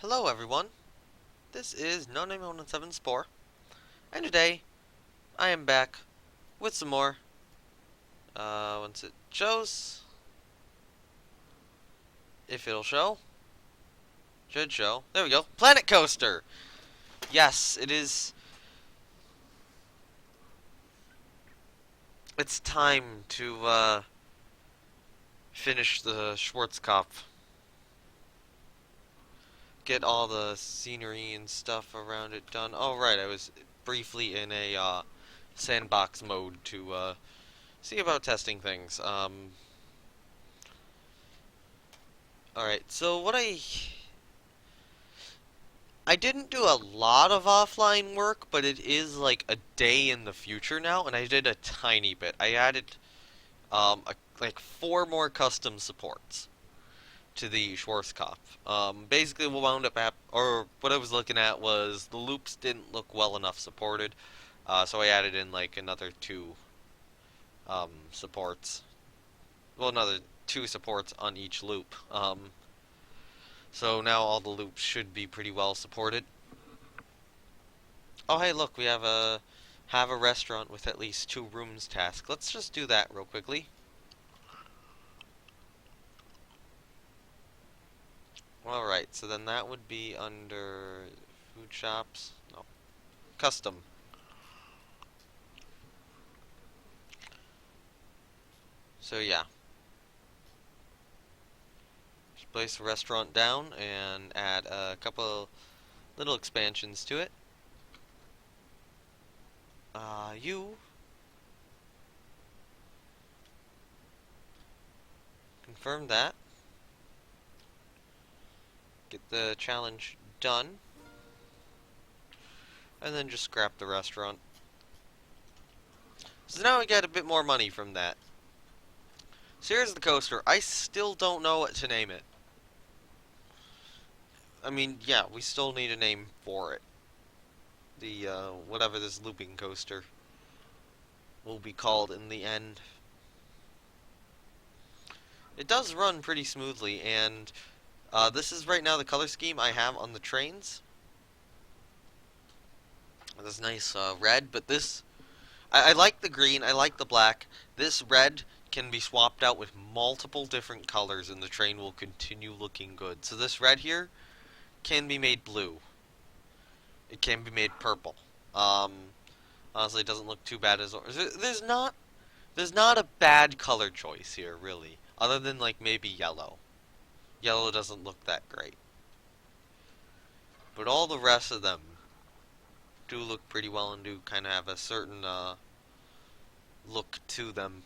Hello everyone, this is No Name 117 Spore, and today I am back with some more, once it shows, if it'll show, should show, there we go, Planet Coaster! Yes, it's time to, finish the Schwarzkopf. Get all the scenery and stuff around it done. Oh right, I was briefly in a, sandbox mode to, see about testing things. Alright, so I didn't do a lot of offline work, but it is like a day in the future now, and I did a tiny bit. I added like 4 more custom supports to the Schwarzkopf. Basically, what wound up or what I was looking at was the loops didn't look well enough supported, so I added in like another 2 supports. Well, another 2 supports on each loop. So now all the loops should be pretty well supported. Oh hey, look, we have a restaurant with at least 2 rooms task. Let's just do that real quickly. Alright, so then that would be under food shops. No. Custom. So yeah. Just place the restaurant down and add a couple little expansions to it. You confirm that. Get the challenge done. And then just scrap the restaurant. So now we get a bit more money from that. So here's the coaster. I still don't know what to name it. I mean, yeah, we still need a name for it. The, whatever this looping coaster will be called in the end. It does run pretty smoothly, and this is right now the color scheme I have on the trains. This nice red, but this... I like the green, I like the black. This red can be swapped out with multiple different colors, and the train will continue looking good. So this red here can be made blue. It can be made purple. Honestly, it doesn't look too bad as... There's not a bad color choice here, really. Other than, like, maybe yellow. Yellow doesn't look that great. But all the rest of them do look pretty well and do kind of have a certain, look to them.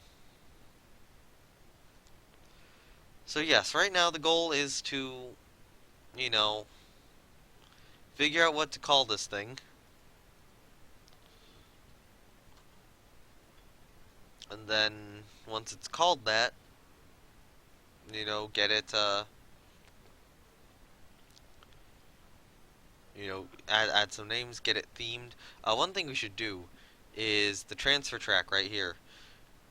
So yes, right now the goal is to, you know, figure out what to call this thing. And then, once it's called that, you know, get it, you know, add some names, get it themed. One thing we should do is the transfer track right here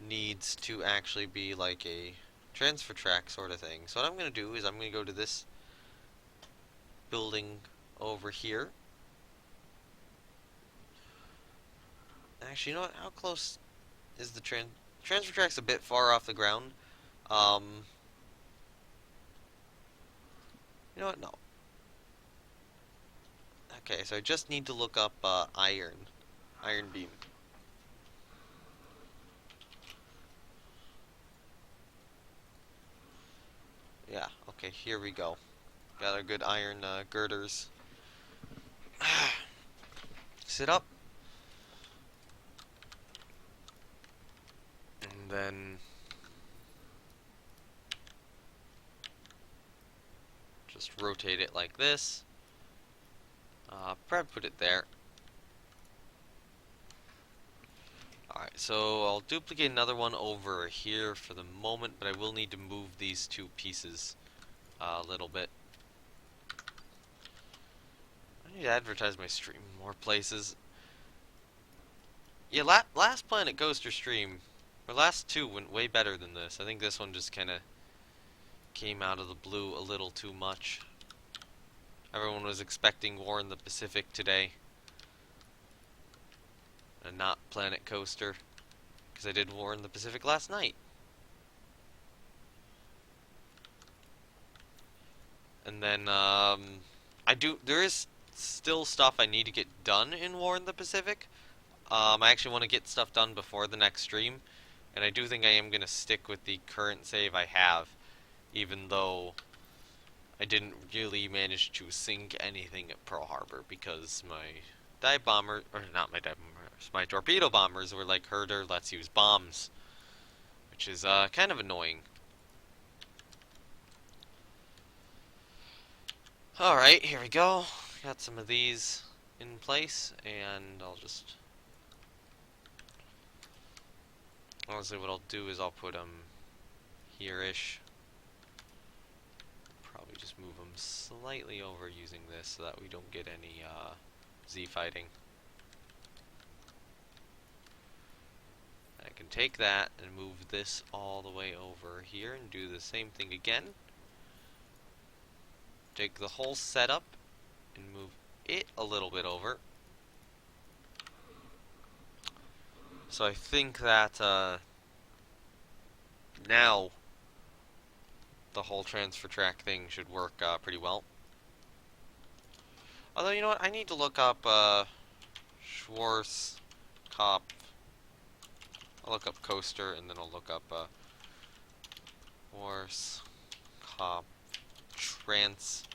needs to actually be like a transfer track sort of thing. So what I'm going to do is I'm going to go to this building over here. Actually, you know what? How close is the transfer track's a bit far off the ground. You know what? No. Okay, so I just need to look up iron beam. Yeah, okay, here we go. Got our good iron girders. Sit up. And then just rotate it like this. Probably put it there. Alright, so I'll duplicate another one over here for the moment, but I will need to move these 2 pieces a little bit. I need to advertise my stream in more places. Yeah, last Planet Coaster stream, or last 2 went way better than this. I think this one just kind of came out of the blue a little too much. Everyone was expecting War in the Pacific today, and not Planet Coaster, because I did War in the Pacific last night. And then, there is still stuff I need to get done in War in the Pacific. I actually want to get stuff done before the next stream, and I do think I am going to stick with the current save I have, even though I didn't really manage to sink anything at Pearl Harbor, because my dive bomber, or not my dive bombers, my torpedo bombers were like, Herder, let's use bombs, which is kind of annoying. Alright, here we go. Got some of these in place, and honestly, what I'll do is I'll put them here-ish. Probably just move them slightly over using this so that we don't get any Z-fighting. I can take that and move this all the way over here and do the same thing again. Take the whole setup and move it a little bit over. So I think that now the whole transfer track thing should work pretty well. Although, you know what, I need to look up Schwarzkopf. I'll look up coaster, and then I'll look up Schwarzkopf transfer.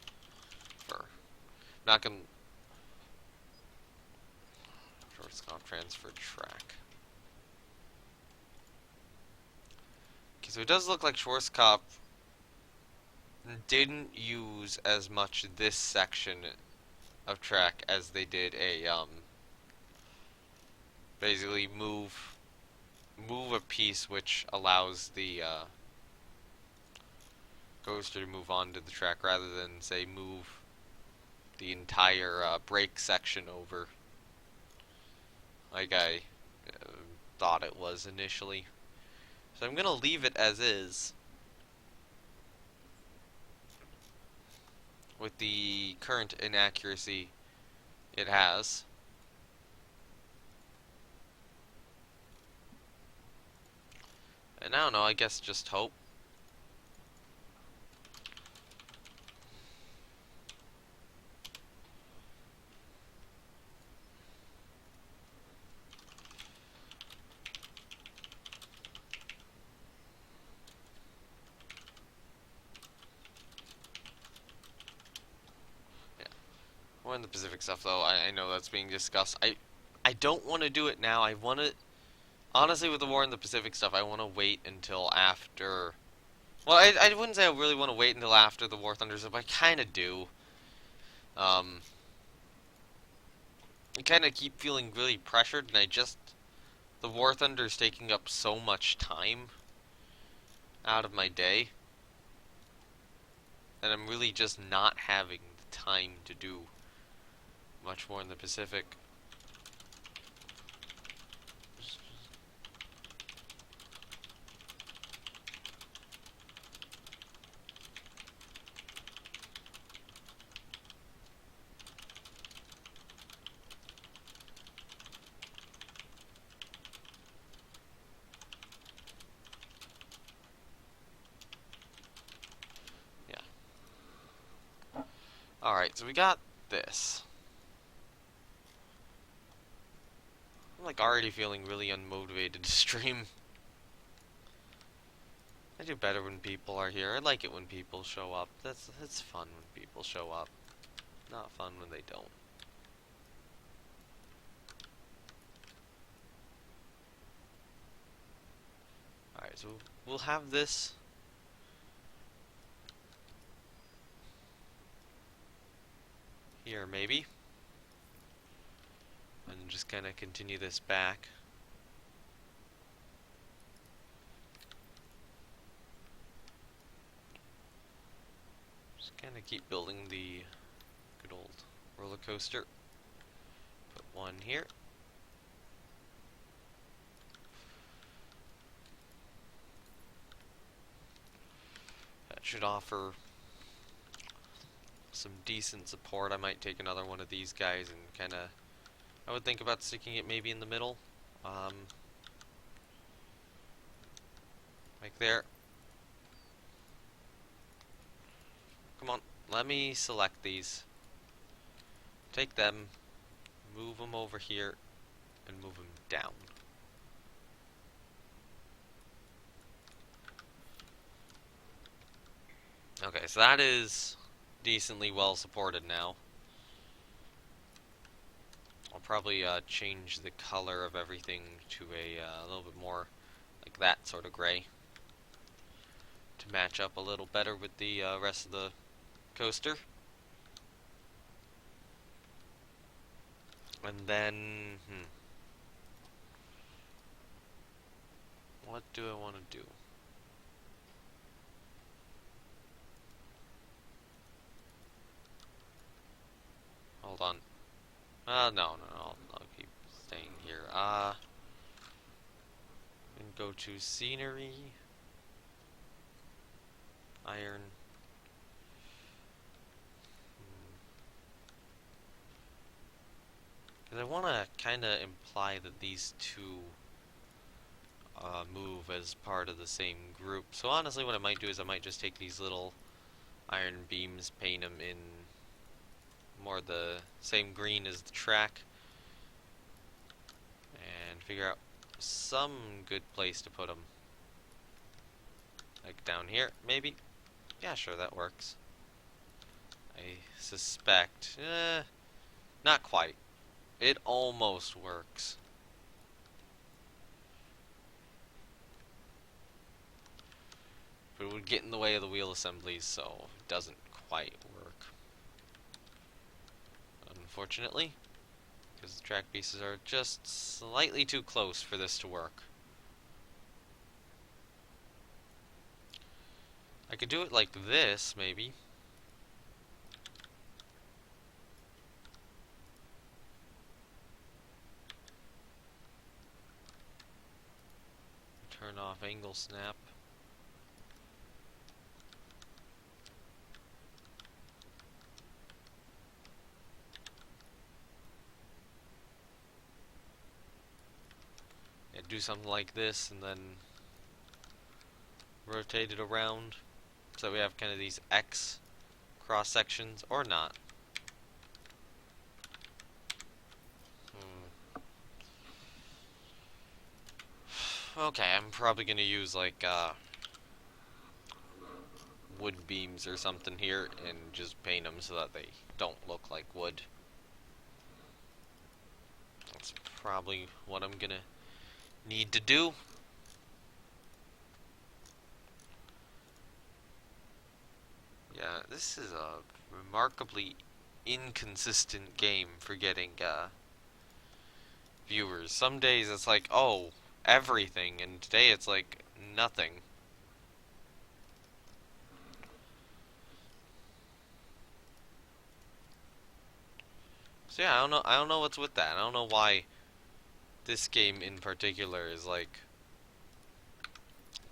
Not gonna Schwarzkopf transfer track. Okay, so it does look like Schwarzkopf didn't use as much this section of track as they did a basically move a piece which allows the coaster to move on to the track, rather than say move the entire brake section over like I thought it was initially. So I'm gonna leave it as is with the current inaccuracy it has. And I don't know, I guess just hope. More in the Pacific stuff, though, I know that's being discussed. I don't want to do it now. I want to... Honestly, with the War in the Pacific stuff, I want to wait until after... Well, I wouldn't say I really want to wait until after the War Thunder stuff, but I kind of do. I kind of keep feeling really pressured, and the War Thunder is taking up so much time out of my day, and I'm really just not having the time to do much more in the Pacific. Alright, so we got this. I'm like already feeling really unmotivated to stream. I do better when people are here. I like it when people show up. It's fun when people show up. Not fun when they don't. Alright, so we'll have this here, maybe. And just kind of continue this back. Just kind of keep building the good old roller coaster. Put one here. That should offer some decent support, I might take another one of these guys and kind of, I would think about sticking it maybe in the middle, like there. Come on, let me select these, take them, move them over here, and move them down. Okay, so that is decently well supported now. I'll probably change the color of everything to a little bit more like that sort of gray to match up a little better with the rest of the coaster. And then, what do I want to do? Hold on. No, I'll keep staying here. And go to scenery, iron. Because I want to kind of imply that these two move as part of the same group. So honestly, what I might do is I might just take these little iron beams, paint them in more the same green as the track, and figure out some good place to put them. Like down here, maybe? Yeah, sure, that works. I suspect. Not quite. It almost works. But it would get in the way of the wheel assemblies, so it doesn't quite work. Unfortunately, because the track pieces are just slightly too close for this to work. I could do it like this, maybe. Turn off angle snap. Yeah, do something like this and then rotate it around so we have kind of these X cross sections, or not. Okay, I'm probably gonna use like wood beams or something here and just paint them so that they don't look like wood. That's probably what I'm gonna need to do. Yeah, this is a remarkably inconsistent game for getting viewers. Some days it's like, oh, everything, and today it's like nothing. So yeah, I don't know what's with that. I don't know why this game in particular is like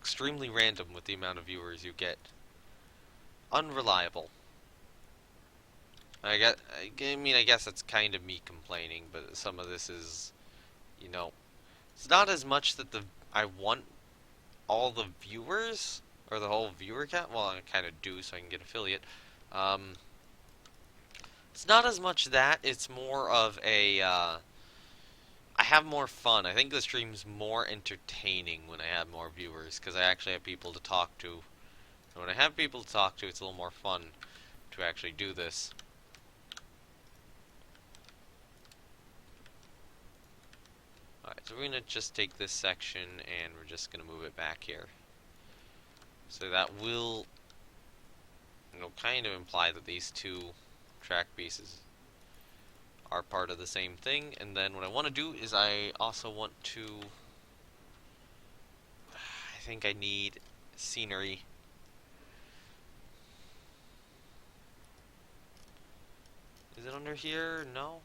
extremely random with the amount of viewers you get. Unreliable. I guess that's kind of me complaining, but some of this is, you know, it's not as much that I want all the viewers or the whole viewer count. Well, I kind of do, so I can get affiliate. It's not as much that. It's more of a. I have more fun. I think the stream's more entertaining when I have more viewers because I actually have people to talk to. And when I have people to talk to, it's a little more fun to actually do this. Alright, so we're going to just take this section and we're just going to move it back here. So that will, kind of imply that these two track pieces are part of the same thing. And then what I want to do is I also want to, I think I need scenery. Is it under here? No.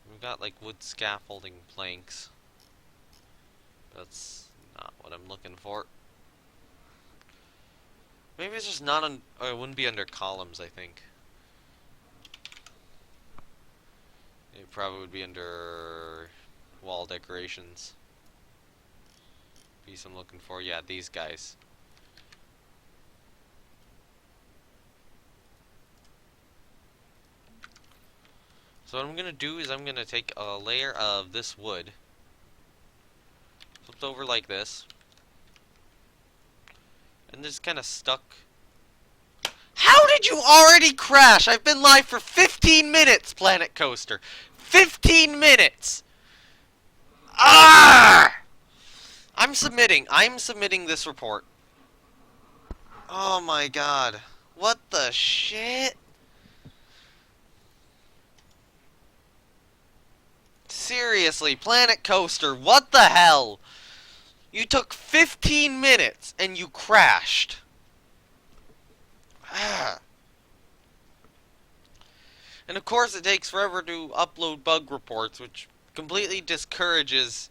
We've got like wood scaffolding planks. That's not what I'm looking for. Maybe it's just not on. Or it wouldn't be under columns, I think. It probably would be under wall decorations. Piece I'm looking for. Yeah, these guys. So what I'm gonna do is I'm gonna take a layer of this wood, flipped over like this, and just kind of stuck. How did you already crash? I've been live for 15 minutes, Planet Coaster. 15 minutes! Ah! I'm submitting this report. Oh my god. What the shit? Seriously, Planet Coaster, what the hell? You took 15 minutes and you crashed. Ah. And of course it takes forever to upload bug reports, which completely discourages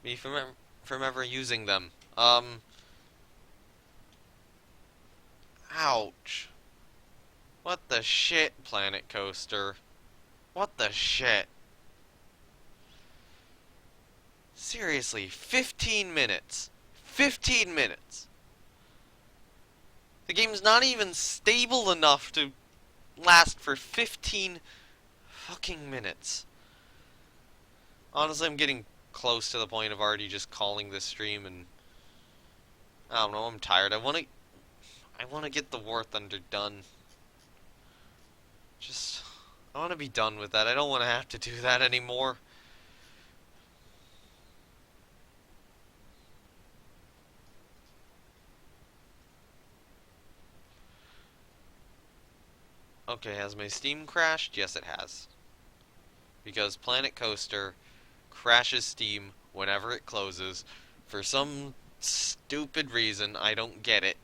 me from ever using them. Ouch. What the shit, Planet Coaster? What the shit? Seriously, 15 minutes. 15 minutes. The game's not even stable enough to last for 15 fucking minutes. Honestly, I'm getting close to the point of already just calling this stream, and I don't know, I'm tired. I want to get the War Thunder done. I want to be done with that. I don't want to have to do that anymore. Okay, has my Steam crashed? Yes, it has. Because Planet Coaster crashes Steam whenever it closes. For some stupid reason, I don't get it.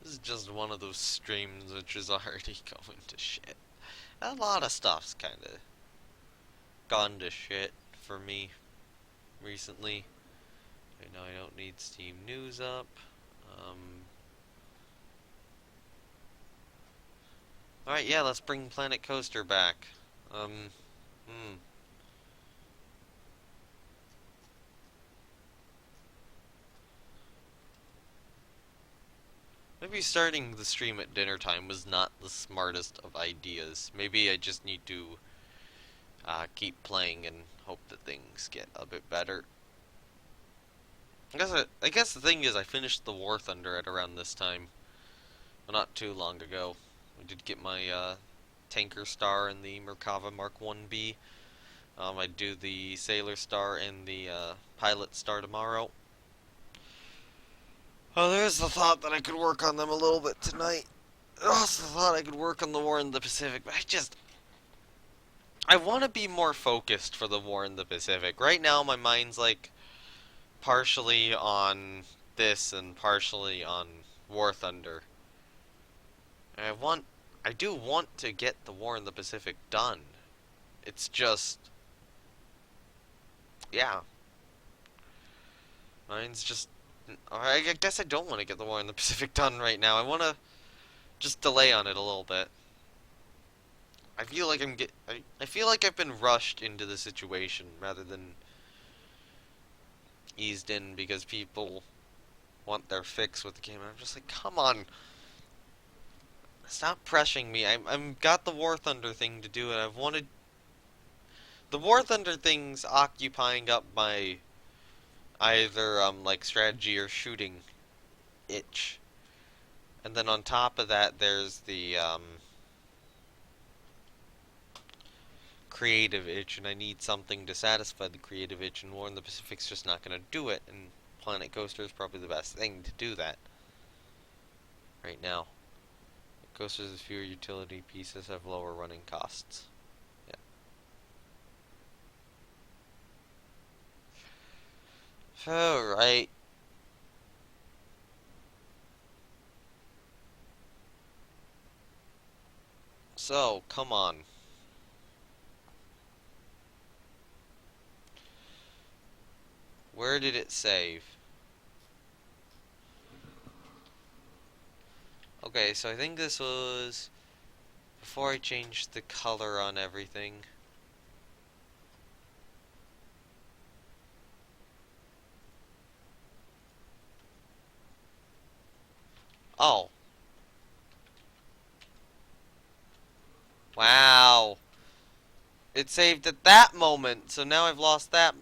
This is just one of those streams which is already going to shit. A lot of stuff's kinda gone to shit for me recently. I know I don't need Steam News up. Alright, yeah, let's bring Planet Coaster back. Maybe starting the stream at dinner time was not the smartest of ideas. Maybe I just need to keep playing and hope that things get a bit better. I guess the thing is I finished the War Thunder at around this time. Well, not too long ago. I did get my Tanker Star and the Merkava Mark 1B. I do the Sailor Star and the Pilot Star tomorrow. Oh, there's the thought that I could work on them a little bit tonight. I also thought I could work on the War in the Pacific, but I want to be more focused for the War in the Pacific. Right now, my mind's like partially on this and partially on War Thunder. And I do want to get the War in the Pacific done. It's just, yeah. Mine's just, I guess I don't want to get the War in the Pacific done right now. I want to just delay on it a little bit. I feel like I feel like I've been rushed into the situation rather than eased in because people want their fix with the game. I'm just like, come on. Stop pressuring me. I'm got the War Thunder thing to do, and I've wanted the War Thunder thing's occupying up my either like strategy or shooting itch. And then on top of that, there's the creative itch, and I need something to satisfy the creative itch, and War in the Pacific's just not going to do it, and Planet Coaster is probably the best thing to do that right now. Coasters with fewer utility pieces have lower running costs. Yeah. Alright. So, come on. Where did it save? Okay, so I think this was before I changed the color on everything. Oh. Wow. It saved at that moment, so now I've lost that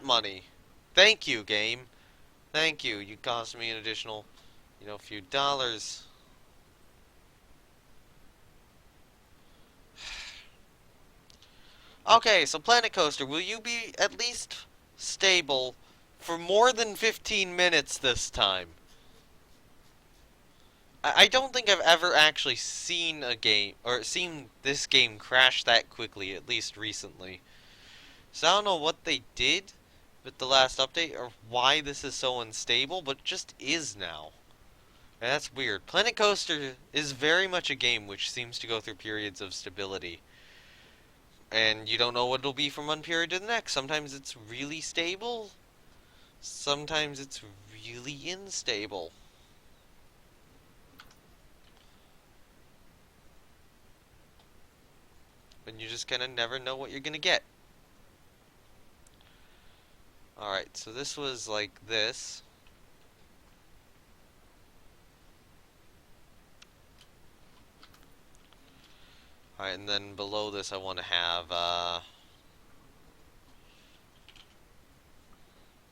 money. Thank you, game. Thank you. You cost me an additional, few dollars. Okay, so Planet Coaster, will you be at least stable for more than 15 minutes this time? I don't think I've ever actually seen a game, or seen this game crash that quickly, at least recently. So I don't know what they did with the last update, or why this is so unstable, but it just is now. And that's weird. Planet Coaster is very much a game which seems to go through periods of stability. And you don't know what it'll be from one period to the next. Sometimes it's really stable, sometimes it's really unstable. And you just kind of never know what you're gonna get. Alright, so this was like this. Alright, and then below this I want to have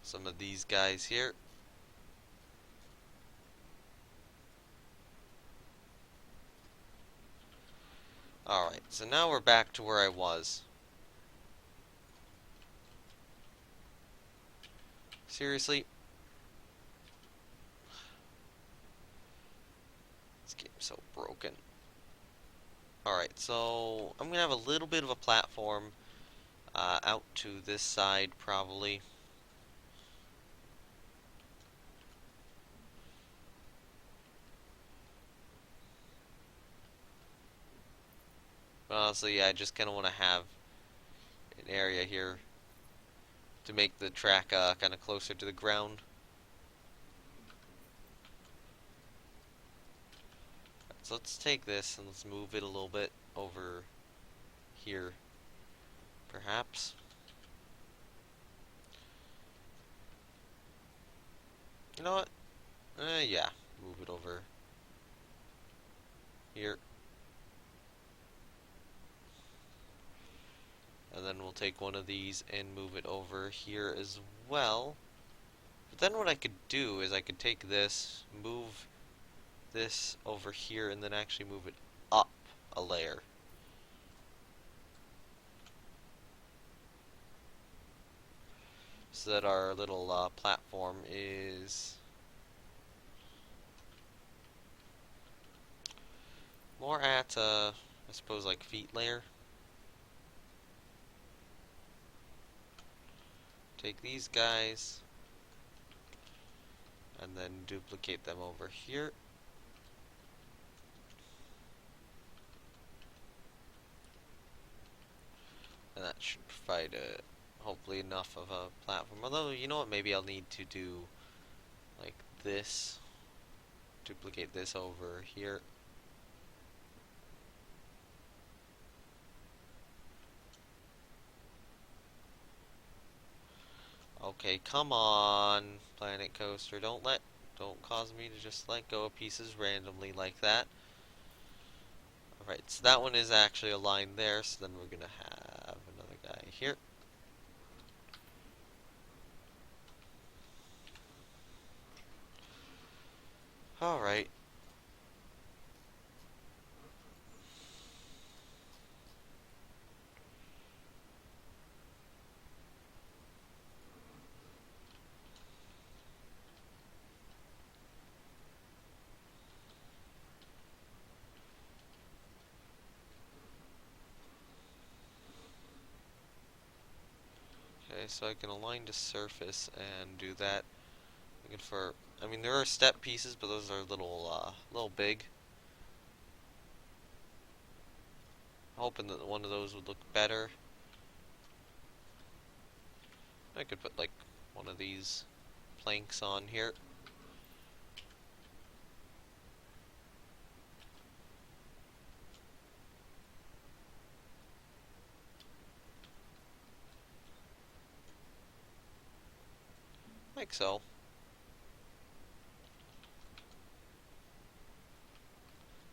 some of these guys here. Alright, so now we're back to where I was. Seriously? This game's so broken. Alright, so I'm gonna have a little bit of a platform out to this side, probably. But honestly, yeah, I just kind of want to have an area here to make the track kind of closer to the ground. So let's take this and let's move it a little bit over here, perhaps. You know what? Yeah, move it over here. And then we'll take one of these and move it over here as well. But then what I could do is I could take this, move this over here, and then actually move it up a layer. So that our little platform is more at, I suppose, like feet layer. Take these guys and then duplicate them over here. And that should provide hopefully enough of a platform. Although, you know what, maybe I'll need to do like this. Duplicate this over here. Okay, come on, Planet Coaster. Don't cause me to just let go of pieces randomly like that. Alright, so that one is actually aligned there, so then we're gonna have another guy here. Alright. Okay, so I can align to surface and do that. Looking for, I mean, there are step pieces, but those are little big. hoping that one of those would look better. I could put like one of these planks on here. Like so.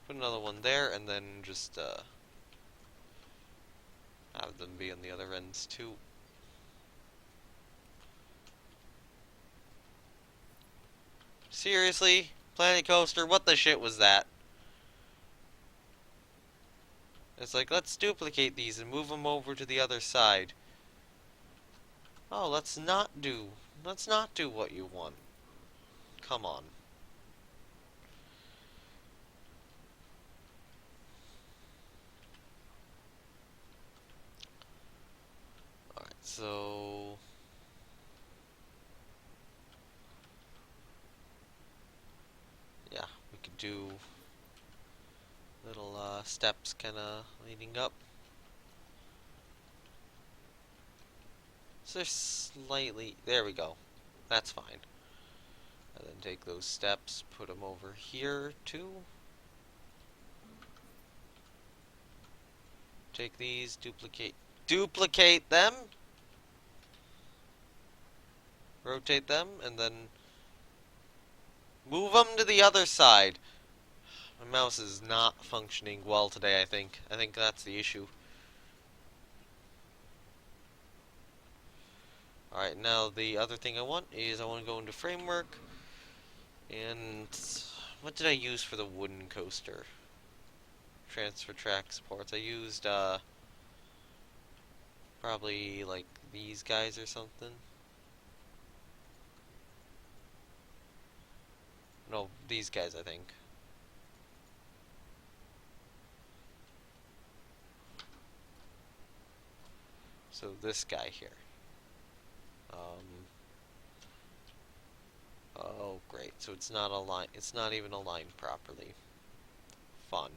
Put another one there, and then just have them be on the other ends too. Seriously? Planet Coaster, what the shit was that? It's like, let's duplicate these and move them over to the other side. Oh, let's not do what you want. Come on. Alright, so yeah, we could do little steps kinda leading up. So they're slightly, there we go. That's fine. And then take those steps, put them over here too. Take these, duplicate them. Rotate them, and then move them to the other side. My mouse is not functioning well today, I think. I think that's the issue. Alright, now the other thing I want is I want to go into framework. And what did I use for the wooden coaster? Transfer track supports. I used probably like these guys or something. No, these guys I think. So this guy here. Oh great, so it's not aligned, it's not even aligned properly. Fun.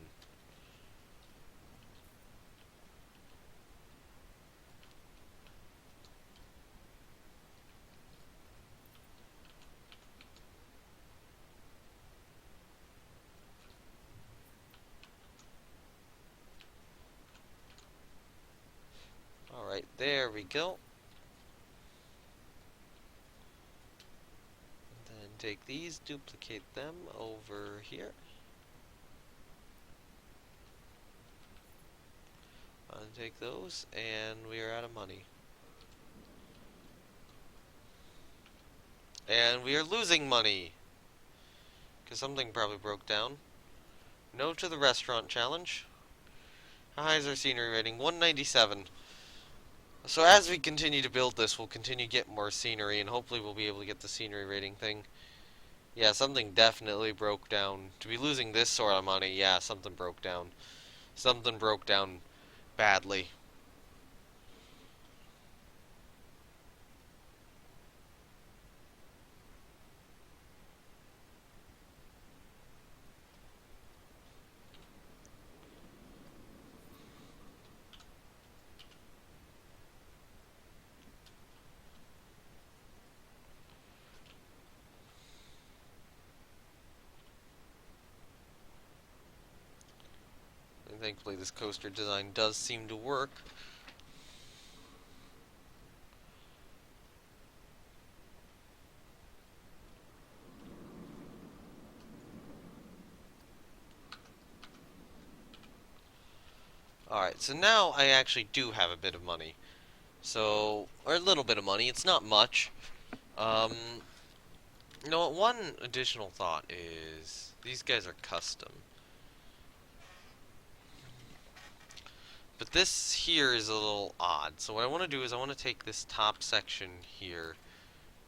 Alright, there we go. And then take these, duplicate them over here. Take those, and we are out of money. And we are losing money! Because something probably broke down. No to the restaurant challenge. How high is our scenery rating? 197. So as we continue to build this, we'll continue to get more scenery, and hopefully we'll be able to get the scenery rating thing. Yeah, something definitely broke down. To be losing this sort of money, yeah, something broke down. Something broke down badly. And thankfully this coaster design does seem to work. Alright, so now I actually do have a bit of money. So, or a little bit of money, it's not much. You know what, one additional thought is, these guys are custom. But this here is a little odd. So what I want to do is I want to take this top section here,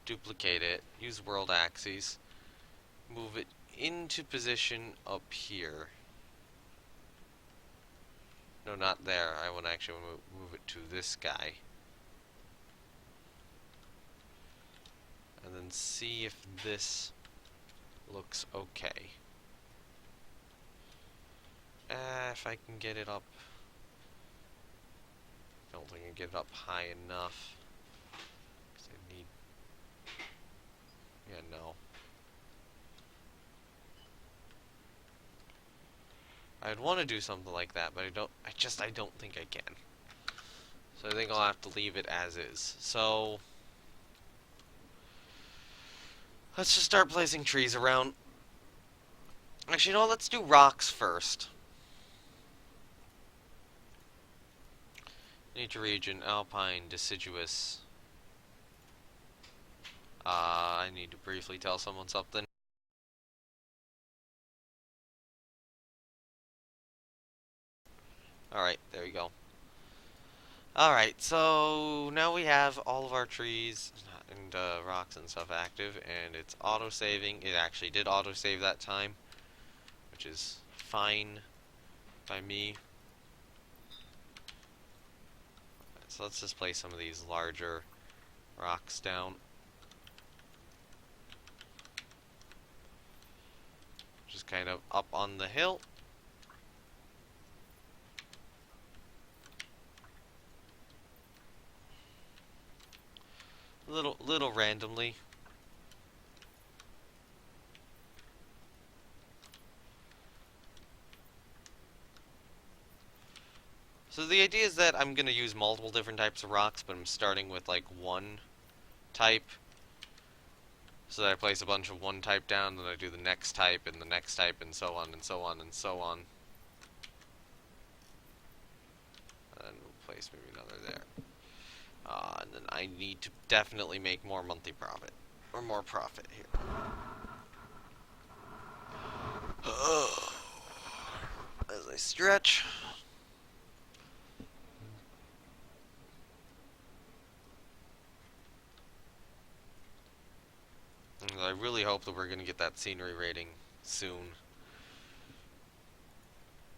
duplicate it, use world axes, move it into position up here. No, not there. I want to actually move it to this guy. And then see if this looks okay. If I can get it up Don't think I can get it up high enough. 'Cause I need... Yeah, no. I'd want to do something like that, but I don't think I can. So I think I'll have to leave it as is. So let's just start placing trees around. Actually, no, let's do rocks first. Nature region, alpine, deciduous. I need to briefly tell someone something. Alright, there you go. Alright, so now we have all of our trees and rocks and stuff active, and it's auto-saving. It actually did auto-save that time, which is fine by me. So let's just place some of these larger rocks down. Just kind of up on the hill. Little randomly. So the idea is that I'm going to use multiple different types of rocks, but I'm starting with like one type. So that I place a bunch of one type down, then I do the next type, and the next type, and so on, and so on, and so on. And we'll place maybe another there. And then I need to definitely make more monthly profit. Or more profit here. As I stretch. And I really hope that we're going to get that scenery rating soon.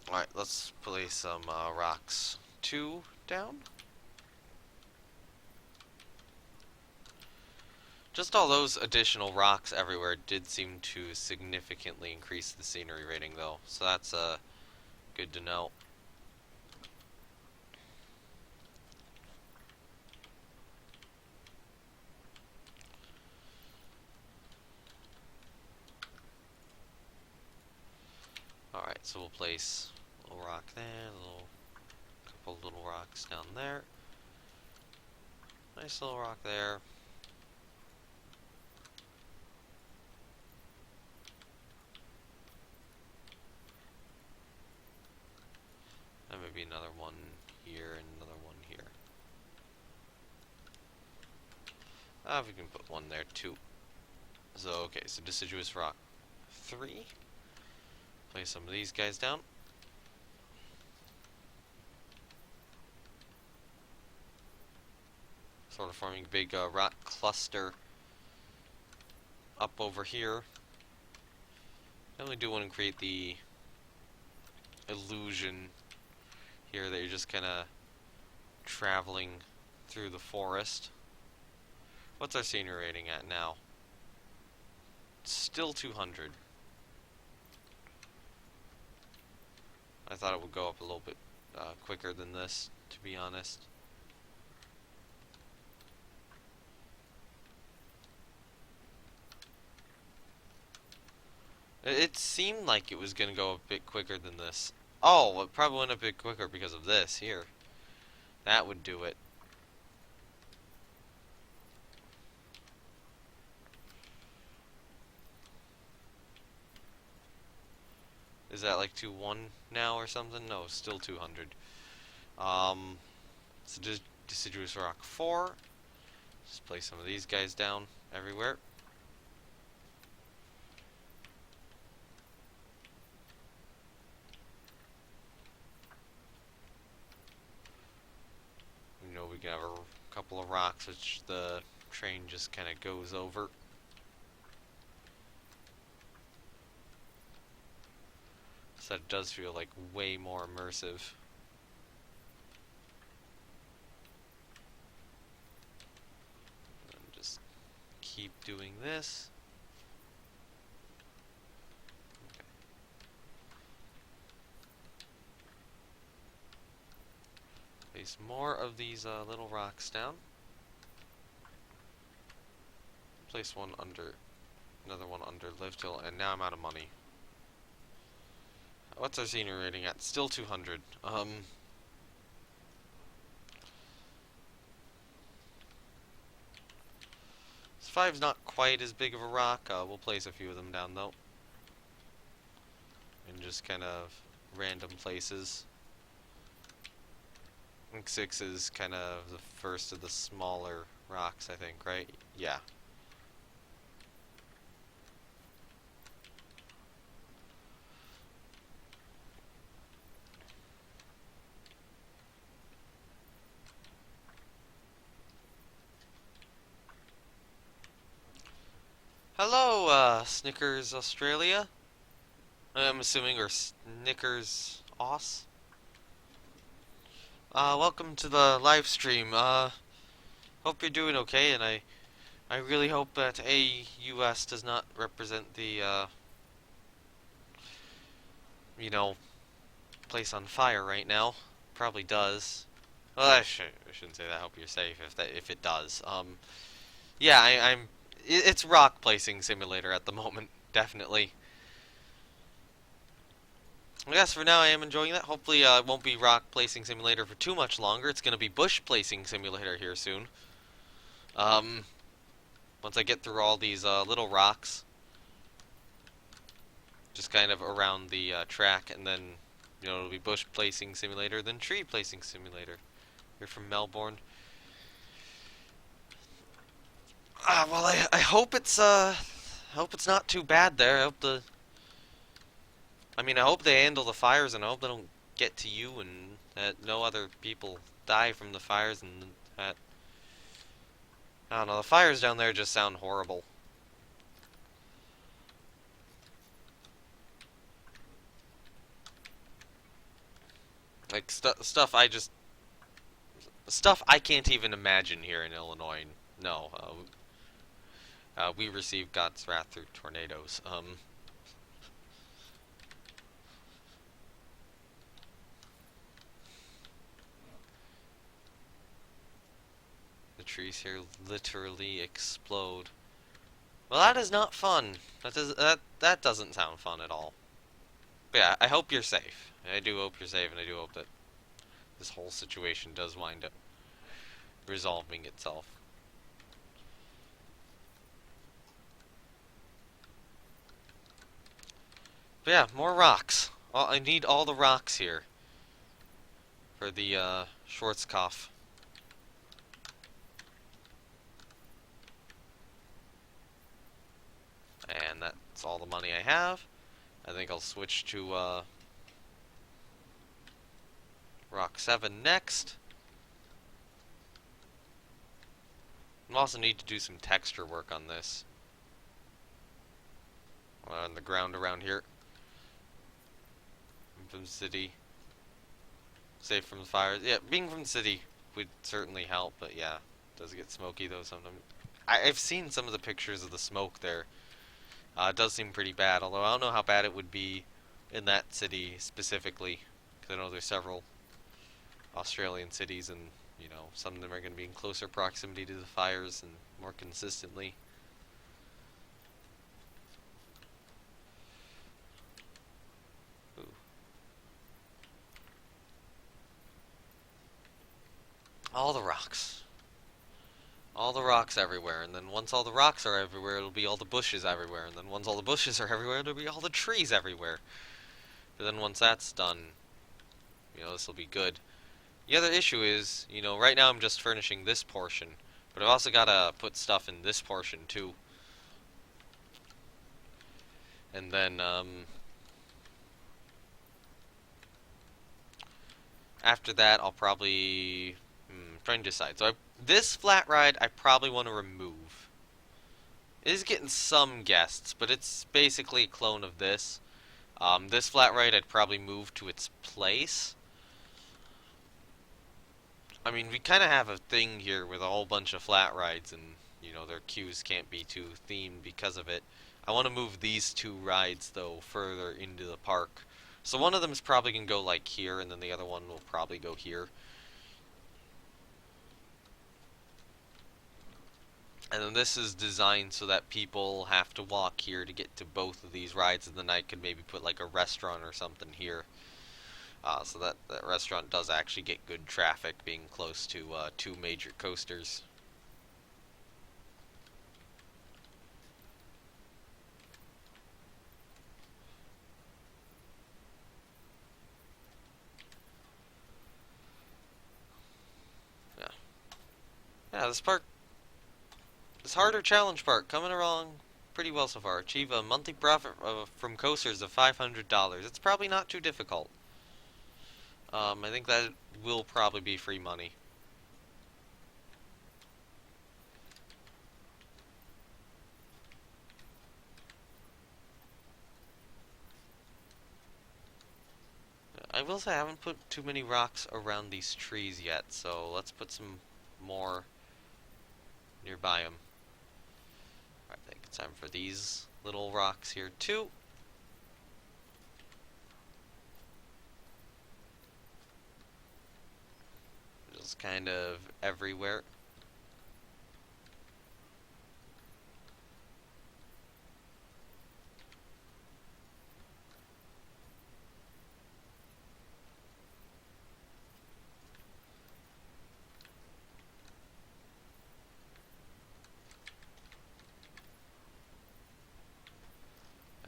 Alright, let's place some rocks 2 down. Just all those additional rocks everywhere did seem to significantly increase the scenery rating, though. So that's good to know. Alright, so we'll place a little rock there, couple little rocks down there. Nice little rock there. And maybe another one here and another one here. We can put one there too. So, okay, so deciduous rock 3. Place some of these guys down. Sort of forming a big rock cluster up over here. Then we do want to create the illusion here that you're just kind of traveling through the forest. What's our scenery rating at now? Still 200. I thought it would go up a little bit quicker than this, to be honest. It seemed like it was going to go a bit quicker than this. Oh, it probably went a bit quicker because of this here. That would do it. Is that like 2-1 now or something? No, still 200. So deciduous rock 4. Just place some of these guys down everywhere. You know, we can have a couple of rocks which the train just kind of goes over. So it does feel like way more immersive. And just keep doing this. Okay. Place more of these little rocks down. Place one under, another one under live till, and now I'm out of money. What's our senior rating at? Still 200. This 5's not quite as big of a rock. We'll place a few of them down though. In just kind of random places. I think 6 is kind of the first of the smaller rocks, I think, right? Yeah. Hello, Snickers Australia. I'm assuming, or Snickers Aus. Welcome to the live stream. Hope you're doing okay, and I really hope that AUS does not represent the, you know, place on fire right now. Probably does. Well, I shouldn't say that. I hope you're safe if it does. Yeah, it's rock placing simulator at the moment, definitely. Yes, for now I am enjoying that. Hopefully it won't be rock placing simulator for too much longer. It's going to be bush placing simulator here soon. Once I get through all these little rocks, just kind of around the track, and then, you know, it'll be bush placing simulator, then tree placing simulator. You're from Melbourne. Well, I hope it's not too bad there. I hope they handle the fires, and I hope they don't get to you, and that no other people die from the fires, and that, I don't know, the fires down there just sound horrible. Like stuff I can't even imagine here in Illinois. No, we receive God's wrath through tornadoes. The trees here literally explode. Well, that is not fun. That doesn't sound fun at all. But yeah, I hope you're safe. I do hope you're safe, and I do hope that this whole situation does wind up resolving itself. But yeah, more rocks. I need all the rocks here for the Schwarzkopf. And that's all the money I have. I think I'll switch to Rock 7 next. I'll also need to do some texture work on this. On the ground around here. From the city. Safe from the fires. Yeah, being from the city would certainly help, but yeah, it does get smoky though sometimes. I've seen some of the pictures of the smoke there. It does seem pretty bad, although I don't know how bad it would be in that city specifically, because I know there's several Australian cities, and you know, some of them are going to be in closer proximity to the fires and more consistently. Ooh. All the rocks. All the rocks everywhere, and then once all the rocks are everywhere, it'll be all the bushes everywhere, and then once all the bushes are everywhere, it'll be all the trees everywhere. But then once that's done, you know, this will be good. The other issue is, you know, right now I'm just furnishing this portion, but I've also got to put stuff in this portion too. And then, after that, I'll probably, trying to decide. So this flat ride, I probably want to remove. It is getting some guests, but it's basically a clone of this. This flat ride, I'd probably move to its place. I mean, we kind of have a thing here with a whole bunch of flat rides, and, you know, their queues can't be too themed because of it. I want to move these two rides, though, further into the park. So one of them is probably going to go, like, here, and then the other one will probably go here. And then this is designed so that people have to walk here to get to both of these rides, and then I could maybe put like a restaurant or something here. So that restaurant does actually get good traffic, being close to two major coasters. Yeah, yeah. This harder challenge part, coming along pretty well so far. Achieve a monthly profit from coasters of $500. It's probably not too difficult. I think that will probably be free money. I will say I haven't put too many rocks around these trees yet, so let's put some more nearby them. Alright, I think it's time for these little rocks here too. Just kind of everywhere.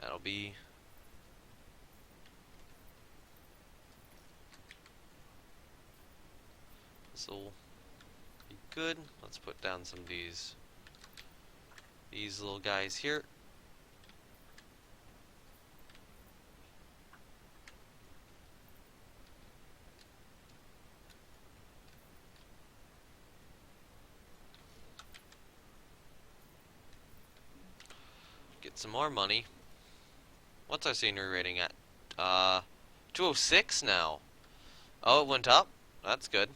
That'll be this'll be good. Let's put down some of these little guys here. Get some more money. What's our scenery rating at? 206 now. Oh, it went up? That's good.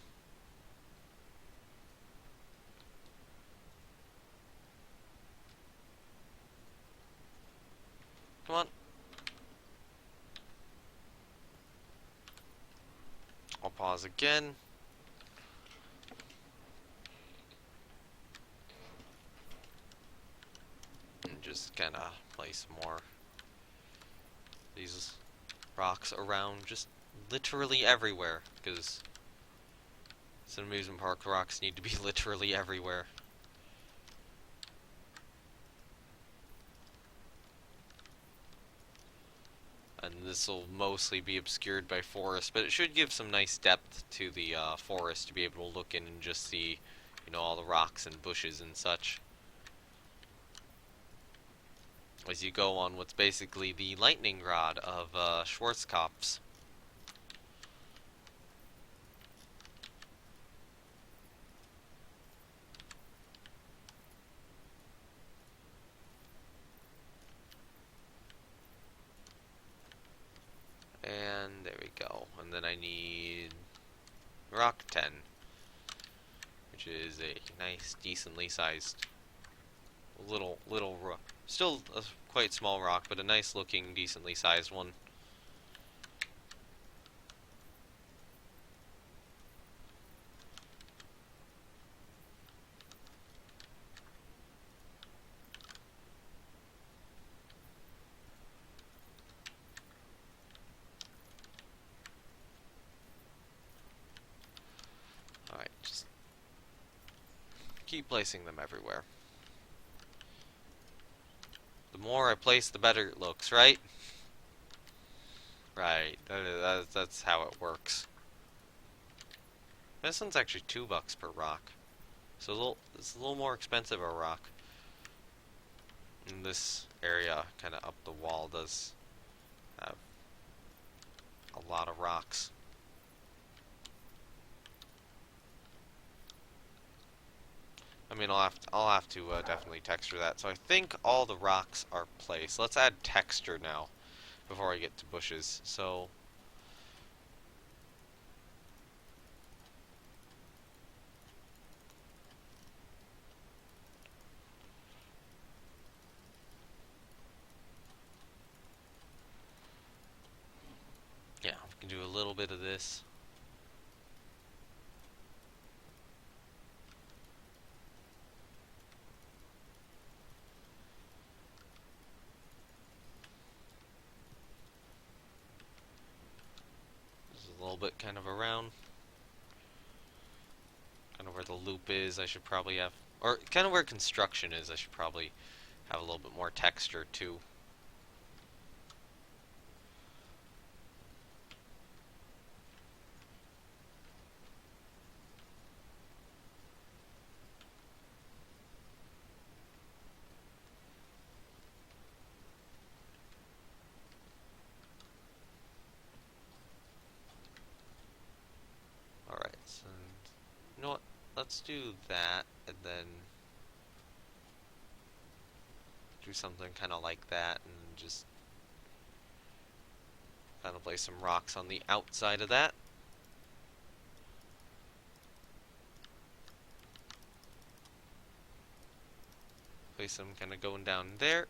Come on. I'll pause again. And just kind of place more these rocks around just literally everywhere, because it's an amusement park. Rocks need to be literally everywhere. And this will mostly be obscured by forest, but it should give some nice depth to the forest to be able to look in and just see, you know, all the rocks and bushes and such. As you go on what's basically the lightning rod of Schwarzkopf's. And there we go. And then I need rock 10, which is a nice, decently sized little still a quite small rock, but a nice looking, decently sized one. Alright, just keep placing them everywhere. The more I place, the better it looks, right? Right, that's how it works. This one's actually $2 per rock, so it's a little more expensive a rock. And this area, kind of up the wall, does have a lot of rocks. I mean, I'll have to definitely texture that. So I think all the rocks are placed. Let's add texture now before I get to bushes. So yeah, we can do a little bit of this. little bit kind of around. Kind of where the loop is, I should probably have... Or kind of where construction is, I should probably have a little bit more texture too. Alright, so... You know what? Let's do that, and then... do something kind of like that, and just... kind of place some rocks on the outside of that. Place them kind of going down there.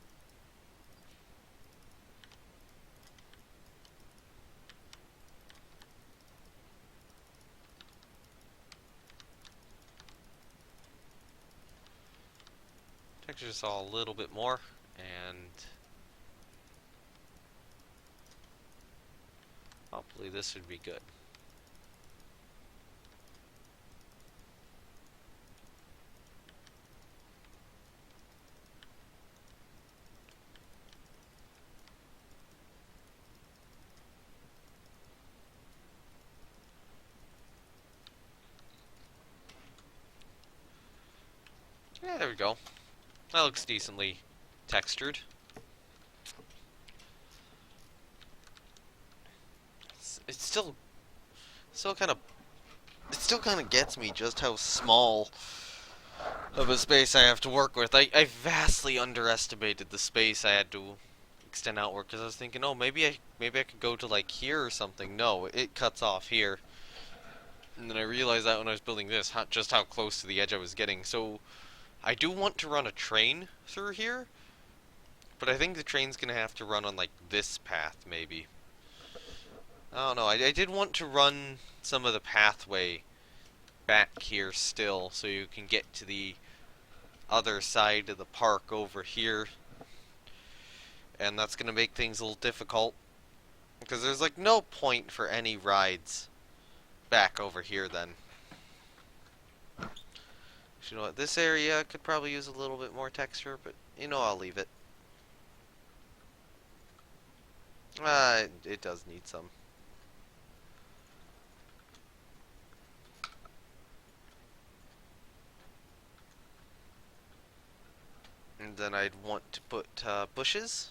Texture this all a little bit more, and hopefully this should be good. Yeah, there we go. That looks decently textured. It's still kind of... It still kind of gets me just how small of a space I have to work with. I vastly underestimated the space I had to extend outward, because I was thinking, oh, maybe I could go to like here or something. No, it cuts off here. And then I realized that when I was building this, just how close to the edge I was getting. So I do want to run a train through here, but I think the train's gonna have to run on like this path, maybe. I don't know. I did want to run some of the pathway back here still, so you can get to the other side of the park over here. And that's gonna make things a little difficult, because there's like no point for any rides back over here then. You know what, this area could probably use a little bit more texture, but you know, I'll leave it. It does need some. And then I'd want to put bushes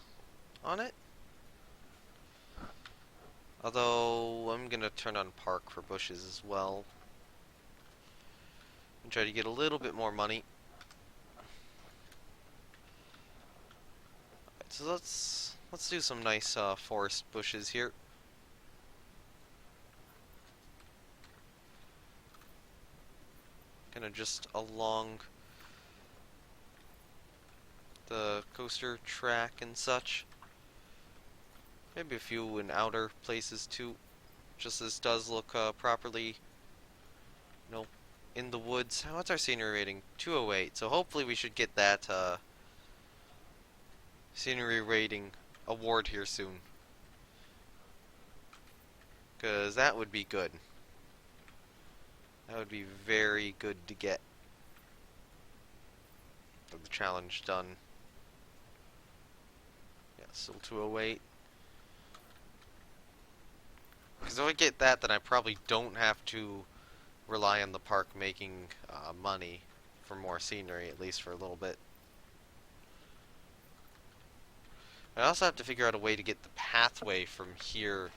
on it. Although, I'm gonna turn on park for bushes as well. And try to get a little bit more money. Alright, so let's do some nice forest bushes here. Kinda just along the coaster track and such. Maybe a few in outer places too. Just this does look properly, you know, in the woods. What's our scenery rating? 208. So hopefully we should get that scenery rating award here soon. Because that would be good. That would be very good to get. The challenge done. Yeah, still 208. Because if I get that, then I probably don't have to rely on the park making money for more scenery, at least for a little bit. I also have to figure out a way to get the pathway from here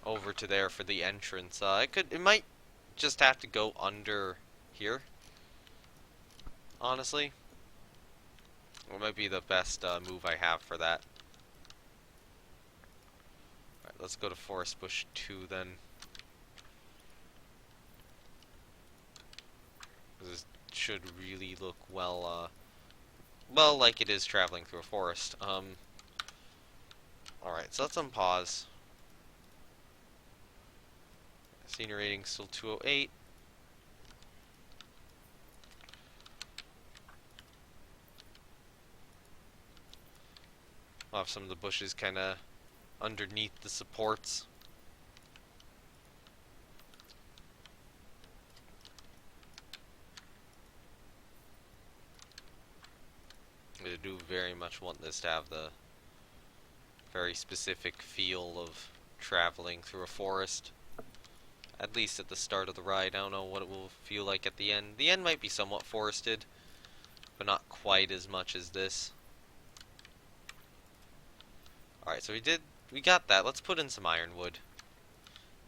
over to there for the entrance. It might just have to go under here, honestly. It might be the best move I have for that. Alright, let's go to Forest Bush 2 then. This should really look well, well, like it is traveling through a forest. Alright, so let's unpause. Senior rating still 208. I'll have some of the bushes kind of underneath the supports. do very much want this to have the very specific feel of traveling through a forest. At least at the start of the ride. I don't know what it will feel like at the end. The end might be somewhat forested, but not quite as much as this. Alright, so we got that. Let's put in some ironwood,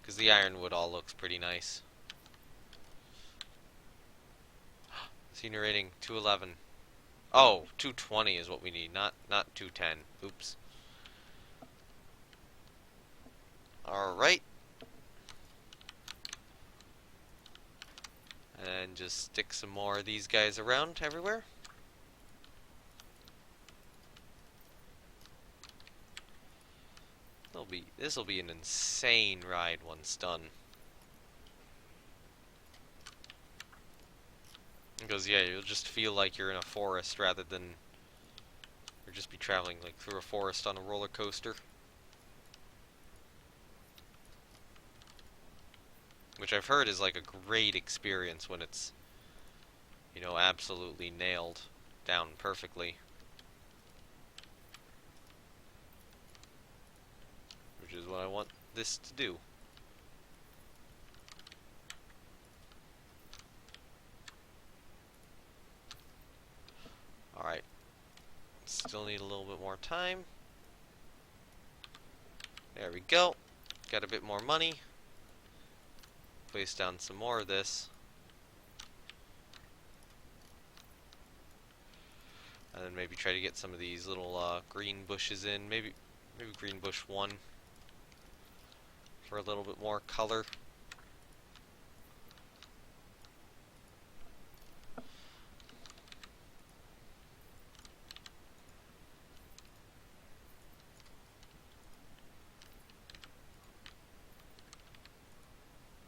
because the ironwood all looks pretty nice. Senior rating 211. Oh, 220 is what we need, not 210. Oops. Alright. And just stick some more of these guys around everywhere. This will be an insane ride once done. Because yeah, you'll just feel like you're in a forest rather than you'll just be traveling like through a forest on a roller coaster. Which I've heard is like a great experience when it's, you know, absolutely nailed down perfectly. Which is what I want this to do. Alright. Still need a little bit more time. There we go. Got a bit more money. Place down some more of this. And then maybe try to get some of these little green bushes in. Maybe green bush 1 for a little bit more color.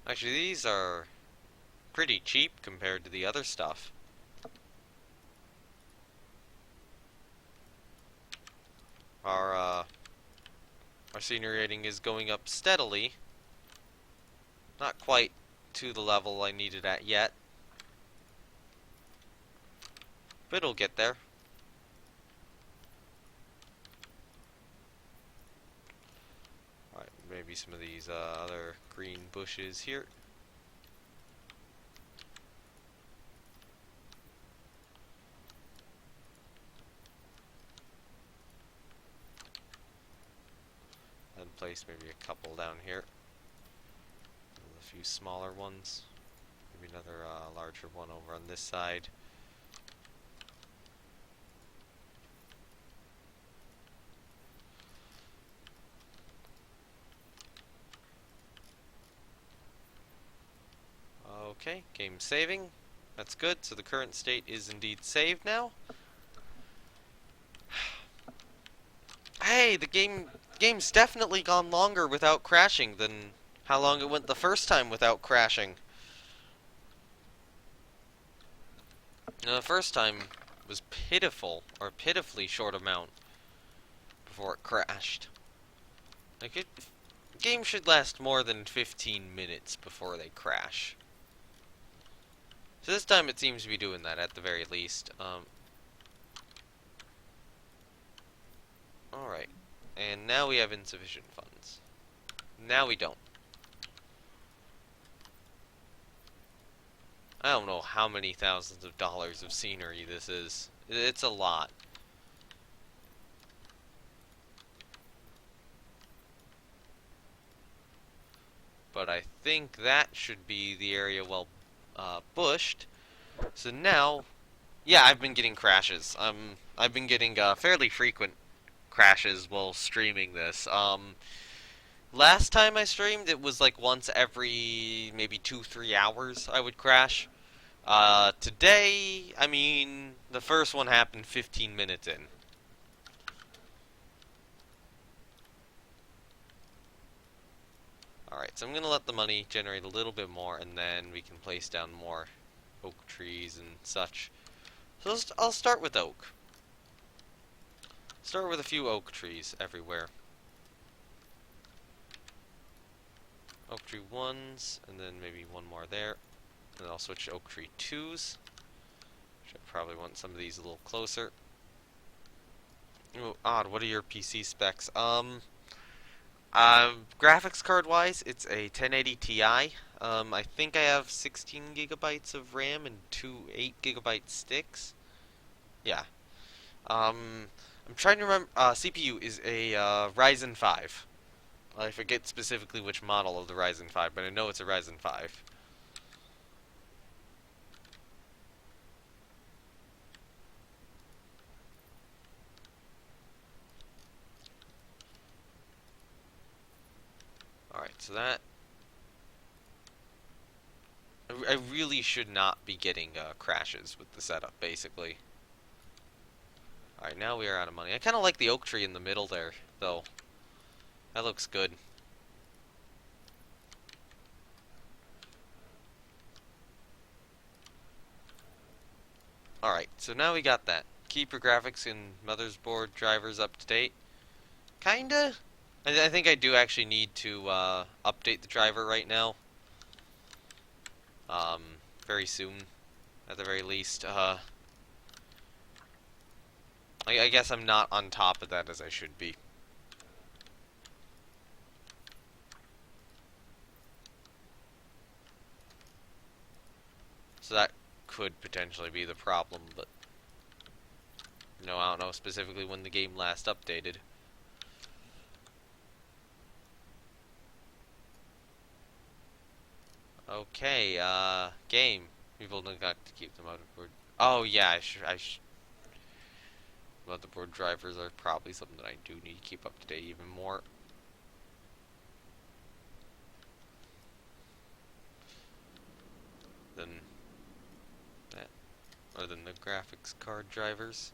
Actually, these are pretty cheap compared to the other stuff. Our senior rating is going up steadily. Not quite to the level I need it at yet, but it'll get there. Alright, maybe some of these other green bushes here. And place maybe a couple down here. A few smaller ones. Maybe another larger one over on this side. Okay, game saving. That's good. So the current state is indeed saved now. Hey, the game's definitely gone longer without crashing than how long it went the first time without crashing. Now, the first time was pitifully short amount before it crashed. Like the game should last more than 15 minutes before they crash. So this time it seems to be doing that at the very least. Alright. And now we have insufficient funds. Now we don't. I don't know how many thousands of dollars of scenery this is. It's a lot. But I think that should be the area well bushed. So now, yeah, I've been getting crashes. I've been getting fairly frequent crashes while streaming this. Last time I streamed, it was like once every maybe 2-3 hours I would crash. Today, I mean, the first one happened 15 minutes in. Alright, so I'm going to let the money generate a little bit more, and then we can place down more oak trees and such. So I'll start with oak. Start with a few oak trees everywhere. Oak tree 1s, and then maybe one more there. And I'll switch to oak tree 2s. Which I probably want some of these a little closer. Ooh, odd. What are your PC specs? Graphics card wise, it's a 1080 Ti. I think I have 16 gigabytes of RAM and two 8 gigabyte sticks. Yeah. Um, I'm trying to remember. CPU is a Ryzen 5. I forget specifically which model of the Ryzen 5, but I know it's a Ryzen 5. Alright, so that... I really should not be getting crashes with the setup, basically. Alright, now we are out of money. I kind of like the oak tree in the middle there, though. That looks good. Alright, so now we got that. Keep your graphics and motherboard drivers up to date. Kinda. I think I do actually need to update the driver right now. Um, very soon, at the very least. I guess I'm not on top of that as I should be. So that could potentially be the problem, but... No, I don't know specifically when the game last updated. Okay, game. People neglect to keep the motherboard. Oh yeah, motherboard drivers are probably something that I do need to keep up to date even more. Than that, or than the graphics card drivers.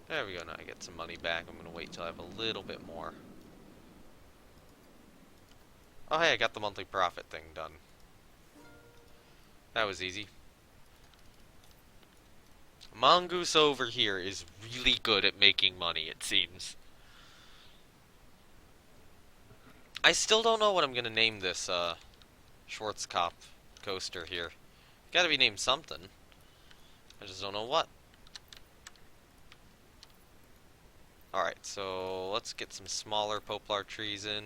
There we go, now I get some money back. I'm gonna wait till I have a little bit more. Oh hey, I got the monthly profit thing done. That was easy. Mongoose over here is really good at making money, it seems. I still don't know what I'm gonna name this, Schwarzkopf coaster here. Gotta be named something. I just don't know what. Alright, so let's get some smaller poplar trees in.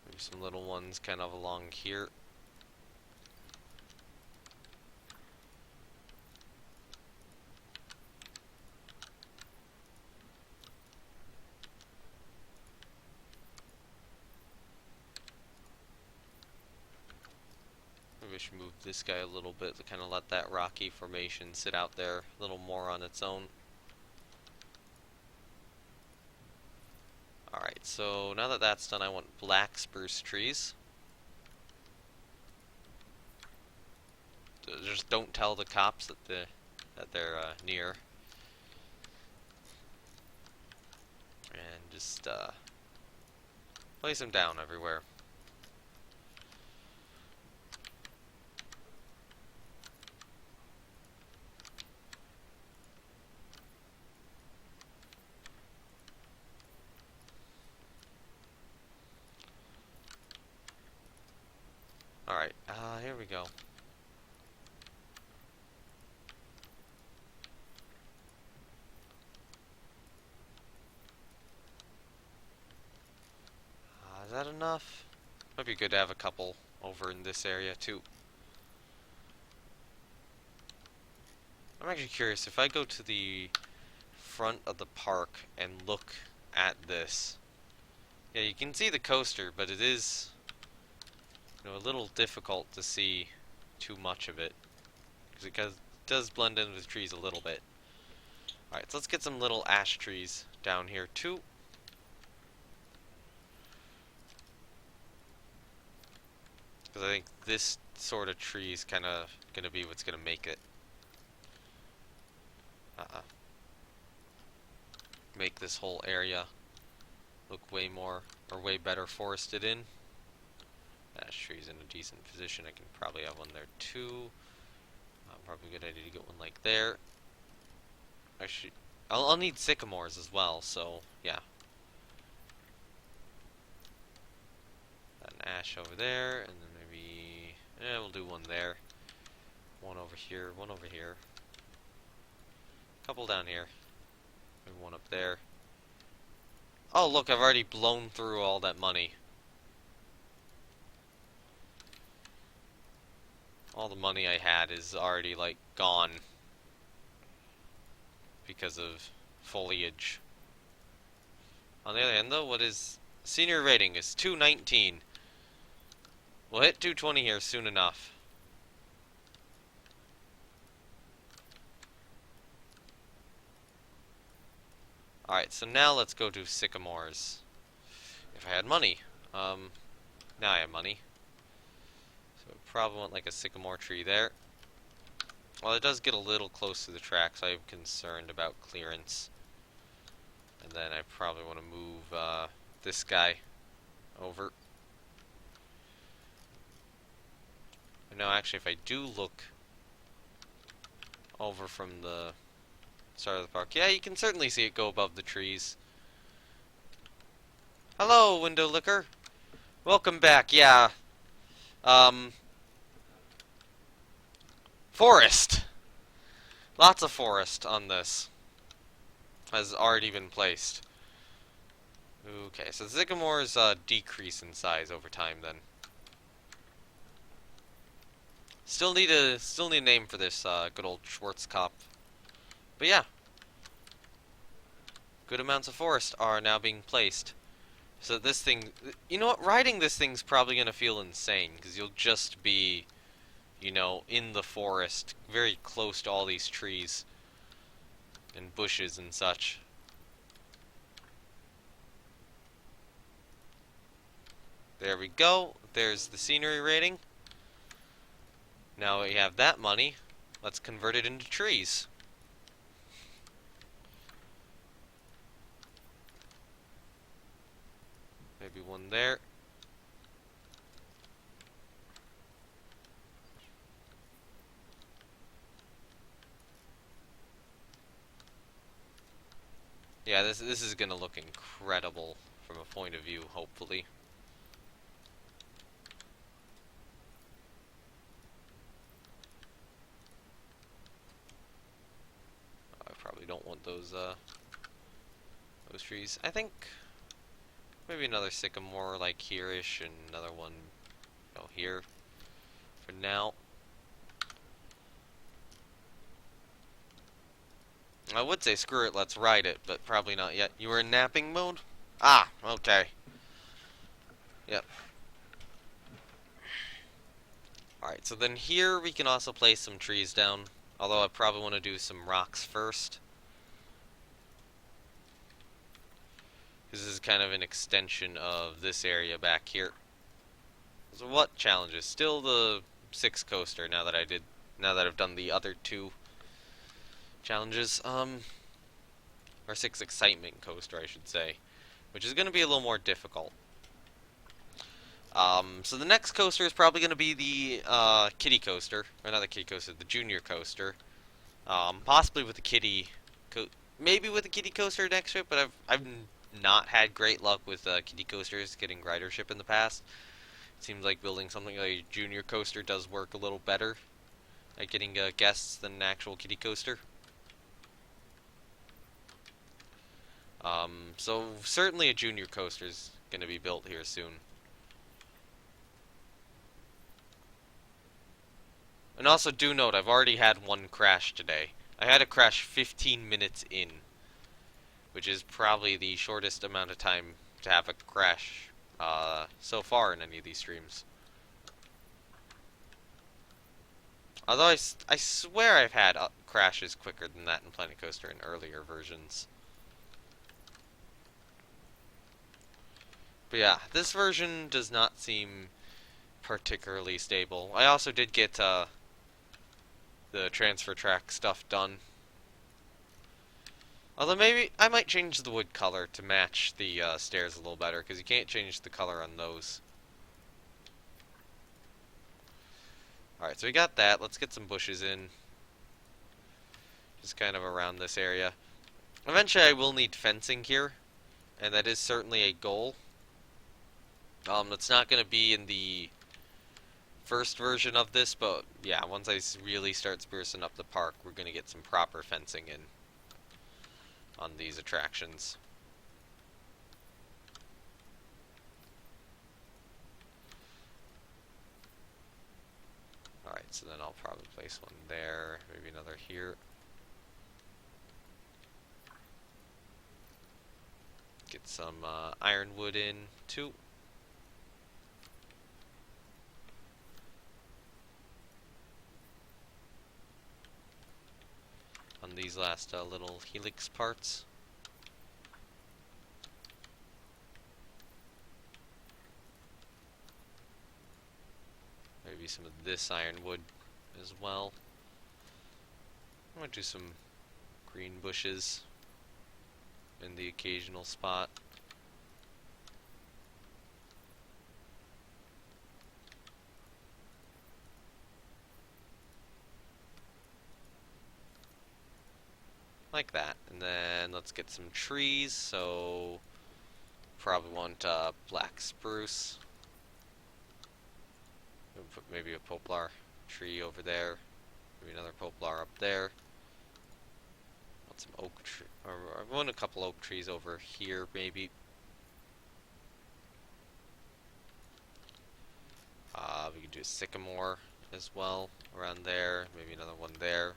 Maybe some little ones kind of along here. Maybe I should move this guy a little bit to kind of let that rocky formation sit out there a little more on its own. Alright, so now that that's done, I want black spruce trees. Just don't tell the cops that they're near. And just place them down everywhere. Alright, here we go. Is that enough? Might be good to have a couple over in this area too. I'm actually curious, if I go to the front of the park and look at this. Yeah, you can see the coaster, but it is, you know, a little difficult to see too much of it. Because it does blend in with the trees a little bit. Alright, so let's get some little ash trees down here too. Because I think this sort of tree is kind of going to be what's going to make it. Make this whole area look way more, or way better forested in. Ash tree's in a decent position. I can probably have one there too. Probably a good idea to get one like there. Actually, I'll need sycamores as well, so yeah. An ash over there, and then maybe... we'll do one there. One over here, one over here. Couple down here. Maybe one up there. Oh, look, I've already blown through all that money. All the money I had is already, like, gone. Because of foliage. On the other hand, though, what is... Senior rating is 219. We'll hit 220 here soon enough. Alright, so now let's go to sycamores. If I had money. Now I have money. So probably want like a sycamore tree there. Well, it does get a little close to the track, so I'm concerned about clearance. And then I probably want to move this guy over. No, actually, if I do look over from the start of the park, yeah, you can certainly see it go above the trees. Hello, window licker. Welcome back. Yeah. Forest. Lots of forest on this. Has already been placed. Okay, so sycamores decrease in size over time then. Still need a name for this good old Schwarzkopf. But yeah. Good amounts of forest are now being placed. So this thing, you know what, riding this thing's probably going to feel insane, because you'll just be, you know, in the forest, very close to all these trees and bushes and such. There we go. There's the scenery rating. Now we have that money. Let's convert it into trees. Maybe one there. Yeah, this is gonna look incredible from a point of view, hopefully. I probably don't want those trees. I think maybe another sycamore like here-ish, and another one, you know, here for now. I would say screw it, let's ride it, but probably not yet. You were in napping mode? Ah, okay. Yep. Alright, so then here we can also place some trees down, although I probably want to do some rocks first. This is kind of an extension of this area back here. So what challenges? Still the 6 coaster now that I've done the other 2 challenges, or 6 excitement coaster, I should say, which is going to be a little more difficult. So the next coaster is probably going to be the kiddie coaster, or not the kiddie coaster, the junior coaster. Possibly with the kiddie, maybe with the kiddie coaster next trip, but I've not had great luck with kiddie coasters getting ridership in the past. It seems like building something like a junior coaster does work a little better at getting guests than an actual kiddie coaster. So certainly a junior coaster is going to be built here soon. And also do note, I've already had one crash today. I had a crash 15 minutes in, which is probably the shortest amount of time to have a crash so far in any of these streams. Although I swear I've had crashes quicker than that in Planet Coaster in earlier versions. But yeah, this version does not seem particularly stable. I also did get the transfer track stuff done. Although maybe I might change the wood color to match the stairs a little better, because you can't change the color on those. Alright, so we got that. Let's get some bushes in. Just kind of around this area. Eventually I will need fencing here, and that is certainly a goal. It's not going to be in the first version of this, but yeah, once I really start sprucing up the park, we're going to get some proper fencing in on these attractions. Alright, so then I'll probably place one there, maybe another here. Get some ironwood in, too. On these last little helix parts. Maybe some of this ironwood as well. I'm going to do some green bushes in the occasional spot. Like that. And then let's get some trees. So probably want black spruce. We'll put maybe a poplar tree over there. Maybe another poplar up there. Want some oak tree, or I want a couple oak trees over here maybe. We could do a sycamore as well around there. Maybe another one there.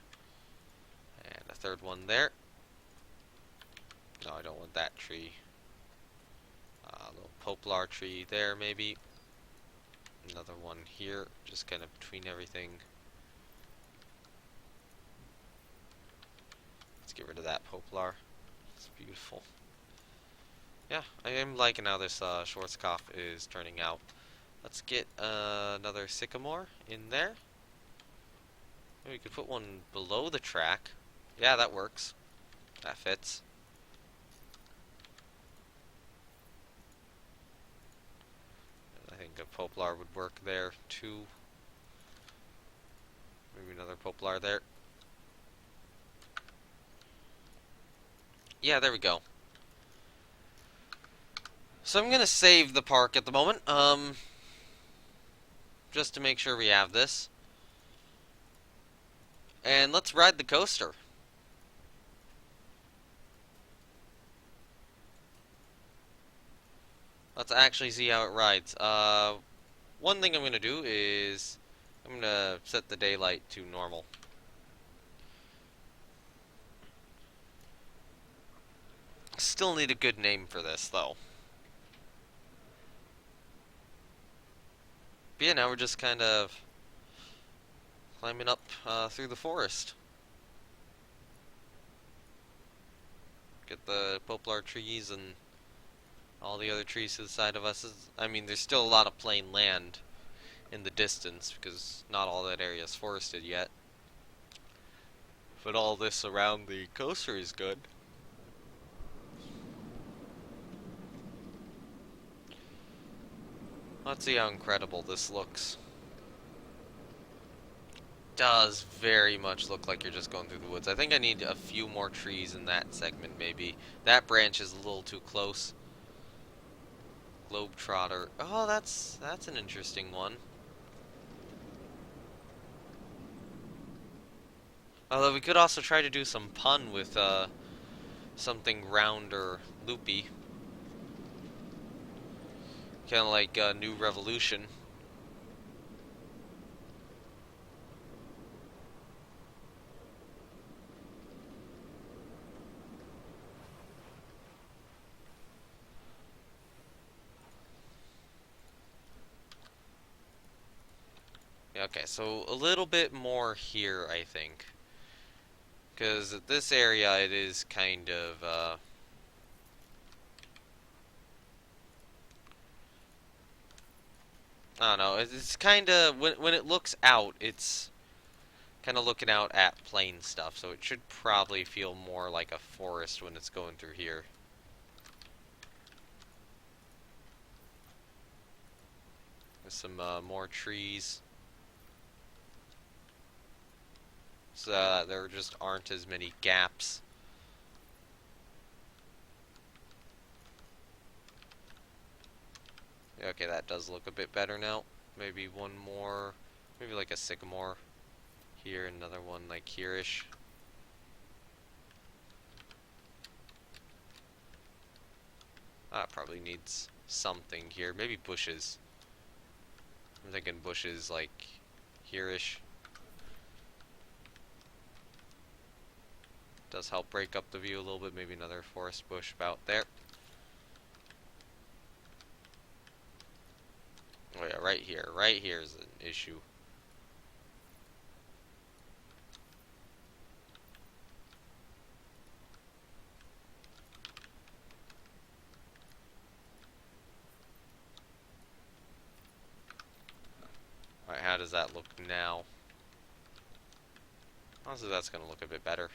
And a third one there. No, I don't want that tree. A little poplar tree there, maybe. Another one here, just kind of between everything. Let's get rid of that poplar. It's beautiful. Yeah, I am liking how this Schwarzkopf is turning out. Let's get another sycamore in there. Maybe we could put one below the track. Yeah, that works. That fits. I think a poplar would work there too. Maybe another poplar there. Yeah, there we go. So I'm gonna save the park at the moment, just to make sure we have this. And let's ride the coaster. Let's actually see how it rides. One thing I'm gonna do is I'm gonna set the daylight to normal. Still need a good name for this, though. But yeah, now we're just kind of climbing up through the forest. Get the poplar trees and all the other trees to the side of us. I mean, there's still a lot of plain land in the distance because not all that area is forested yet. But all this around the coaster is good. Let's see how incredible this looks. Does very much look like you're just going through the woods. I think I need a few more trees in that segment, maybe. That branch is a little too close. Globetrotter. Oh, that's an interesting one. Although we could also try to do some pun with something round or loopy. Kind of like New Revolution. Yeah, okay, so a little bit more here, I think. Because at this area, it is kind of, I don't know, it's kind of, when it looks out, it's kind of looking out at plain stuff, so it should probably feel more like a forest when it's going through here. There's some more trees. So there just aren't as many gaps. Okay, that does look a bit better now. Maybe one more, maybe like a sycamore here, another one like here-ish. Probably needs something here. Maybe bushes. I'm thinking bushes like here-ish. Does help break up the view a little bit. Maybe another forest bush about there. Oh yeah, right here. Right here is an issue. Alright, how does that look now? Honestly, that's going to look a bit better.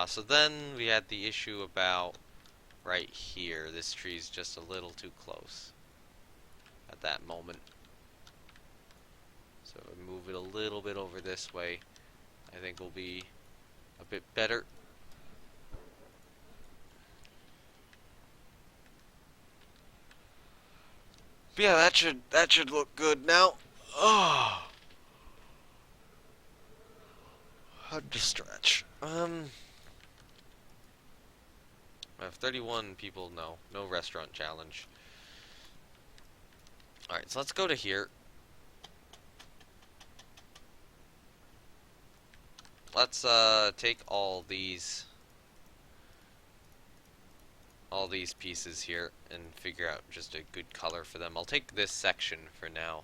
So then we had the issue about right here. This tree's just a little too close at that moment. So if I move it a little bit over this way, I think will be a bit better. But yeah, that should look good now. Oh, hard to stretch. I have 31 people. No restaurant challenge. All right, so let's go to here. Let's take all these pieces here and figure out just a good color for them. I'll take this section for now.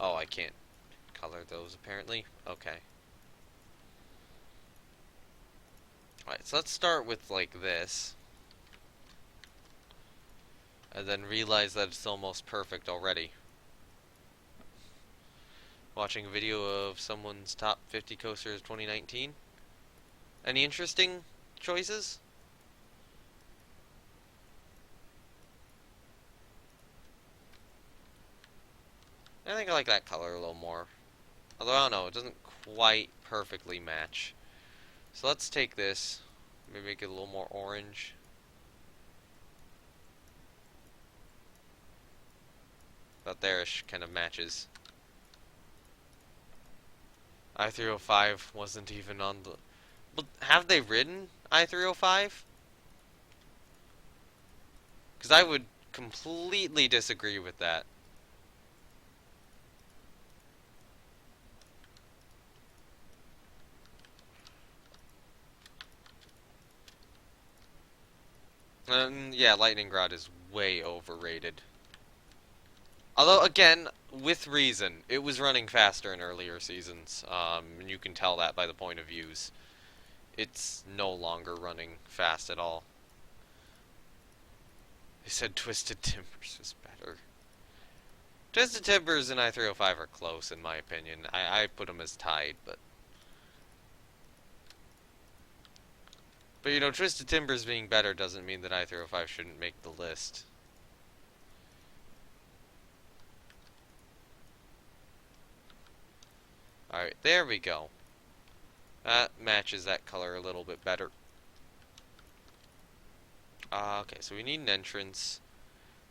Oh, I can't color those apparently. Okay. Alright, so let's start with like this. And then realize that it's almost perfect already. Watching a video of someone's top 50 coasters 2019. Any interesting choices? I think I like that color a little more. Although, I don't know, it doesn't quite perfectly match. So let's take this, maybe make it a little more orange. About there-ish kind of matches. I-305 wasn't even on the... But have they ridden I-305? Because I would completely disagree with that. Yeah, Lightning Rod is way overrated. Although, again, with reason. It was running faster in earlier seasons, and you can tell that by the point of views. It's no longer running fast at all. They said Twisted Timbers is better. Twisted Timbers and I-305 are close, in my opinion. I put them as tied, but... But, you know, Twisted Timbers being better doesn't mean that I-305 shouldn't make the list. Alright, there we go. That matches that color a little bit better. Okay, so we need an entrance.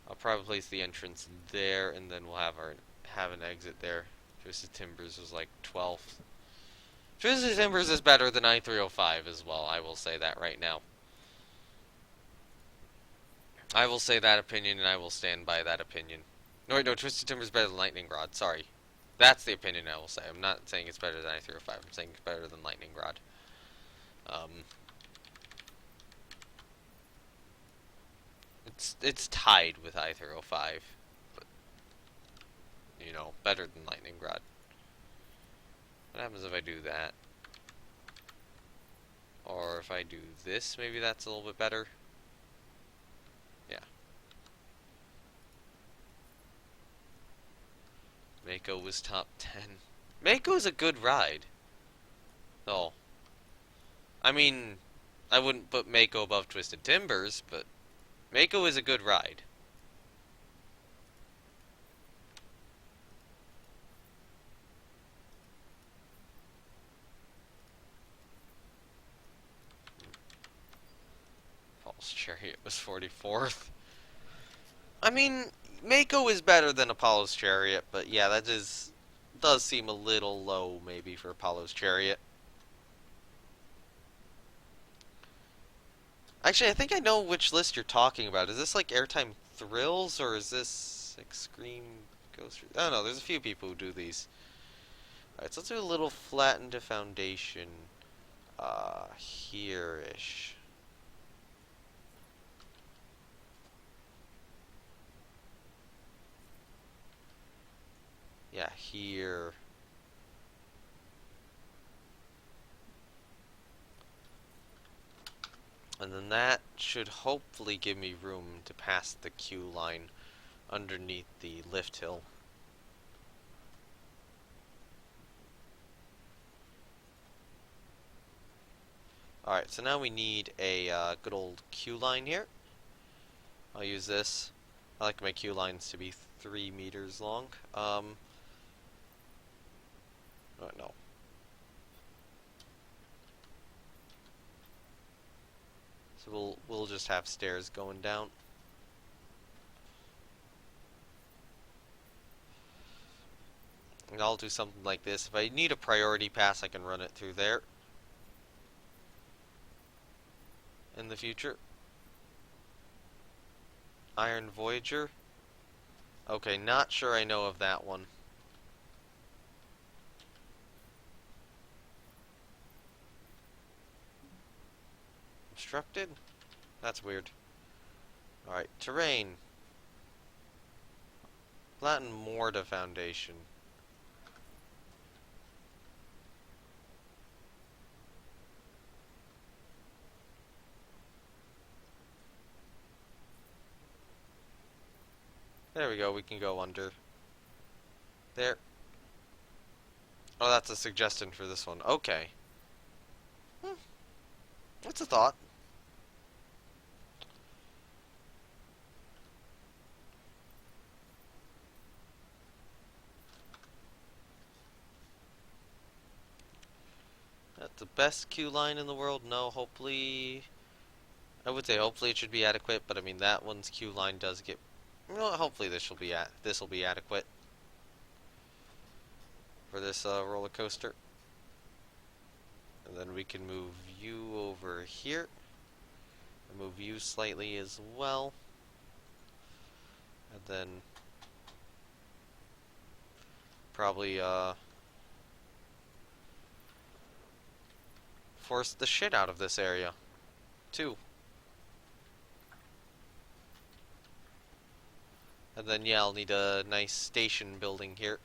I'll probably place the entrance there, and then we'll have an exit there. Twisted Timbers was like 12th. Twisted Timbers is better than I-305 as well, I will say that right now. I will say that opinion, and I will stand by that opinion. No, wait, no, Twisted Timbers is better than Lightning Rod, sorry. That's the opinion I will say. I'm not saying it's better than I-305, I'm saying it's better than Lightning Rod. It's tied with I-305, but, you know, better than Lightning Rod. What happens if I do that? Or if I do this, maybe that's a little bit better. Yeah. Mako was top 10. Mako is a good ride. Oh. I mean, I wouldn't put Mako above Twisted Timbers, but Mako is a good ride. Apollo's Chariot was 44th. I mean, Mako is better than Apollo's Chariot, but yeah, does seem a little low maybe for Apollo's Chariot. Actually, I think I know which list you're talking about. Is this like Airtime Thrills, or is this Extreme Ghost? I don't know, there's a few people who do these. Alright, so let's do a little flattened foundation. Here-ish. Yeah, here. And then that should hopefully give me room to pass the queue line underneath the lift hill. Alright, so now we need a good old queue line here. I'll use this. I like my queue lines to be 3 meters long. Oh, no. So we'll just have stairs going down. And I'll do something like this. If I need a priority pass, I can run it through there in the future. Iron Voyager. Okay, not sure I know of that one. Obstructed? That's weird. Alright, terrain. Latin Morta Foundation. There we go, we can go under. There. Oh, that's a suggestion for this one. Okay. That's a thought. That's the best queue line in the world? No, hopefully... I would say hopefully it should be adequate, but I mean that one's queue line does get... Well, hopefully this will be adequate for this roller coaster. And then we can move you over here. And move you slightly as well. And then probably force the shit out of this area too. And then yeah, I'll need a nice station building here.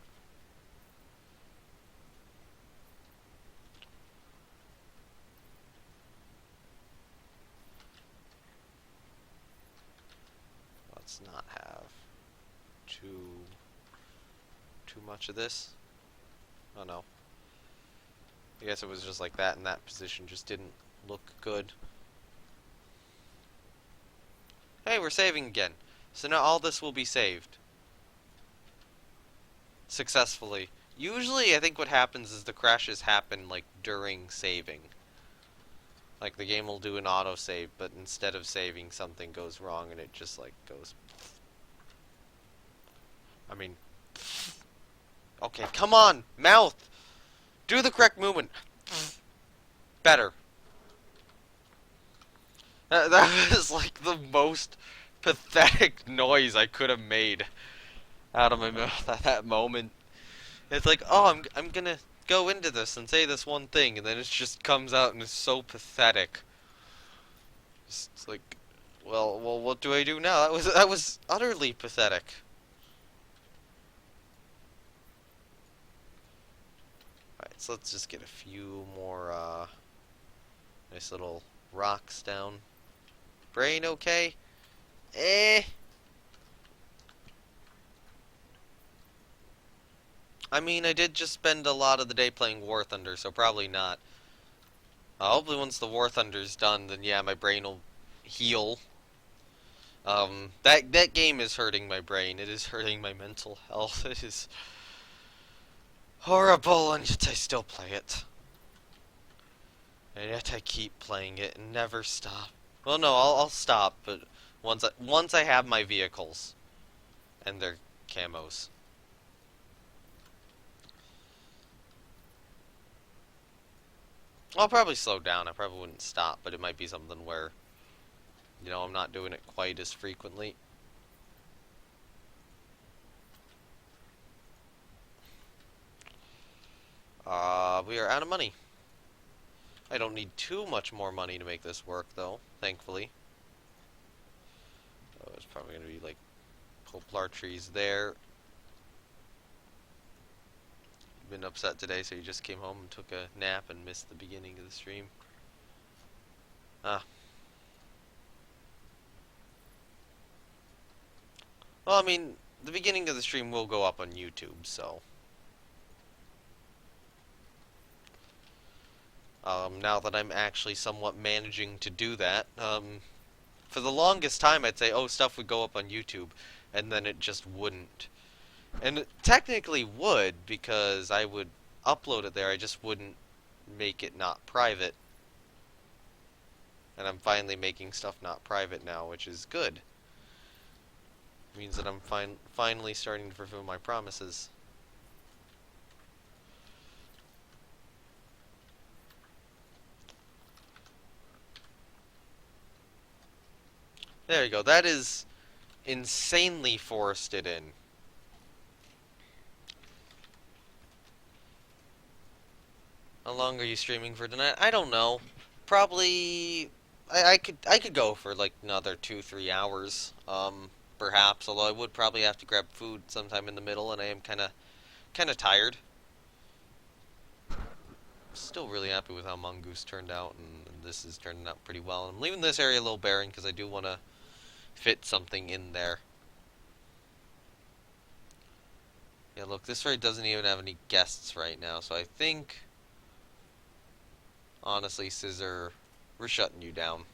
Let's not have too much of this. Oh no. I guess it was just like that, and that position just didn't look good. Hey, we're saving again. So now all this will be saved. Successfully. Usually, I think what happens is the crashes happen, like, during saving. Like, the game will do an autosave, but instead of saving, something goes wrong, and it just, like, goes... I mean... Okay, come on! Mouth! Do the correct movement! Better. That was, like, the most pathetic noise I could have made out of my mouth at that moment. It's like, oh, I'm gonna go into this and say this one thing, and then it just comes out and it's so pathetic. It's like, well, what do I do now? That was utterly pathetic. Alright, so let's just get a few more nice little rocks down. Brain okay? Eh. I mean, I did just spend a lot of the day playing War Thunder, so probably not. Hopefully once the War Thunder's done, then yeah, my brain will heal. That game is hurting my brain. It is hurting my mental health. It is horrible, and yet I still play it. And yet I keep playing it and never stop. Well, no, I'll stop, but once I have my vehicles and their camos. I'll probably slow down. I probably wouldn't stop, but it might be something where, I'm not doing it quite as frequently. We are out of money. I don't need too much more money to make this work, though, thankfully. Oh, it's probably going to be, like, poplar trees there. Been upset today, so you just came home and took a nap and missed the beginning of the stream. Ah. Well, I mean, the beginning of the stream will go up on YouTube, so... now that I'm actually somewhat managing to do that, for the longest time I'd say, oh, stuff would go up on YouTube, and then it just wouldn't. And it technically would, because I would upload it there, I just wouldn't make it not private. And I'm finally making stuff not private now, which is good. It means that I'm finally starting to fulfill my promises. There you go. That is insanely forested in. How long are you streaming for tonight? I don't know. Probably I could go for like another 2-3 hours. Perhaps. Although I would probably have to grab food sometime in the middle, and I am kind of tired. Still really happy with how Mongoose turned out, and this is turning out pretty well. I'm leaving this area a little barren because I do want to fit something in there. Yeah, look, this raid doesn't even have any guests right now, so I think, honestly, Scissor, we're shutting you down.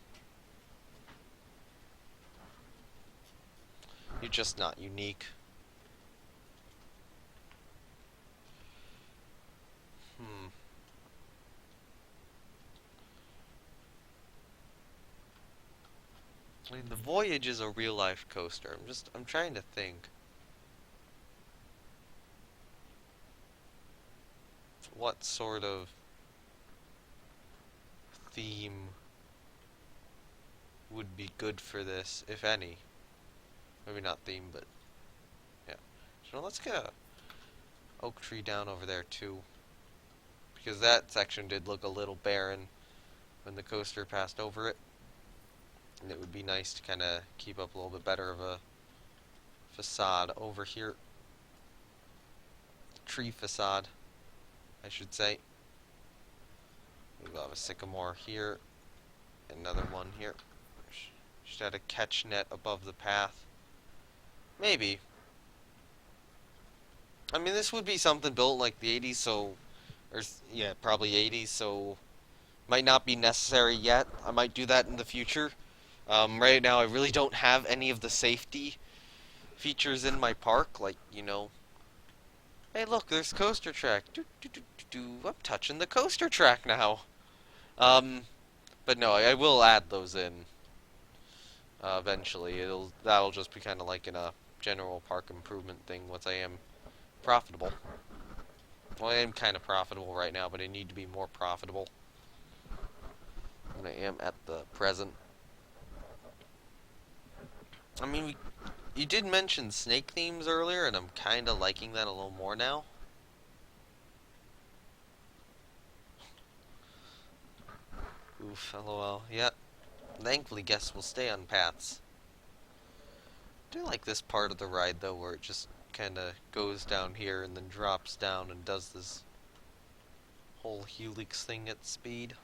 You're just not unique. I mean, the Voyage is a real-life coaster. I'm trying to think. What sort of theme would be good for this, if any? Maybe not theme, but yeah. So let's get a oak tree down over there too, because that section did look a little barren when the coaster passed over it, and it would be nice to kind of keep up a little bit better of a facade over here. Tree facade, I should say. We'll have a sycamore here, another one here. Should add a catch net above the path. Maybe. I mean, this would be something built like the 80s, so... Or, yeah, probably 80s, so... Might not be necessary yet. I might do that in the future. Right now, I really don't have any of the safety features in my park, like, hey, look, there's coaster track. I'm touching the coaster track now. But no, I will add those in eventually. That'll just be kind of like in a general park improvement thing once I am profitable. Well, I am kind of profitable right now, but I need to be more profitable than I am at the present. I mean, you did mention snake themes earlier, and I'm kind of liking that a little more now. Oof, lol. Yeah. Thankfully, guests will stay on paths. I do like this part of the ride, though, where it just kind of goes down here and then drops down and does this whole helix thing at speed.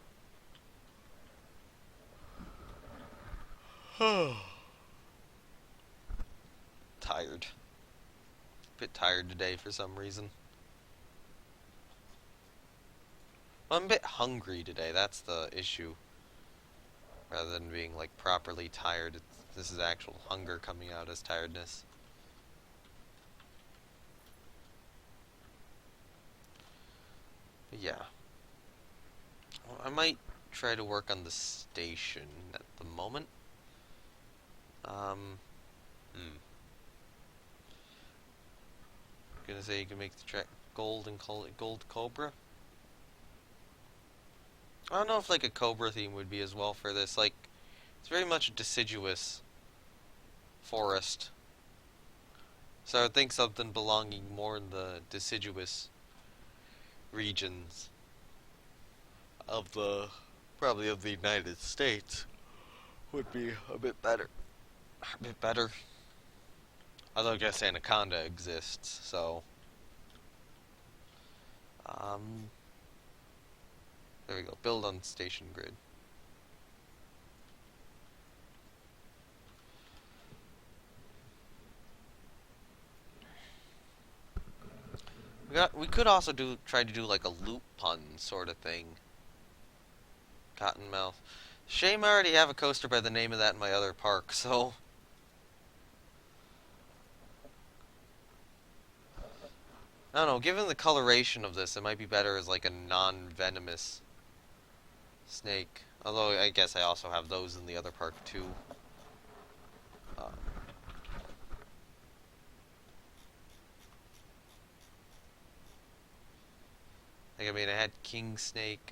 Tired. Bit tired today for some reason. Well, I'm a bit hungry today, that's the issue. Rather than being, like, properly tired, this is actual hunger coming out as tiredness. But yeah. Well, I might try to work on the station at the moment. Gonna say you can make the track gold and call it Gold Cobra. I don't know if like a Cobra theme would be as well for this. Like, it's very much a deciduous forest. So I would think something belonging more in the deciduous regions of the, probably of the United States, would be a bit better. A bit better. Although I guess Anaconda exists, so um, there we go. Build on station grid. We could also try to do like a loop pun sort of thing. Cottonmouth. Shame I already have a coaster by the name of that in my other park, so I don't know, given the coloration of this, it might be better as like a non-venomous snake. Although I guess I also have those in the other park too. Uh, I mean, I had king snake,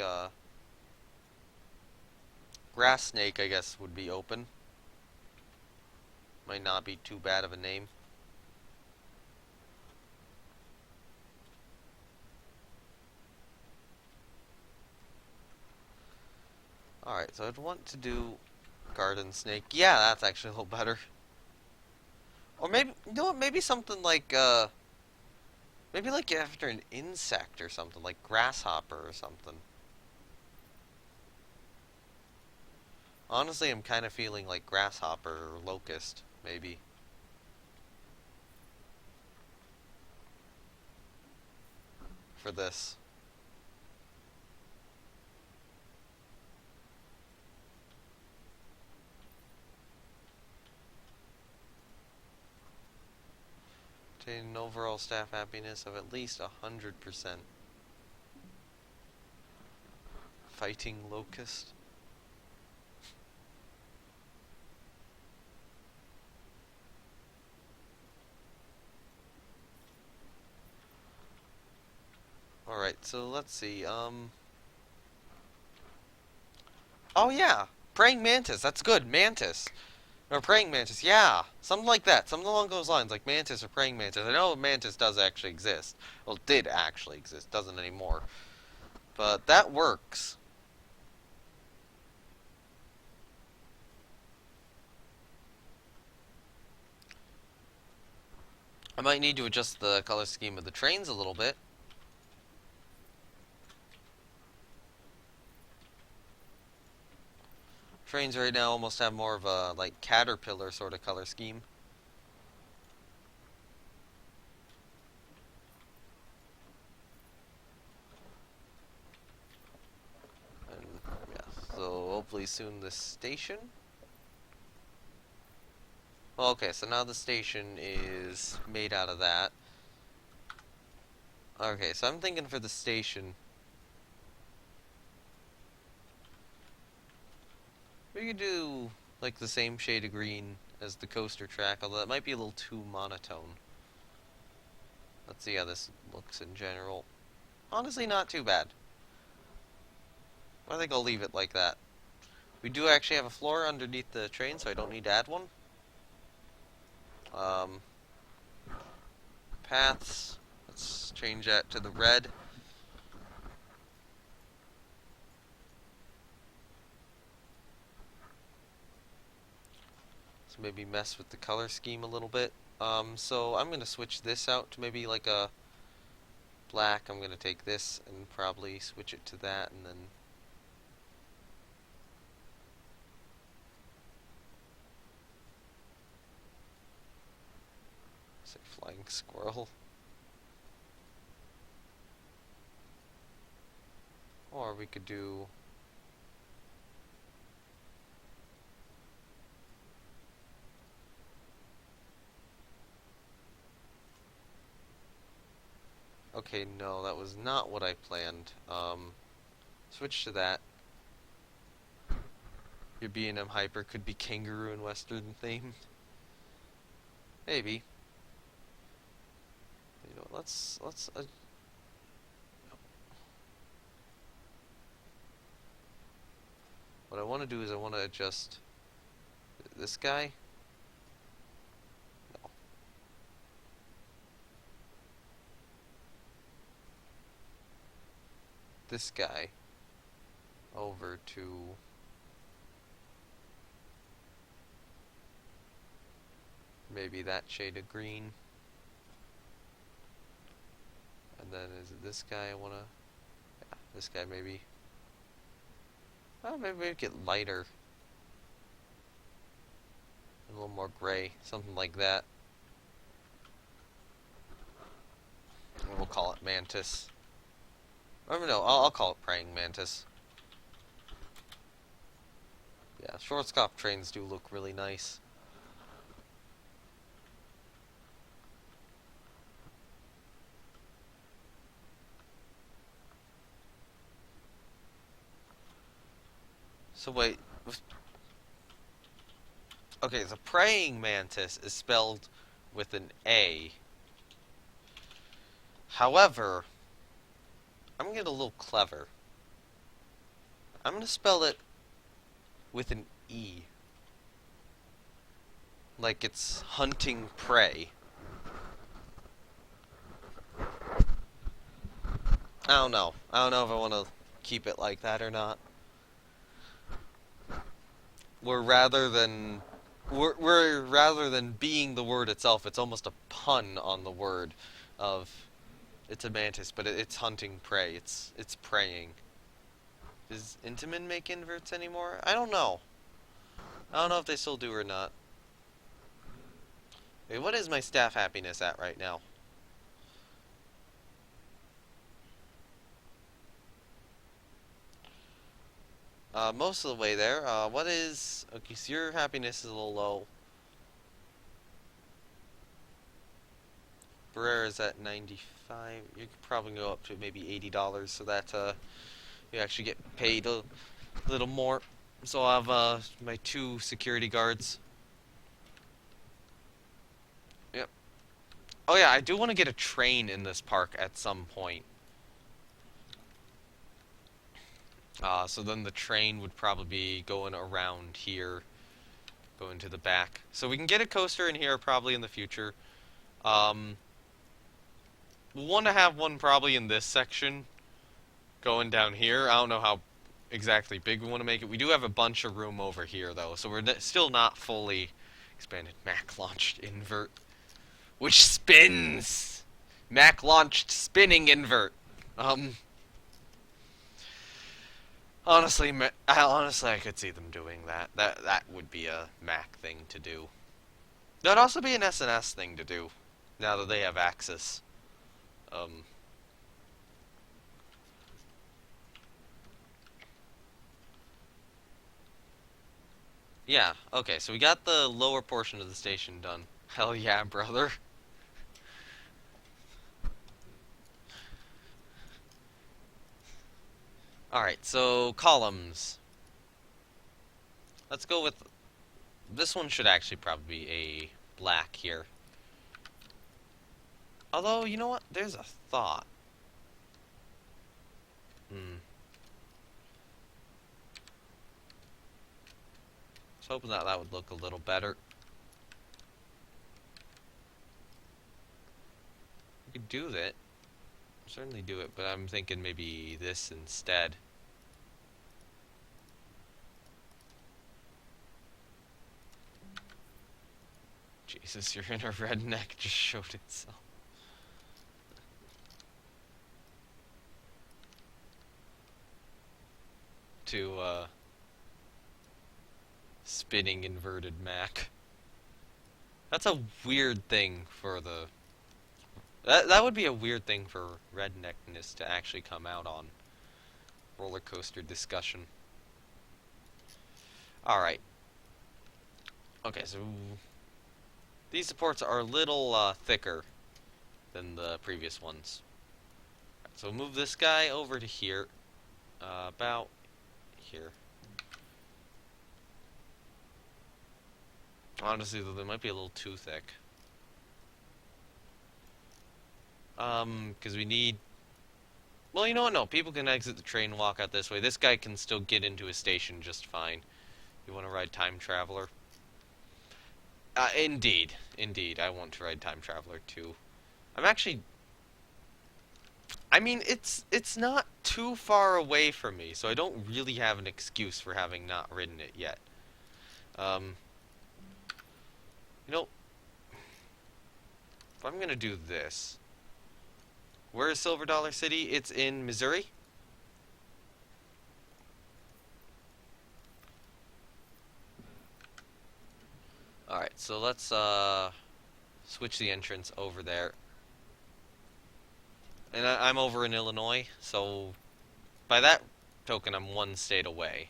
grass snake I guess would be open. Might not be too bad of a name. Alright, so I'd want to do garden snake. Yeah, that's actually a little better. Or maybe, you know what, maybe something like, maybe like after an insect or something, like grasshopper or something. Honestly, I'm kind of feeling like grasshopper or locust, maybe. For this. Obtain an overall staff happiness of at least 100%. Fighting locust. Alright, so let's see, oh yeah! Praying mantis, that's good, mantis! Or praying mantis, yeah! Something like that, something along those lines, like mantis or praying mantis. I know mantis does actually exist. Well, it did actually exist, doesn't anymore. But that works. I might need to adjust the color scheme of the trains a little bit. Trains right now almost have more of a, like, caterpillar sort of color scheme. And, yeah, so hopefully soon this station. Well, okay, so now the station is made out of that. Okay, so I'm thinking for the station, we could do like the same shade of green as the coaster track, although that might be a little too monotone. Let's see how this looks in general. Honestly, not too bad. I think I'll leave it like that. We do actually have a floor underneath the train, so I don't need to add one. Paths. Let's change that to the red. So maybe mess with the color scheme a little bit. So I'm going to switch this out to maybe like a black. I'm going to take this and probably switch it to that, and then say flying squirrel. Or we could do okay, no, that was not what I planned. Switch to that. Your B&M Hyper could be kangaroo and Western themed. Maybe. You know, let's what I want to do is I want to adjust this guy. No. This guy over to maybe that shade of green. And then is it this guy I wanna, yeah, this guy maybe. Oh, maybe make it lighter. A little more gray, something like that. And we'll call it Mantis. Or no, I'll call it Praying Mantis. Yeah, Schwarzkopf trains do look really nice. So wait. Okay, the Praying Mantis is spelled with an A. However, I'm gonna get a little clever. I'm gonna spell it with an E. Like it's hunting prey. I don't know. I don't know if I want to keep it like that or not. We're rather than being the word itself, it's almost a pun on the word of it's a mantis, but it's hunting prey. It's preying. Does Intamin make inverts anymore? I don't know. I don't know if they still do or not. Wait, what is my staff happiness at right now? Most of the way there. What is... Okay, so your happiness is a little low. Barrera's at 95. You could probably go up to maybe $80 so that you actually get paid a little more. So I'll have my 2 security guards. Yep. Oh yeah, I do want to get a train in this park at some point. So then the train would probably be going around here, going to the back. So we can get a coaster in here probably in the future. We'll want to have one probably in this section, going down here. I don't know how exactly big we want to make it. We do have a bunch of room over here, though, so we're still not fully expanded. Mac launched invert, which spins. Mac launched spinning invert. Honestly, I could see them doing that. That would be a Mac thing to do. That'd also be an SNS thing to do, now that they have access. Yeah, okay, so we got the lower portion of the station done. Hell yeah, brother. Alright, so columns. Let's go with... This one should actually probably be a black here. Although, you know what? There's a thought. I was hoping that that would look a little better. We could do that. Certainly do it, but I'm thinking maybe this instead. Jesus, your inner redneck just showed itself. To, spinning inverted Mac. That's a weird thing for the... That would be a weird thing for redneckness to actually come out on. Roller coaster discussion. Alright. Okay, so... These supports are a little thicker than the previous ones. So move this guy over to here. About here. Honestly, though, they might be a little too thick. Because we need... Well, you know what? No, people can exit the train and walk out this way. This guy can still get into his station just fine. You want to ride Time Traveler? Indeed. Indeed, I want to ride Time Traveler, too. I'm actually... I mean, it's not too far away from me, so I don't really have an excuse for having not ridden it yet. Um... You know... If I'm gonna do this... Where is Silver Dollar City? It's in Missouri? Alright, so let's switch the entrance over there. And I'm over in Illinois, so by that token I'm one state away.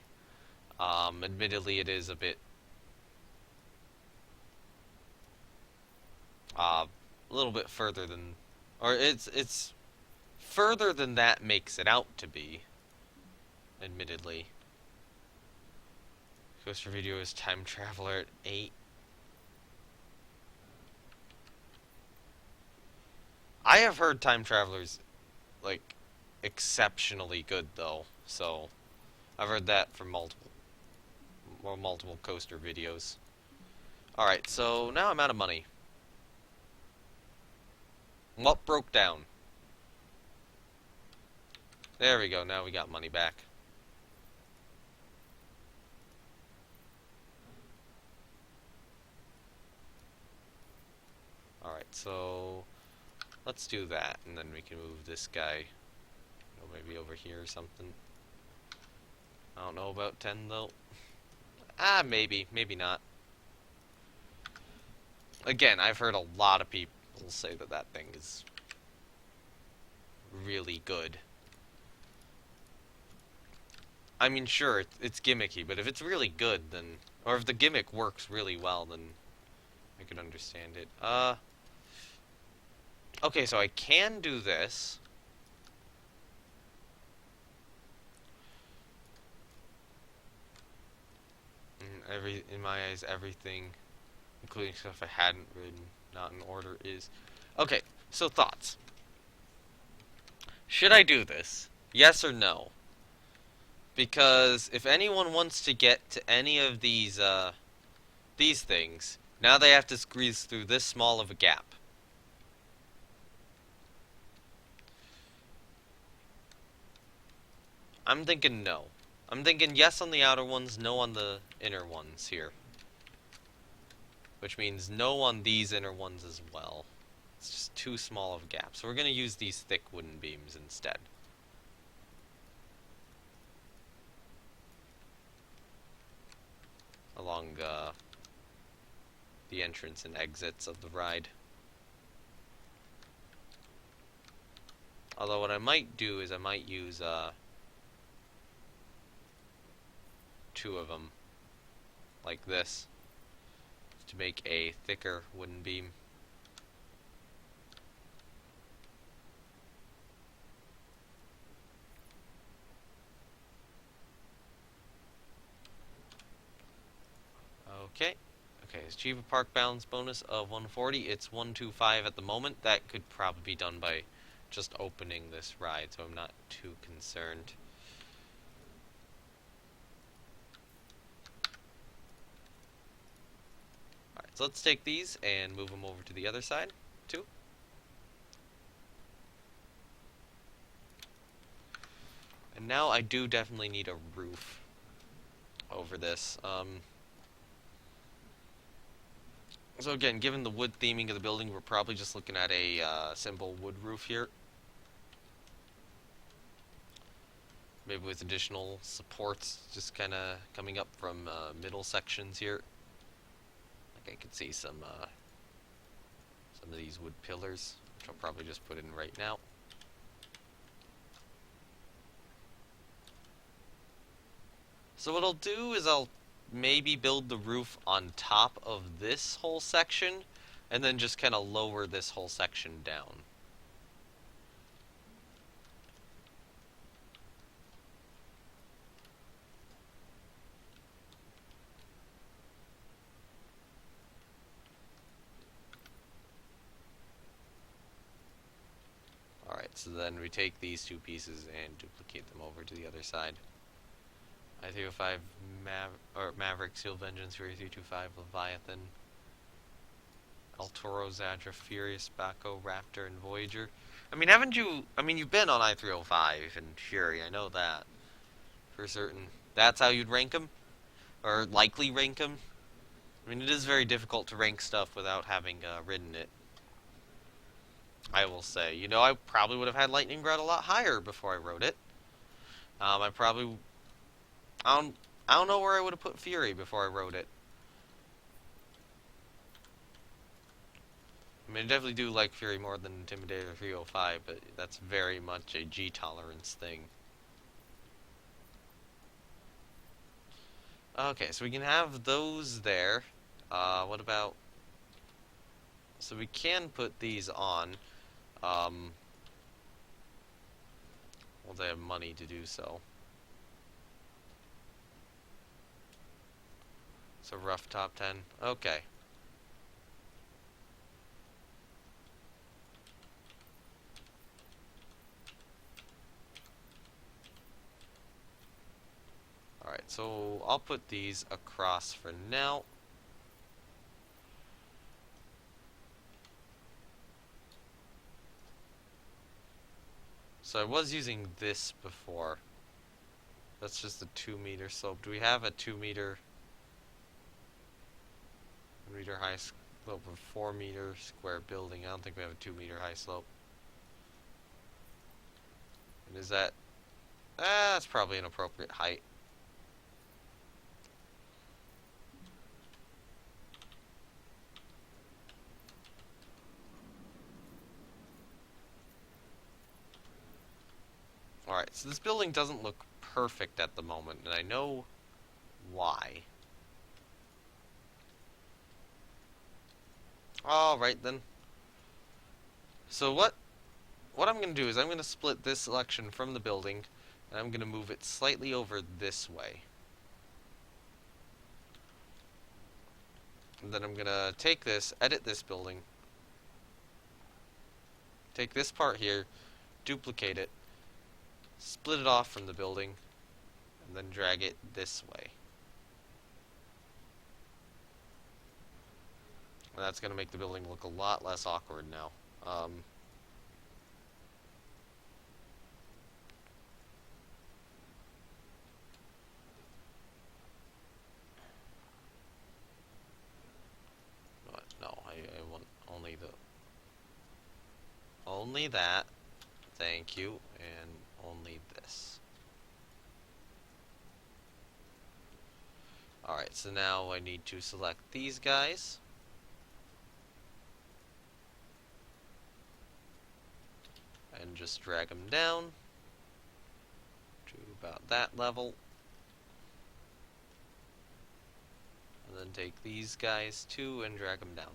Admittedly it is a bit a little bit further than, or it's further than that makes it out to be, admittedly. Coaster video is Time Traveler at 8. I have heard Time Traveler's, like, exceptionally good, though, so I've heard that from multiple coaster videos. Alright, so now I'm out of money. What broke down? There we go, now we got money back. Alright, so let's do that, and then we can move this guy, maybe over here or something. I don't know about 10, though. Maybe, maybe not. Again, I've heard a lot of people say that that thing is really good. I mean, sure, it's gimmicky, but if it's really good, then... Or if the gimmick works really well, then I could understand it. Okay, so I can do this. In my eyes, everything, including stuff I hadn't ridden, not in order, is... Okay, so thoughts. Should I do this? Yes or no? Because if anyone wants to get to any of these things, now they have to squeeze through this small of a gap. I'm thinking no. I'm thinking yes on the outer ones, no on the inner ones here. Which means no on these inner ones as well. It's just too small of a gap. So we're going to use these thick wooden beams instead. Along the entrance and exits of the ride. Although what I might do is I might use 2 of them, like this, to make a thicker wooden beam. Okay. Okay, achieve a park balance bonus of 140. It's 125 at the moment. That could probably be done by just opening this ride, so I'm not too concerned. Alright, so let's take these and move them over to the other side, too. And now I do definitely need a roof over this. So again, given the wood theming of the building, we're probably just looking at a simple wood roof here. Maybe with additional supports just kind of coming up from middle sections here. Like I could see some of these wood pillars, which I'll probably just put in right now. So what I'll do is I'll maybe build the roof on top of this whole section, and then just kind of lower this whole section down. so then we take these two pieces and duplicate them over to the other side. I-305 Maverick, Seal Vengeance, Fury 325, Leviathan, El Toro, Zadra, Furious, Baco, Raptor, and Voyager. I mean, you've been on I-305 and Fury, I know that. For certain. That's how you'd rank them? Or likely rank them? I mean, it is very difficult to rank stuff without having ridden it. I will say. You know, I probably would have had Lightning Rod a lot higher before I wrote it. I don't know where I would have put Fury before I wrote it. I mean, I definitely do like Fury more than Intimidator 305, but that's very much a G-tolerance thing. Okay, so we can have those there. What about... So we can put these on. Well, they have money to do so. So rough top 10. Okay. Alright, so I'll put these across for now. So I was using this before. That's just a 2-meter slope. Do we have a 2-meter high slope of 4-meter square building? I don't think we have a 2-meter high slope. And is that... that's probably an appropriate height. Alright, so this building doesn't look perfect at the moment, and I know why. Alright then. So what I'm going to do is I'm going to split this selection from the building, and I'm going to move it slightly over this way. And then I'm going to take this, edit this building, take this part here, duplicate it, split it off from the building, and then drag it this way. And that's going to make the building look a lot less awkward now. No, I want only that. Thank you, and only this. Alright, so now I need to select these guys. And just drag them down to about that level. And then take these guys too and drag them down.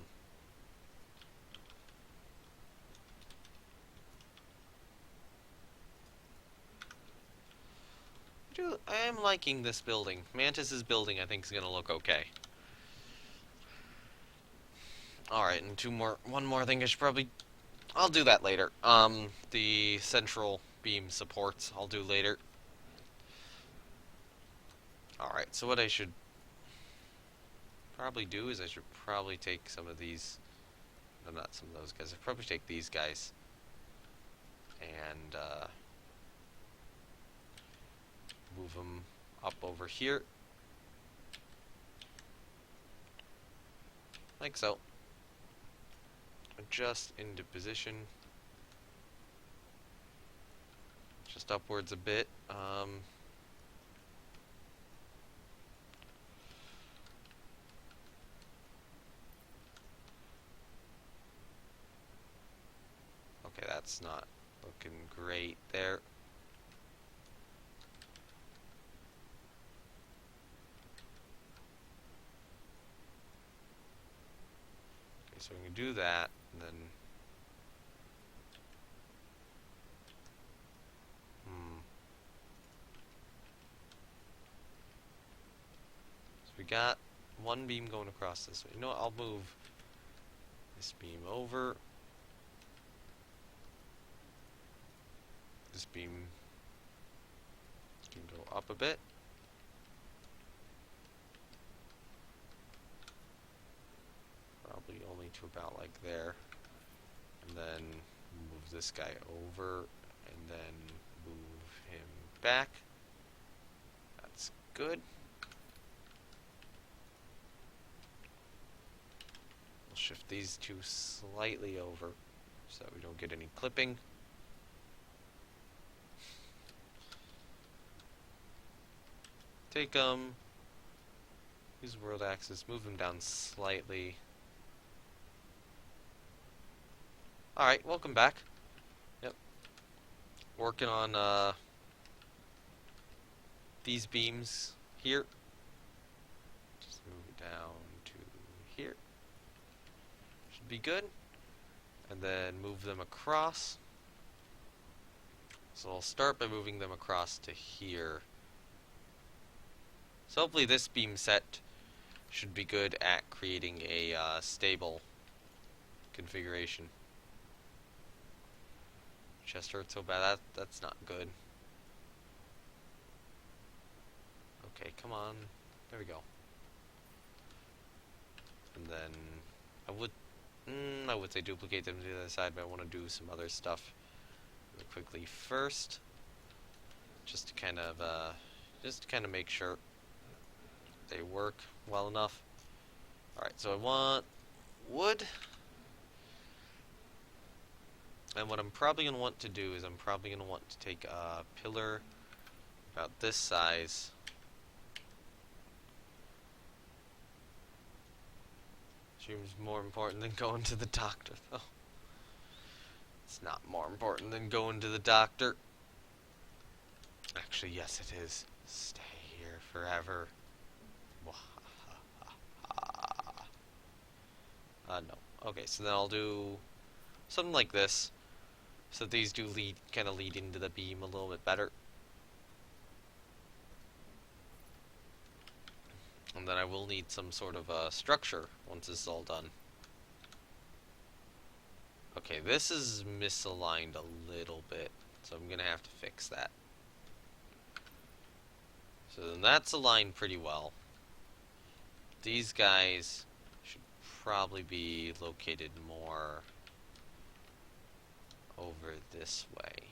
I am liking this building. Mantis's building I think is going to look okay. Alright, and one more thing I should probably... I'll do that later. The central beam supports I'll do later. Alright, so what I should probably do is I should probably take some of these... No, not some of those guys. I'd probably take these guys and move them up over here. Like so. Adjust into position. Just upwards a bit. Okay, that's not looking great there. Okay, so we can do that, and then... So we got one beam going across this way. You know what, I'll move this beam over. This beam can go up a bit. Probably only to about like there. And then move this guy over, and then move him back. That's good. We'll shift these two slightly over so that we don't get any clipping. Take use the world axis, move him down slightly. Alright, welcome back. Yep. Working on these beams here. Just move it down to here. Should be good. And then move them across. So I'll start by moving them across to here. So hopefully this beam set should be good at creating a stable configuration. Chest hurts so bad, that's not good. Okay, come on. There we go. And then I would say duplicate them to the other side, but I want to do some other stuff real quickly first, just to kind of make sure they work well enough. All right, so I want wood. And what I'm probably going to want to do is I'm probably going to want to take a pillar about this size. Seems more important than going to the doctor, though. It's not more important than going to the doctor. Actually, yes it is. Stay here forever. No. Okay, so then I'll do something like this. So these do kind of lead into the beam a little bit better. And then I will need some sort of structure once this is all done. Okay, this is misaligned a little bit, so I'm going to have to fix that. So then that's aligned pretty well. These guys should probably be located more over this way.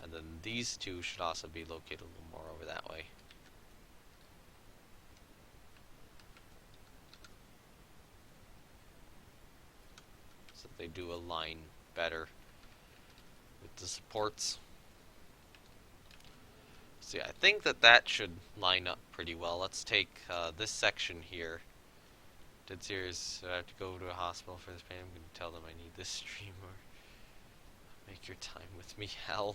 And then these two should also be located a little more over that way. So they do align better with the supports. So yeah, I think that should line up pretty well. Let's take this section here. Dead serious, I have to go to a hospital for this pain. I'm going to tell them I need this stream or make your time with me hell.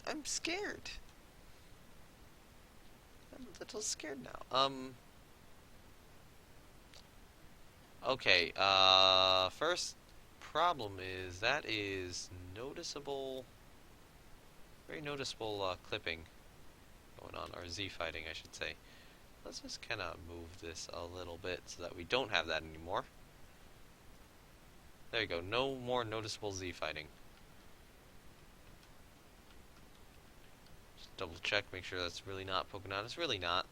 I'm scared. I'm a little scared now. Okay, first problem is that is noticeable, very noticeable clipping going on, or Z fighting I should say. Let's just kind of move this a little bit so that we don't have that anymore. There you go, no more noticeable Z fighting. Just double check, make sure that's really not poking out. It's really not.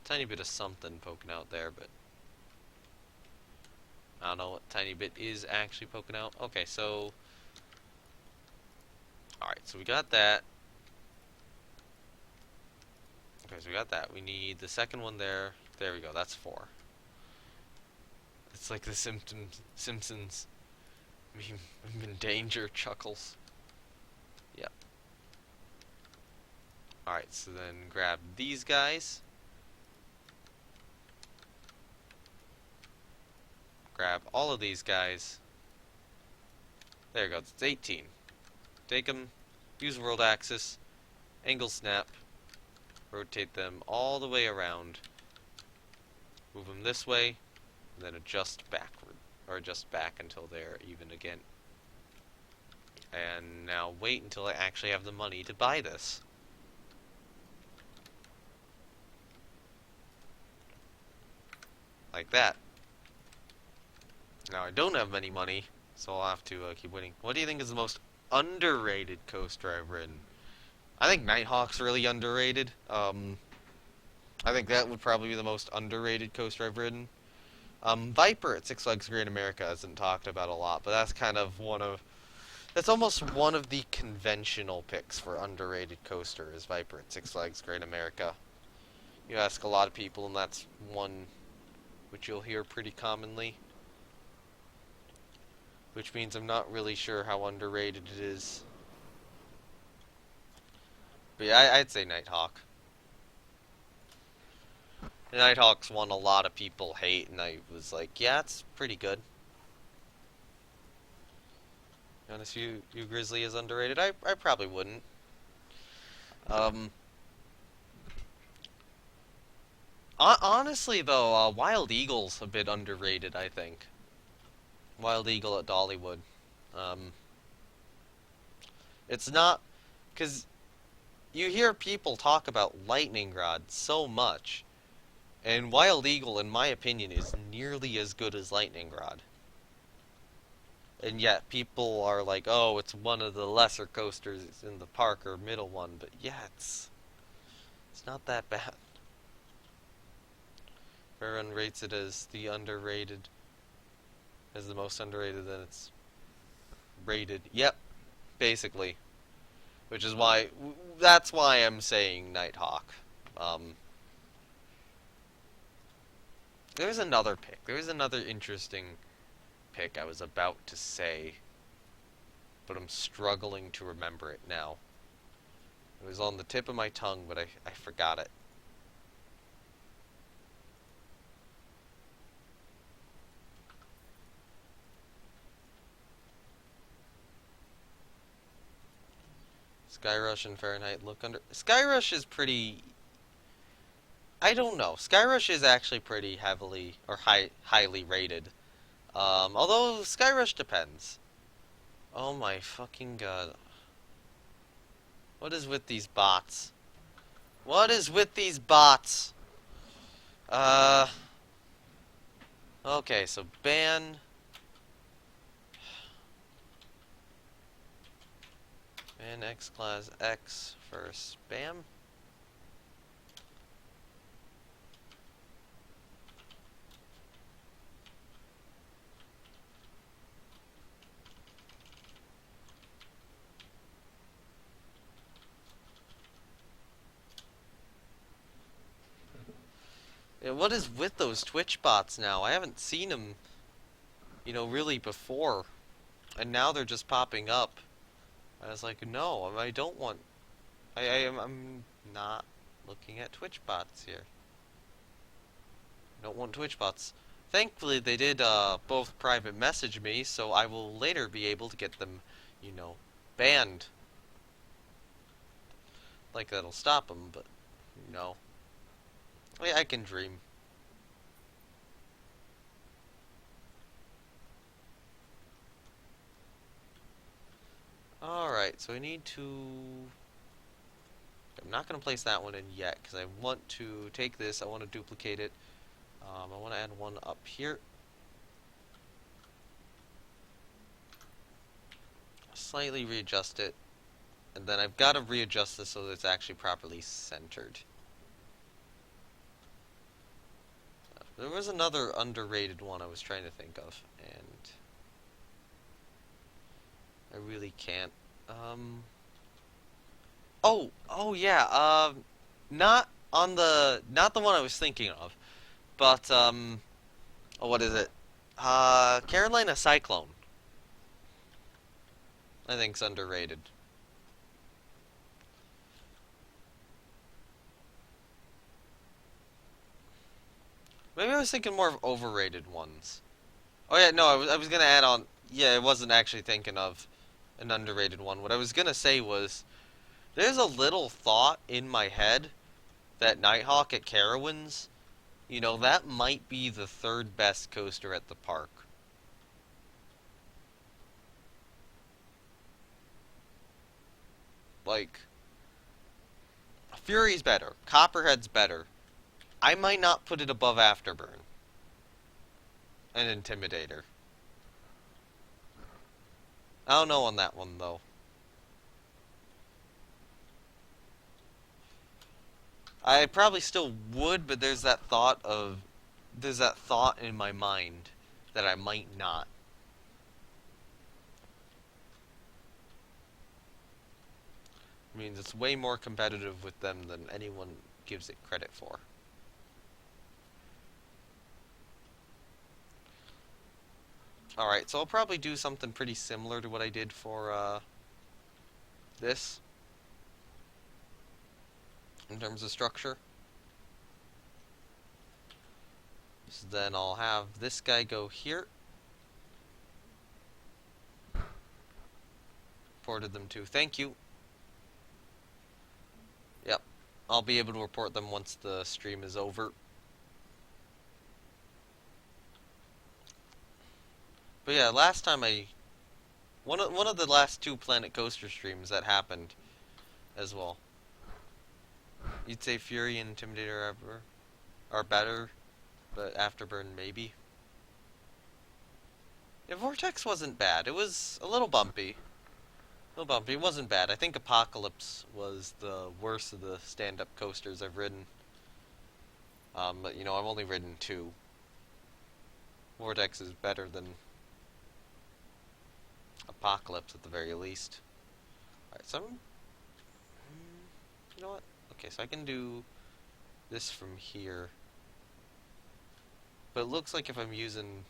Tiny bit of something poking out there, but I don't know what tiny bit is actually poking out. Okay, so alright, so we got that. Okay, so we got that. We need the second one there. There we go, that's 4. It's like the Simpsons meme, I'm in danger chuckles. Yep. Alright, so then grab these guys. Grab all of these guys. There you go, it's 18. Take them, use world axis, angle snap, rotate them all the way around, move them this way, and then adjust backward, or adjust back until they're even again. And now wait until I actually have the money to buy this. Like that. Now, I don't have any money, so I'll have to keep winning. What do you think is the most underrated coaster I've ridden? I think Nighthawk's really underrated. I think that would probably be the most underrated coaster I've ridden. Viper at Six Flags Great America isn't talked about a lot, but that's kind of that's almost one of the conventional picks for underrated coaster is Viper at Six Flags Great America. You ask a lot of people, and that's one which you'll hear pretty commonly. Which means I'm not really sure how underrated it is. But yeah, I'd say Nighthawk. Nighthawk's one a lot of people hate, and I was like, yeah, it's pretty good. Honest, you Grizzly is underrated? I probably wouldn't. Honestly, though, Wild Eagle's a bit underrated, I think. Wild Eagle at Dollywood. It's not... Because you hear people talk about Lightning Rod so much, and Wild Eagle, in my opinion, is nearly as good as Lightning Rod. And yet, people are like, oh, it's one of the lesser coasters in the park, or middle one, but yeah, it's not that bad. If everyone rates it as the underrated, as the most underrated, then it's rated. Yep, basically. Which is why, that's why I'm saying Nighthawk. There's another pick. There's another interesting pick I was about to say, but I'm struggling to remember it now. It was on the tip of my tongue, but I forgot it. Skyrush and Fahrenheit look under... Skyrush is pretty... I don't know. Skyrush is actually pretty heavily, or highly rated. Although Skyrush depends. Oh my fucking god. What is with these bots? What is with these bots? Okay, so ban X-Class X for spam. Yeah, what is with those Twitch bots now? I haven't seen them, really before. And now they're just popping up. I was like, no, I don't want... I'm not looking at Twitch bots here. I don't want Twitch bots. Thankfully, they did both private message me, so I will later be able to get them, banned. Like, that'll stop them, but, I can dream. Alright, so I need to... I'm not going to place that one in yet, because I want to take this, I want to duplicate it. I want to add one up here. Slightly readjust it. And then I've got to readjust this so that it's actually properly centered. There was another underrated one I was trying to think of, and I really can't. Oh yeah. Not the one I was thinking of, but what is it? Carolina Cyclone. I think's underrated. Maybe I was thinking more of overrated ones. Oh yeah, no, I was gonna add on. Yeah, I wasn't actually thinking of an underrated one. What I was gonna say was, there's a little thought in my head that Nighthawk at Carowinds, that might be the third best coaster at the park. Like, Fury's better, Copperhead's better. I might not put it above Afterburn and Intimidator. I don't know on that one, though. I probably still would, but there's that thought in my mind that I might not. It means it's way more competitive with them than anyone gives it credit for. Alright, so I'll probably do something pretty similar to what I did for this in terms of structure. So then I'll have this guy go here. Reported them to. Thank you. Yep. I'll be able to report them once the stream is over. But yeah, last time one of the last two Planet Coaster streams that happened as well. You'd say Fury and Intimidator are better, but Afterburn maybe. Yeah, Vortex wasn't bad. It was a little bumpy. A little bumpy. It wasn't bad. I think Apocalypse was the worst of the stand-up coasters I've ridden. But you know, I've only ridden two. Vortex is better than Apocalypse at the very least. Alright, so you know what? Okay, so I can do this from here. But it looks like if I'm using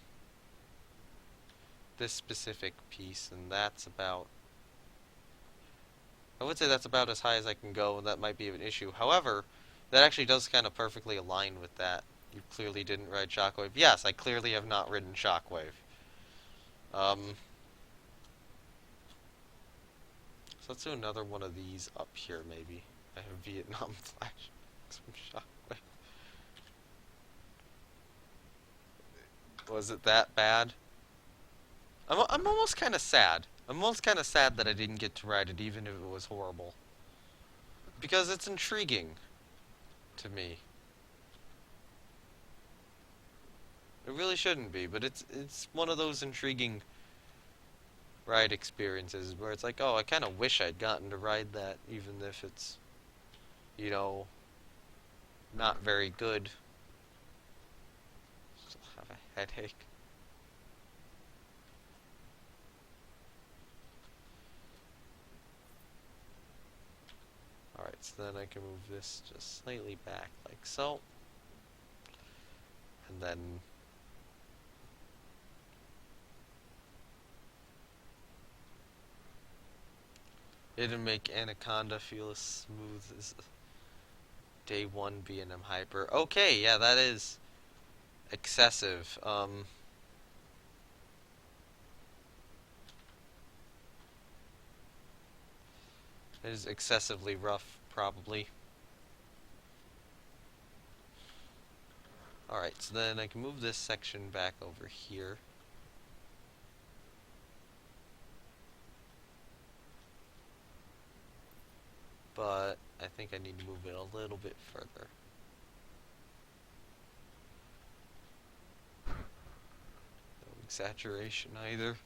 this specific piece, and that's about... I would say that's about as high as I can go, and that might be an issue. However, that actually does kind of perfectly align with that. You clearly didn't ride Shockwave. Yes, I clearly have not ridden Shockwave. So let's do another one of these up here, maybe. I have Vietnam Flash. Some Shockwave. Was it that bad? I'm almost kind of sad. I'm almost kind of sad that I didn't get to ride it, even if it was horrible. Because it's intriguing to me. It really shouldn't be, but it's one of those intriguing ride experiences where it's like, oh, I kind of wish I'd gotten to ride that, even if it's, you know, not very good. Still have a headache. Alright, so then I can move this just slightly back like so. And then it'll make Anaconda feel as smooth as day one B&M Hyper. Okay, yeah, that is excessive. It is excessively rough, probably. Alright, so then I can move this section back over here. But I think I need to move it a little bit further. No exaggeration either.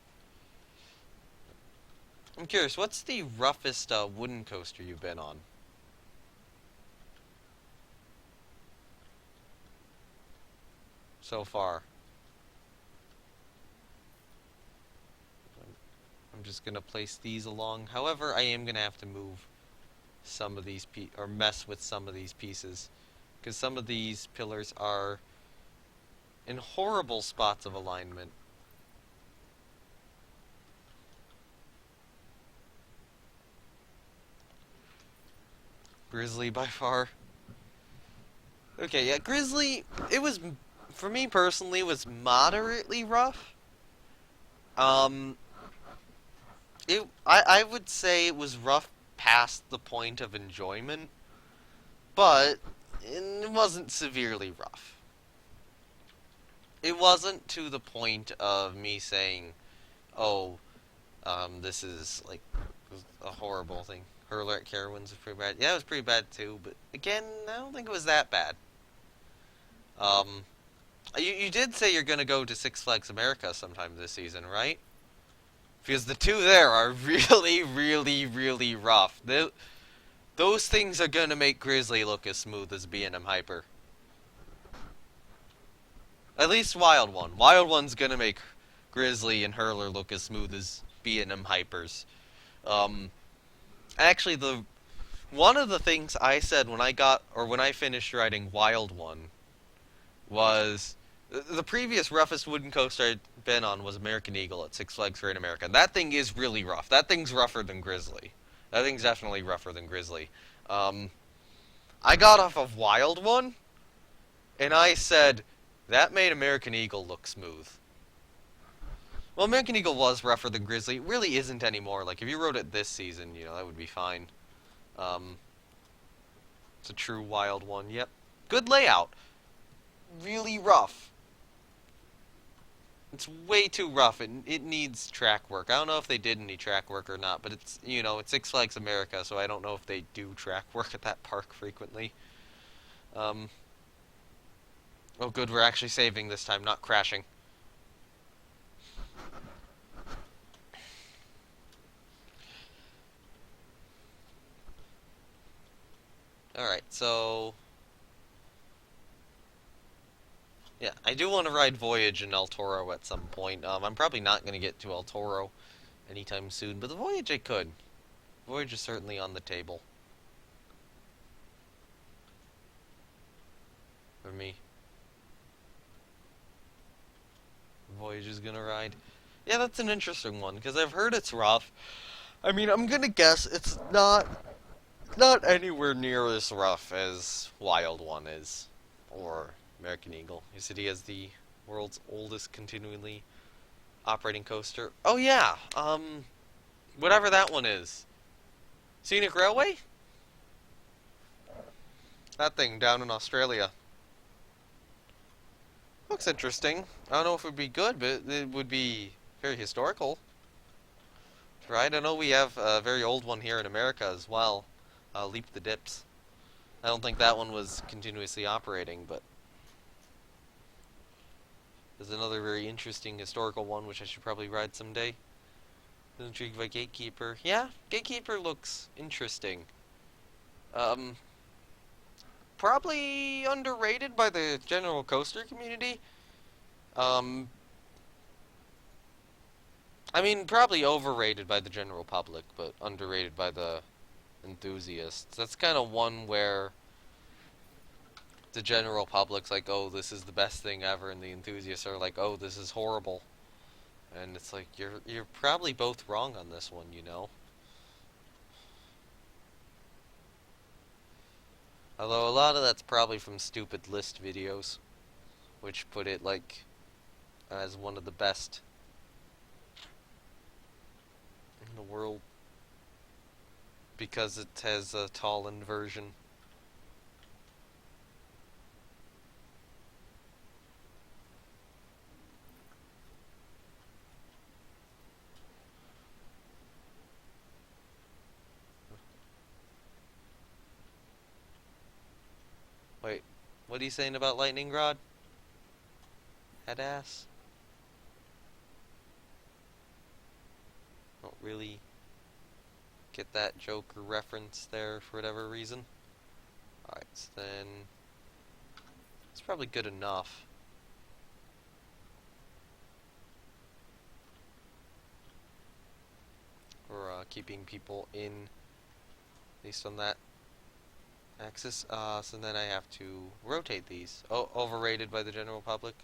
I'm curious, what's the roughest wooden coaster you've been on? So far. I'm just gonna place these along. However, I am gonna have to move some of these or mess with some of these pieces, because some of these pillars are in horrible spots of alignment. Grizzly by far. Okay, yeah, Grizzly, it was, for me personally, was moderately rough. I would say it was rough past the point of enjoyment, but it wasn't severely rough. It wasn't to the point of me saying, oh, this is, like, a horrible thing. Hurler at Carowinds was pretty bad. Yeah, it was pretty bad too, but again, I don't think it was that bad. You did say you're gonna go to Six Flags America sometime this season, right? Because the two there are really, really, really rough. Those things are gonna make Grizzly look as smooth as B&M Hyper. At least Wild One. Wild One's gonna make Grizzly and Hurler look as smooth as B&M Hypers. Um, actually, one of the things I said when I finished writing Wild One was the previous roughest wooden coaster I'd been on was American Eagle at Six Flags Great America. That thing is really rough. That thing's rougher than Grizzly. That thing's definitely rougher than Grizzly. Um, I got off of Wild One, and I said, that made American Eagle look smooth. Well, American Eagle was rougher than Grizzly. It really isn't anymore. Like, if you rode it this season, that would be fine. It's a true Wild One. Yep. Good layout. Really rough. It's way too rough. It needs track work. I don't know if they did any track work or not, but it's Six Flags America, so I don't know if they do track work at that park frequently. Oh good, we're actually saving this time, not crashing. Alright, so yeah, I do want to ride Voyage in El Toro at some point. I'm probably not going to get to El Toro anytime soon, but the Voyage I could. Voyage is certainly on the table. For me. Voyage is going to ride. Yeah, that's an interesting one, because I've heard it's rough. I mean, I'm going to guess it's not anywhere near as rough as Wild One is. Or American Eagle. You said he has the world's oldest continually operating coaster. Oh yeah, whatever that one is. Scenic Railway? That thing down in Australia. Looks interesting. I don't know if it would be good, but it would be very historical. Right? I know we have a very old one here in America as well. Leap the Dips. I don't think that one was continuously operating, but there's another very interesting historical one which I should probably ride someday. I'm intrigued by Gatekeeper. Yeah, Gatekeeper looks interesting. Probably underrated by the general coaster community. I mean, probably overrated by the general public, but underrated by the enthusiasts. That's kind of one where the general public's like, oh, this is the best thing ever, and the enthusiasts are like, oh, this is horrible. And it's like, you're probably both wrong on this one, Although a lot of that's probably from stupid list videos, which put it like as one of the best in the world because it has a tall inversion. Wait, what are you saying about Lightning Rod? Head ass? Don't really get that joke or reference there for whatever reason. Alright, so then it's probably good enough. For keeping people in, at least on that axis. So then I have to rotate these. Oh, overrated by the general public.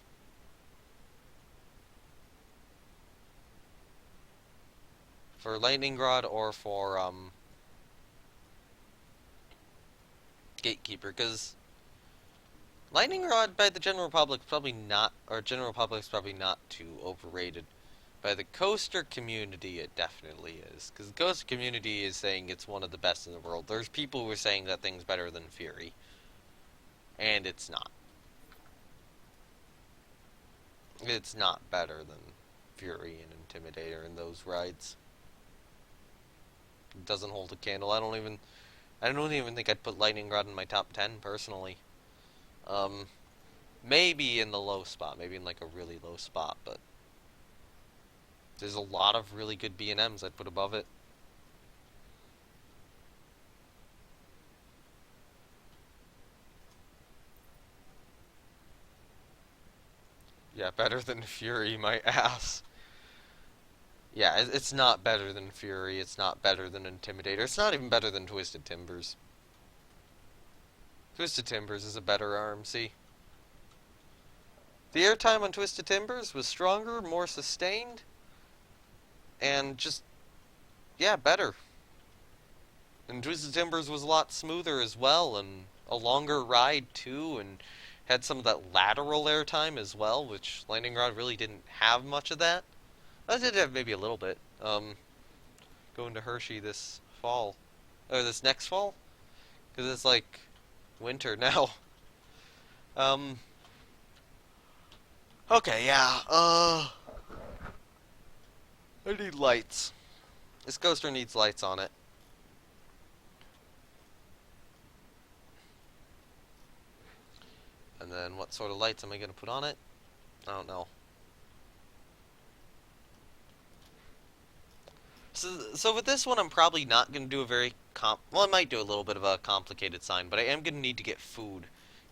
For Lightning Rod or for Gatekeeper, because Lightning Rod by the general public probably not, or general public's probably not too overrated. By the coaster community, it definitely is. Because the coaster community is saying it's one of the best in the world. There's people who are saying that thing's better than Fury. And it's not. It's not better than Fury and Intimidator in those rides. It doesn't hold a candle. I don't even think I'd put Lightning Rod in my top 10, personally. Maybe in the low spot. Maybe in like a really low spot, but There's a lot of really good B&Ms I'd put above it. Yeah, better than Fury, my ass. Yeah, it's not better than Fury. It's not better than Intimidator. It's not even better than Twisted Timbers. Twisted Timbers is a better RMC. The airtime on Twisted Timbers was stronger, more sustained, and just, yeah, better. And Twisted Timbers was a lot smoother as well, and a longer ride too, and had some of that lateral airtime as well, which Lightning Rod really didn't have much of that. I did have maybe a little bit. Going to Hershey this fall, or this next fall, because it's like winter now. Um. Okay, yeah. I need lights. This coaster needs lights on it. And then what sort of lights am I gonna put on it? I don't know. So with this one, I'm probably not gonna do a very well, I might do a little bit of a complicated sign, but I am gonna need to get food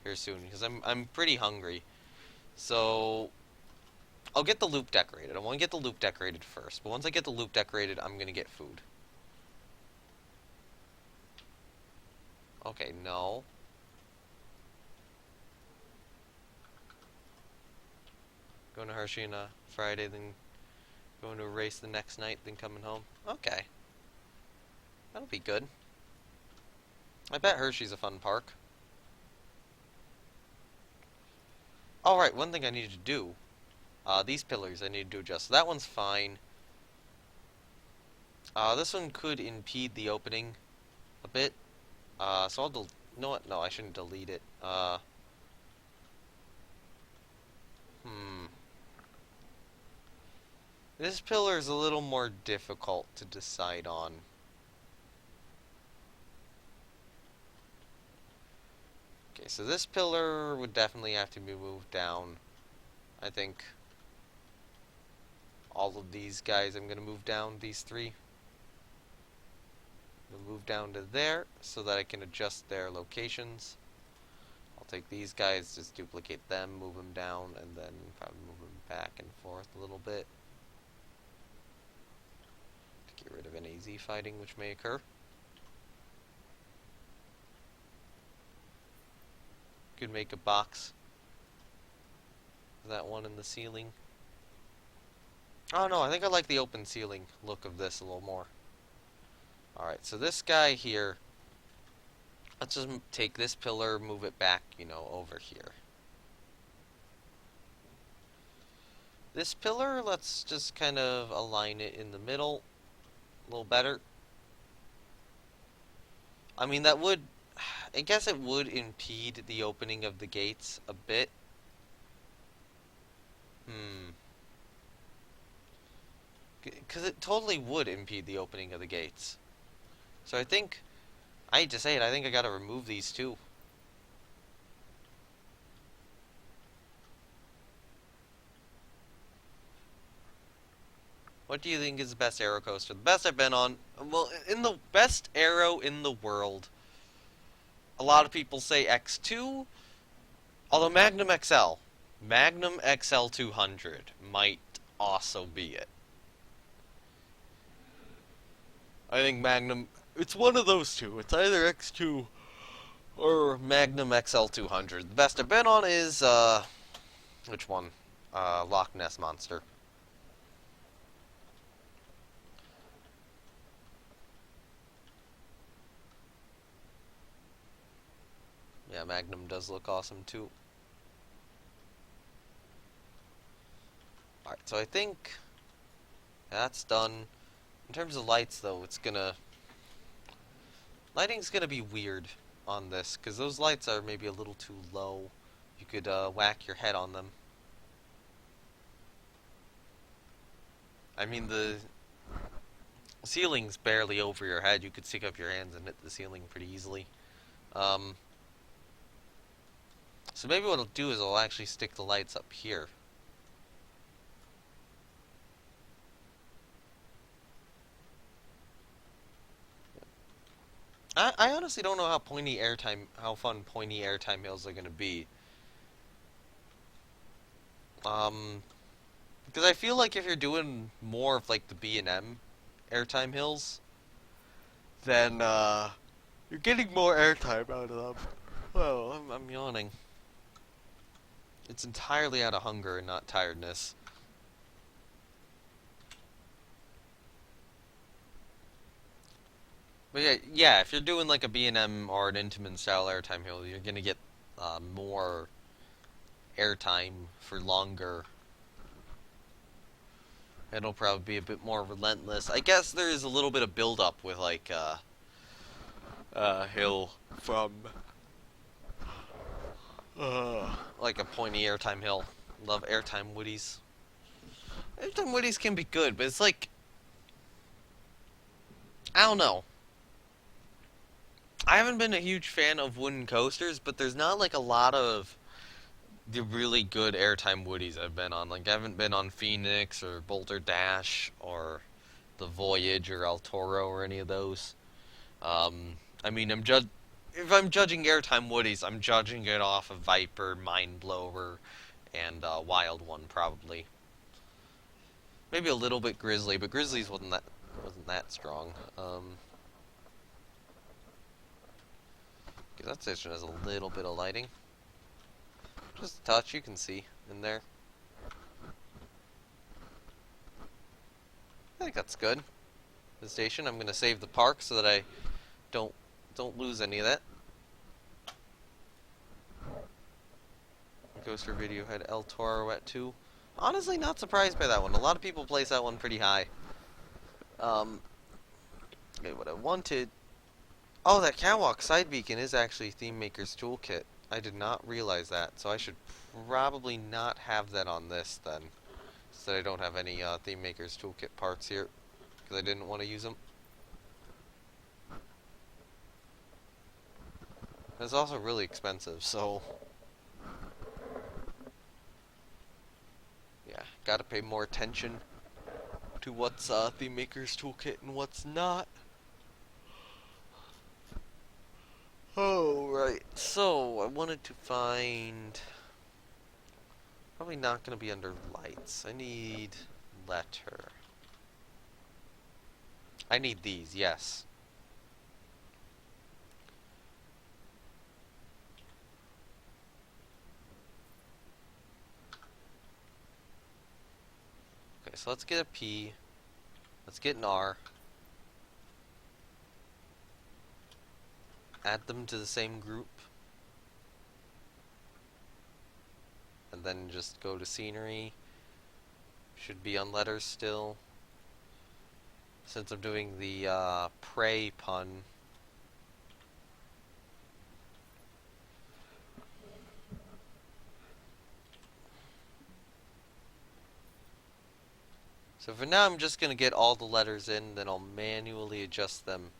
here soon because I'm pretty hungry. So I'll get the loop decorated. I want to get the loop decorated first, but once I get the loop decorated, I'm gonna get food. Okay, no. Going to Hershey on a Friday, then going to a race the next night, then coming home. Okay. That'll be good. I bet Hershey's a fun park. Alright, one thing I needed to do. These pillars I need to adjust. So that one's fine. This one could impede the opening a bit. So I'll you know what? No, I shouldn't delete it. This pillar is a little more difficult to decide on. Okay, so this pillar would definitely have to be moved down. I think all of these guys I'm going to move down, these three. I'll move down to there so that I can adjust their locations. I'll take these guys, just duplicate them, move them down, and then probably move them back and forth a little bit. To get rid of any Z fighting which may occur. Could make a box. That one in the ceiling. Oh no, I think I like the open ceiling look of this a little more. Alright, so this guy here, let's just take this pillar, move it back, you know, over here. This pillar, let's just kind of align it in the middle a little better. I mean, that would, I guess it would impede the opening of the gates a bit. Because it totally would impede the opening of the gates. So I think, I hate to say it, I think I gotta remove these two. What do you think is the best aero coaster? The best I've been on, well, in the best aero in the world, a lot of people say X2, although Magnum XL 200 might also be it. I think Magnum, it's one of those two. It's either X2 or Magnum XL 200. The best I've been on is, which one? Loch Ness Monster. Yeah, Magnum does look awesome too. Alright, so I think that's done. In terms of lights, though, lighting's gonna be weird on this, because those lights are maybe a little too low. You could whack your head on them. I mean, the ceiling's barely over your head. You could stick up your hands and hit the ceiling pretty easily. So maybe what I'll do is I'll actually stick the lights up here. I honestly don't know how fun pointy airtime hills are gonna be. Um, because I feel like if you're doing more of like the B&M airtime hills, then you're getting more airtime out of them. Oh, I'm yawning. It's entirely out of hunger and not tiredness. But yeah, if you're doing like a B&M or an Intamin style airtime hill, you're gonna get more airtime for longer. It'll probably be a bit more relentless. I guess there is a little bit of build up with like hill from like a pointy airtime hill. Love airtime woodies. Airtime woodies can be good, but it's like I don't know. I haven't been a huge fan of wooden coasters, but there's not like a lot of the really good airtime woodies I've been on. Like I haven't been on Phoenix or Boulder Dash or the Voyage or El Toro or any of those. I mean, if I'm judging airtime woodies, I'm judging it off of Viper, Mindblower, and Wild One probably. Maybe a little bit Grizzly, but Grizzlies wasn't that strong. That station has a little bit of lighting. Just a touch, you can see in there. I think that's good. The station. I'm gonna save the park so that I don't lose any of that. Coaster video had El Toro at 2. Honestly, not surprised by that one. A lot of people place that one pretty high. Okay, what I wanted. Oh, that catwalk side beacon is actually Theme Maker's Toolkit. I did not realize that, so I should probably not have that on this then. So I don't have any Theme Maker's Toolkit parts here, because I didn't want to use them. It's also really expensive, so yeah, gotta pay more attention to what's Theme Maker's Toolkit and what's not. Oh, right. So, I wanted to find... Probably not going to be under lights. I need letter. I need these, yes. Okay, so let's get a P. Let's get an R. Add them to the same group. And then just go to scenery. Should be on letters still. Since I'm doing the prey pun. So for now I'm just going to get all the letters in, then I'll manually adjust them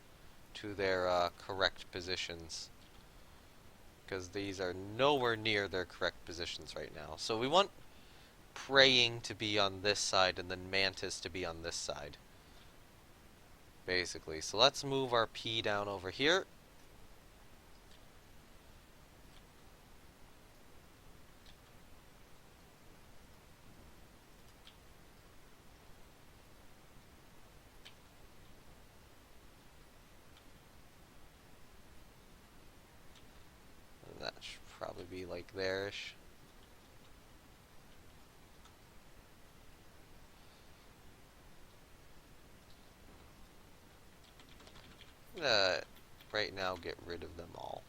to their correct positions. Because these are nowhere near their correct positions right now. So we want praying to be on this side and then mantis to be on this side. Basically. So let's move our P down over here. And that should probably be like there-ish. Right now get rid of them all.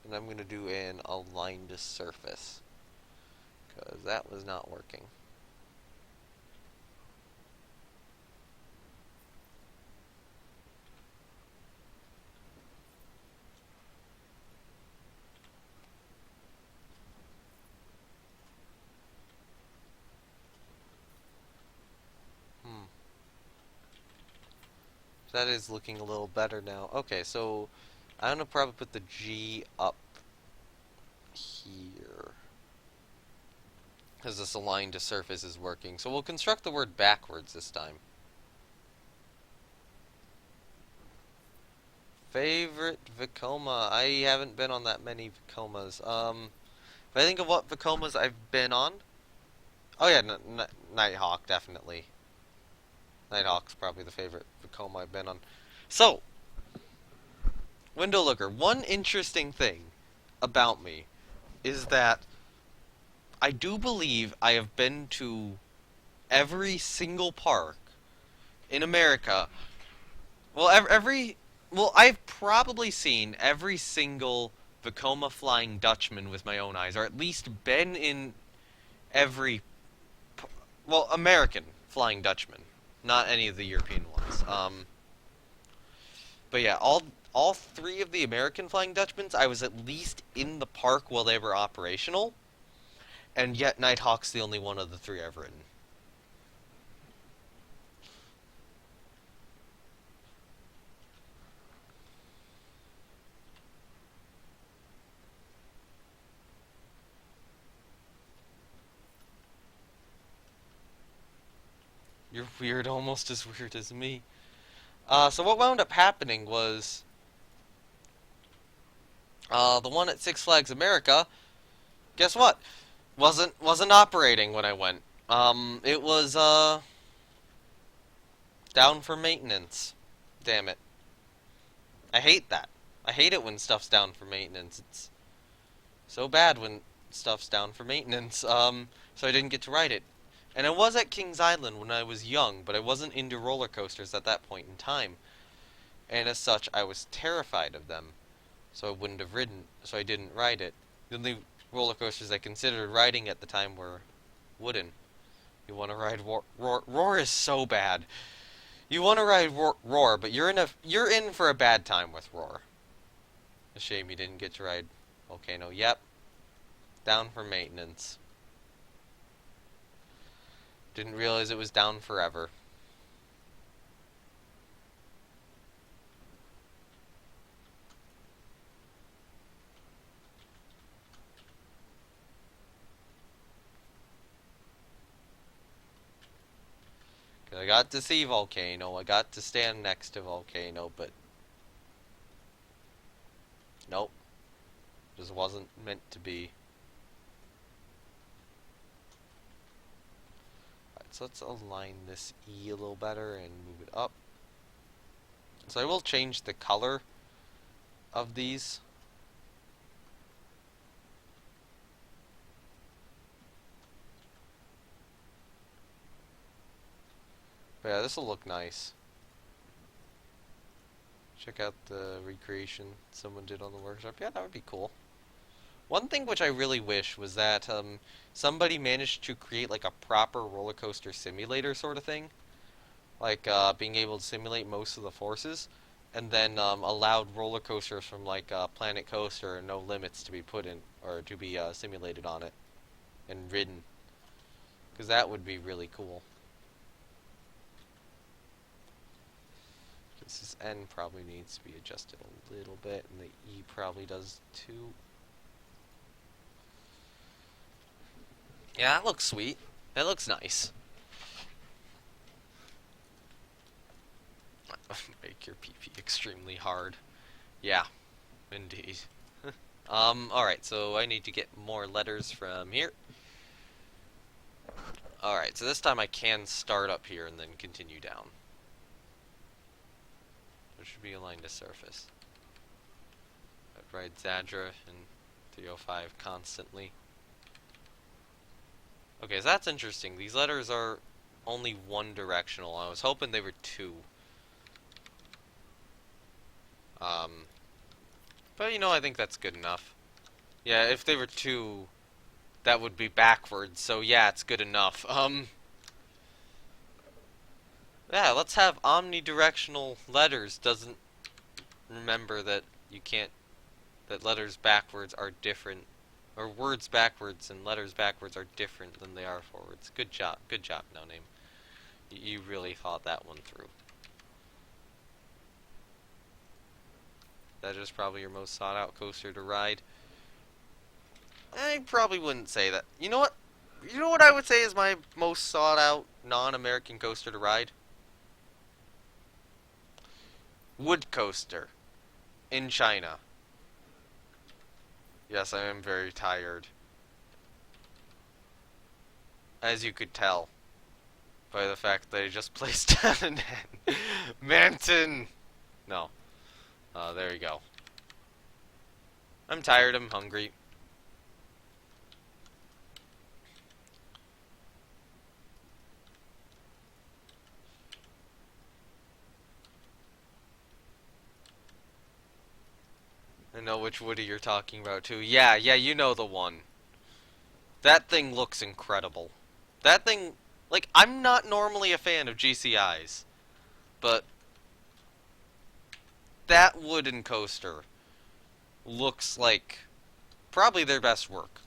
And I'm going to do an align to surface. Because that was not working. That is looking a little better now. Okay, so I'm going to probably put the G up here. Because this align to surface is working. So we'll construct the word backwards this time. Favorite Vekoma? I haven't been on that many Vekomas. If I think of what Vekomas I've been on, oh yeah, Nighthawk definitely. Nighthawk's probably the favorite Vekoma I've been on. So, Window Looker, one interesting thing about me is that I do believe I have been to every single park in America. Well, well, I've probably seen every single Vekoma Flying Dutchman with my own eyes, or at least been in every, well, American Flying Dutchman, not any of the European ones. But yeah, all three of the American Flying Dutchmans, I was at least in the park while they were operational, and yet Nighthawk's the only one of the three I've ridden. You're weird, almost as weird as me. So what wound up happening was, the one at Six Flags America, guess what? Wasn't operating when I went. It was, down for maintenance. Damn it. I hate that. I hate it when stuff's down for maintenance. It's so bad when stuff's down for maintenance. So I didn't get to ride it. And I was at Kings Island when I was young, but I wasn't into roller coasters at that point in time. And as such, I was terrified of them. So I wouldn't have ridden, so I didn't ride it. The only roller coasters I considered riding at the time were wooden. You want to ride Roar? Roar is so bad. You want to ride Roar, but you're in for a bad time with Roar. A shame you didn't get to ride Volcano. Yep. Down for maintenance. Didn't realize it was down forever. I got to see Volcano, I got to stand next to Volcano, but nope. Just wasn't meant to be. Alright, so let's align this E a little better and move it up. So I will change the color of these. But yeah, this will look nice. Check out the recreation someone did on the workshop. Yeah, that would be cool. One thing which I really wish was that somebody managed to create like a proper roller coaster simulator sort of thing. Like being able to simulate most of the forces, and then allowed roller coasters from like Planet Coaster or No Limits to be put in, or to be simulated on it and ridden. Because that would be really cool. This N probably needs to be adjusted a little bit, and the E probably does too. Yeah, that looks sweet. That looks nice. Make your PP extremely hard. Yeah, indeed. Alright, so I need to get more letters from here. Alright, so this time I can start up here and then continue down. It should be aligned to surface. I'd ride Zadra and 305 constantly. Okay, so that's interesting. These letters are only one directional. I was hoping they were two. But you know, I think that's good enough. Yeah, if they were two, that would be backwards, so yeah, it's good enough. Yeah, let's have omnidirectional letters. Doesn't remember that you can't, that letters backwards are different, or words backwards and letters backwards are different than they are forwards. Good job, No Name. You really thought that one through. That is probably your most sought out coaster to ride. I probably wouldn't say that. You know what? You know what I would say is my most sought out non-American coaster to ride? Wood coaster. in China. Yes, I am very tired. As you could tell by the fact that I just placed down an N. Manton! No. There you go. I'm tired, I'm hungry. I know which Woody you're talking about too. Yeah, you know the one. That thing looks incredible. That thing, like, I'm not normally a fan of GCIs, but that wooden coaster looks like probably their best work.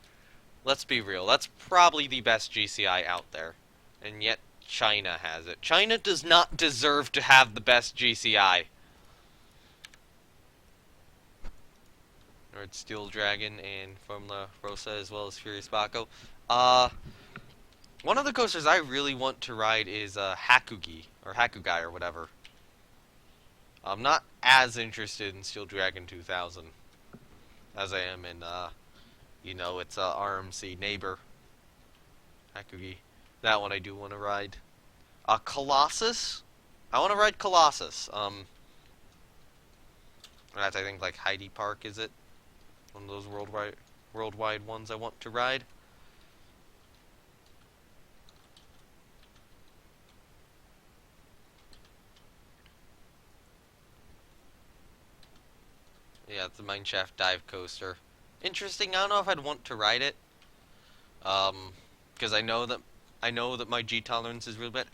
Let's be real, that's probably the best GCI out there. And yet, China has it. China does not deserve to have the best GCI. Nord Steel Dragon and Formula Rosa as well as Furious Baco. One of the coasters I really want to ride is Hakugi, or Hakugai, or whatever. I'm not as interested in Steel Dragon 2000 as I am in, it's RMC Neighbor. Hakugi. That one I do want to ride. Colossus? I want to ride Colossus. That's, I think, like Heidi Park, is it? One of those worldwide ones I want to ride. Yeah, it's the Mineshaft Dive Coaster. Interesting. I don't know if I'd want to ride it. Because I know that my G tolerance is really bad.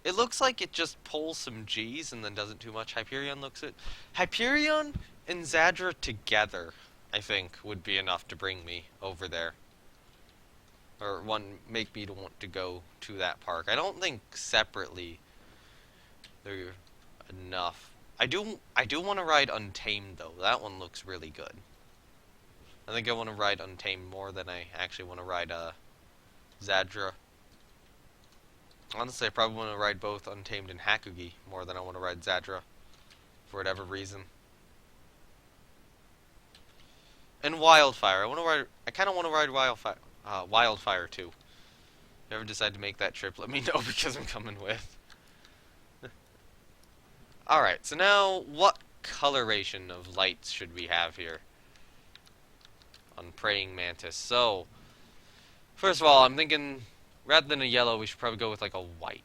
It looks like it just pulls some G's and then doesn't too much. Hyperion looks it. Hyperion and Zadra together, I think, would be enough to bring me over there. Or make me to want to go to that park. I don't think separately they're enough. I do want to ride Untamed though. That one looks really good. I think I want to ride Untamed more than I actually want to ride Zadra. Honestly, I probably want to ride both Untamed and Hakugi more than I want to ride Zadra, for whatever reason. And Wildfire. I kind of want to ride Wildfire too. If you ever decide to make that trip, let me know because I'm coming with. Alright, so now what coloration of lights should we have here on Praying Mantis? So, first of all, I'm thinking rather than a yellow, we should probably go with like a white.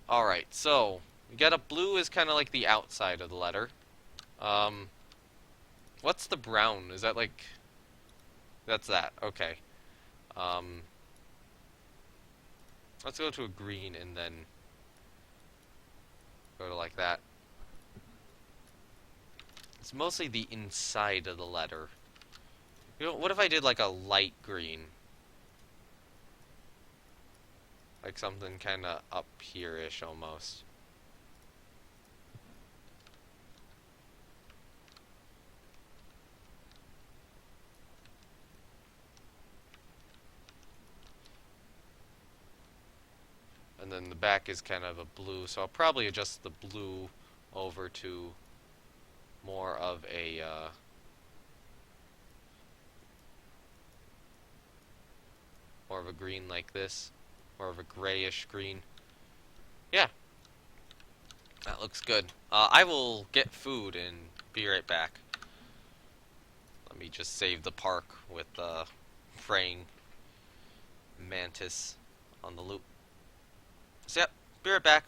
Alright, so we got a blue is kind of like the outside of the letter. What's the brown? Is that like... That's that, okay. Let's go to a green and then go to like that. It's mostly the inside of the letter. You know, what if I did like a light green? Like something kind of up here-ish almost. And then the back is kind of a blue, so I'll probably adjust the blue over to more of a green like this, more of a grayish green. Yeah, that looks good. I will get food and be right back. Let me just save the park with Praying Mantis on the loop. So yep, be right back.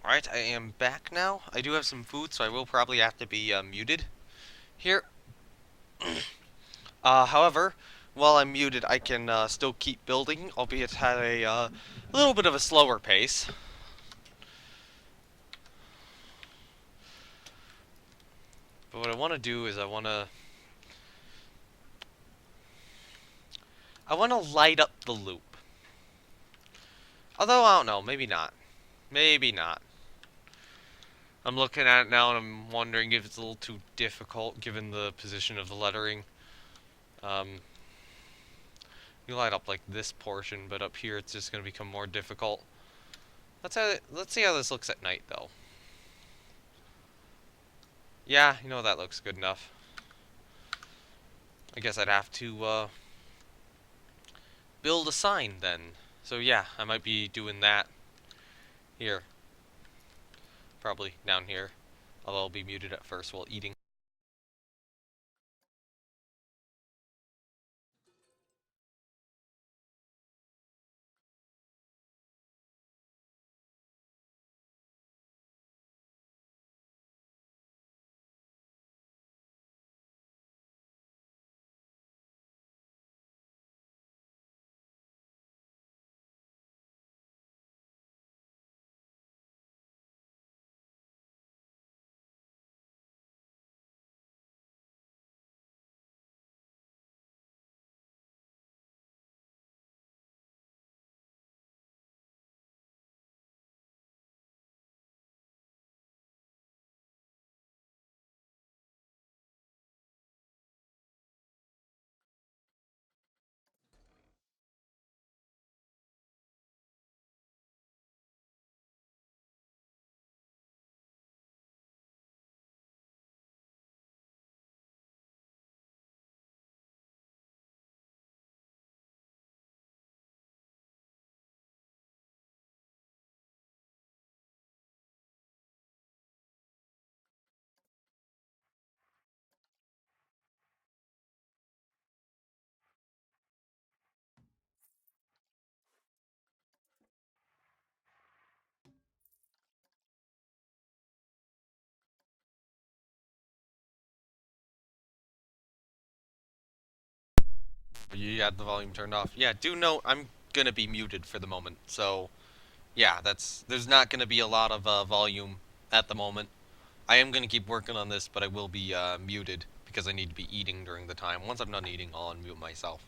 Alright, I am back now. I do have some food, so I will probably have to be muted here. However, while I'm muted, I can still keep building, albeit at a little bit of a slower pace. But what I want to do is I want to light up the loop. Although I don't know, maybe not. Maybe not. I'm looking at it now and I'm wondering if it's a little too difficult given the position of the lettering. Um, you light up like this portion, but up here it's just going to become more difficult. Let's see how this looks at night though. Yeah, that looks good enough. I guess I'd have to build a sign then. So yeah, I might be doing that here. Probably down here. Although I'll be muted at first while eating. You had the volume turned off. Yeah, do note I'm gonna be muted for the moment. So yeah, there's not gonna be a lot of volume at the moment. I am gonna keep working on this, but I will be muted because I need to be eating during the time. Once I'm done eating, I'll unmute myself.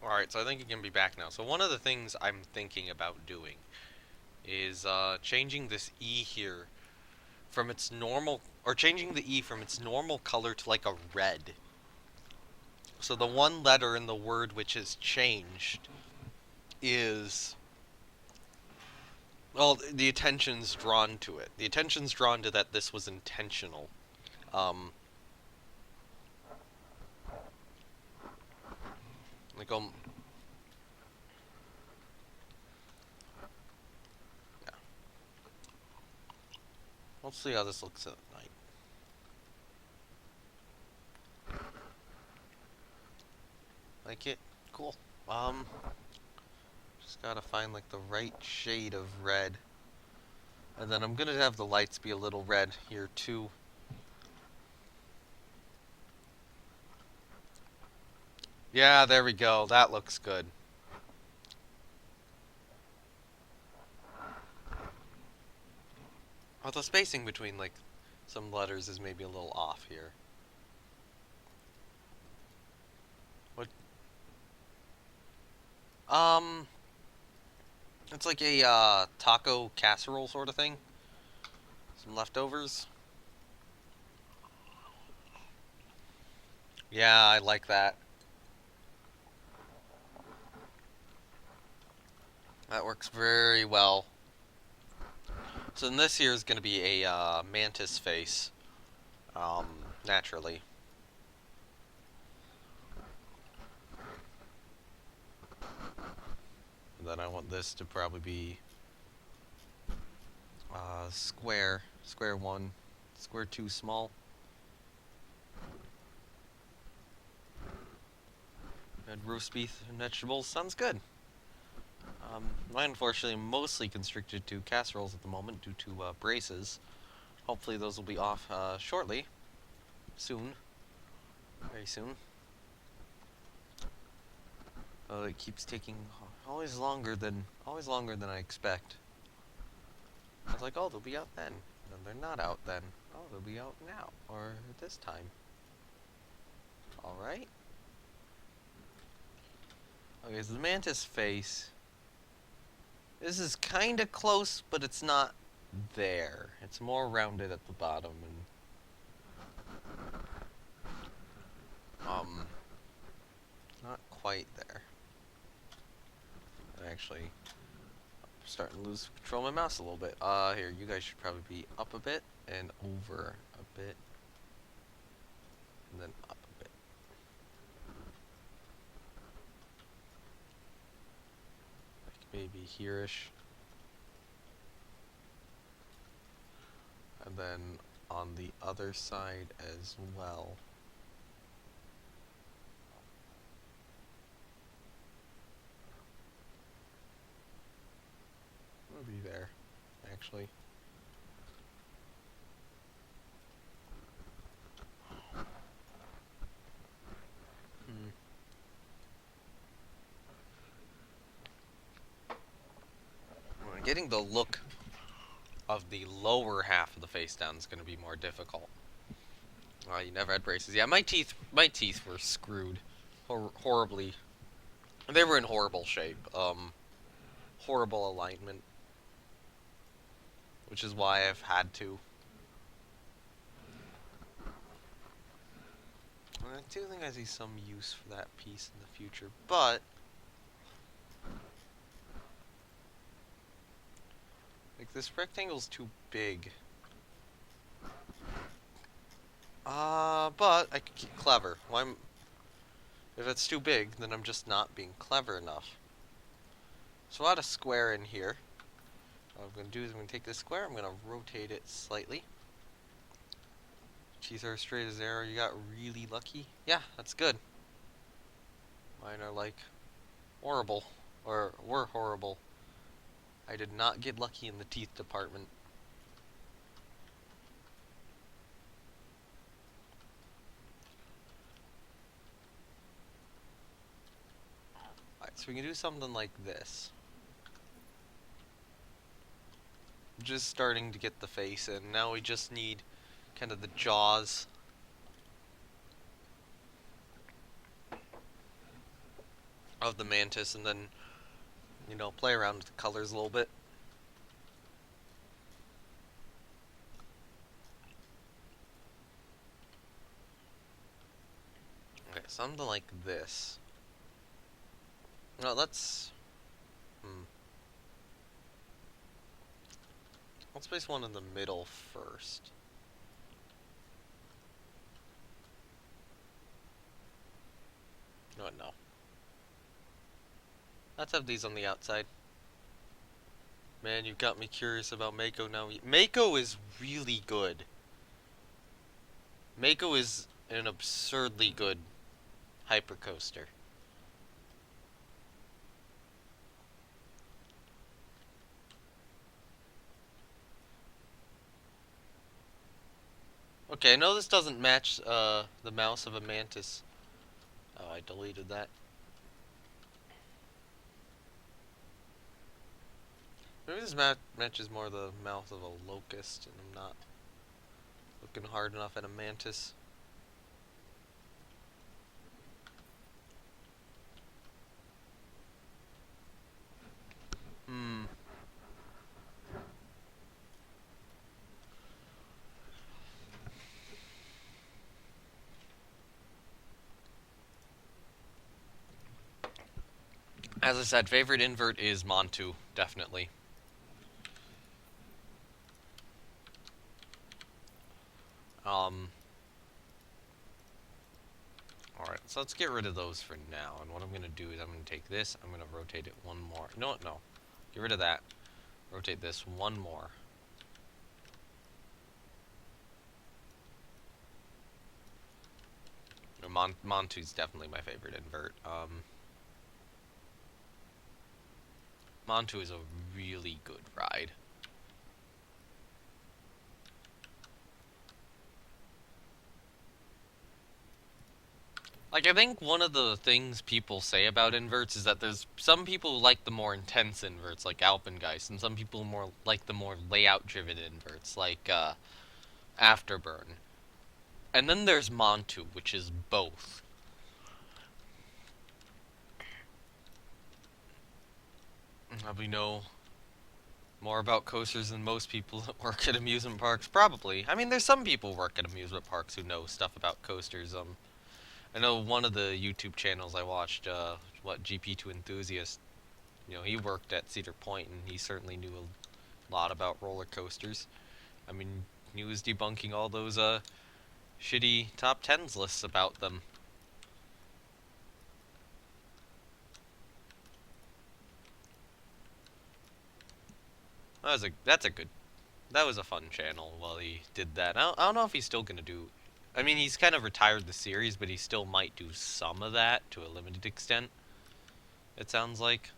Alright, so I think it can be back now. So one of the things I'm thinking about doing is changing this E here from its normal, or changing the E from its normal color to like a red. So the one letter in the word which is changed is, well, the attention's drawn to it. The attention's drawn to that this was intentional. Um, like, yeah. Let's see how this looks at night. Like it? Cool. Just gotta find like the right shade of red. And then I'm gonna have the lights be a little red here too. Yeah, there we go. That looks good. Oh, the spacing between like some letters is maybe a little off here. What? Um, it's like a taco casserole sort of thing. Some leftovers. Yeah, I like that. That works very well. So then this here is going to be a mantis face, um, naturally. And then I want this to probably be square, square 1, square 2 small. And roast beef and vegetables sounds good. Mine unfortunately mostly constricted to casseroles at the moment due to braces. Hopefully those will be off shortly. Soon. Very soon. It keeps taking always longer than I expect. I was like, oh, they'll be out then. And they're not out then. Oh, they'll be out now. Or at this time. Alright. Okay, so the mantis face. This is kind of close, but it's not there. It's more rounded at the bottom and not quite there. I'm actually starting to lose control of my mouse a little bit. Here, you guys should probably be up a bit and over a bit. And then up a bit. Like maybe here-ish. And then on the other side as well. It'll be there, actually. Getting the look of the lower half of the face down is going to be more difficult. You never had braces. Yeah, my teeth were screwed horribly. They were in horrible shape. Horrible alignment, which is why I've had to. I do think I see some use for that piece in the future, but like this rectangle's too big. But I could keep clever. If it's too big, then I'm just not being clever enough. So I'll add a square in here. What I'm going to do is I'm going to take this square, I'm going to rotate it slightly. Teeth are straight as arrow. You got really lucky. Yeah, that's good. Mine are like horrible, or were horrible. I did not get lucky in the teeth department. Alright, so we can do something like this. Just starting to get the face in. Now we just need kind of the jaws. of the mantis, and then, play around with the colors a little bit. Okay, something like this. No, let's place one in the middle first. No. Let's have these on the outside. Man, you've got me curious about Mako now. Mako is really good. Mako is an absurdly good hypercoaster. Okay, I know this doesn't match the mouse of a mantis. Oh, I deleted that. Maybe this matches more the mouth of a locust, and I'm not looking hard enough at a mantis. As I said, favorite invert is Montu, definitely. Alright, so let's get rid of those for now. And what I'm going to do is I'm going to take this, I'm going to rotate it one more. No. Get rid of that. Rotate this one more. Montu's definitely my favorite invert. Montu is a really good ride. Like, I think one of the things people say about inverts is that there's some people who like the more intense inverts, like Alpengeist, and some people more like the more layout-driven inverts, like Afterburn. And then there's Montu, which is both. We know more about coasters than most people that work at amusement parks, probably. I mean, there's some people who work at amusement parks who know stuff about coasters. I know one of the YouTube channels I watched, GP2 Enthusiast, he worked at Cedar Point, and he certainly knew a lot about roller coasters. I mean, he was debunking all those, shitty top 10s lists about them. That was a fun channel while he did that. I don't know if he's still gonna do. I mean, he's kind of retired the series, but he still might do some of that to a limited extent. It sounds like.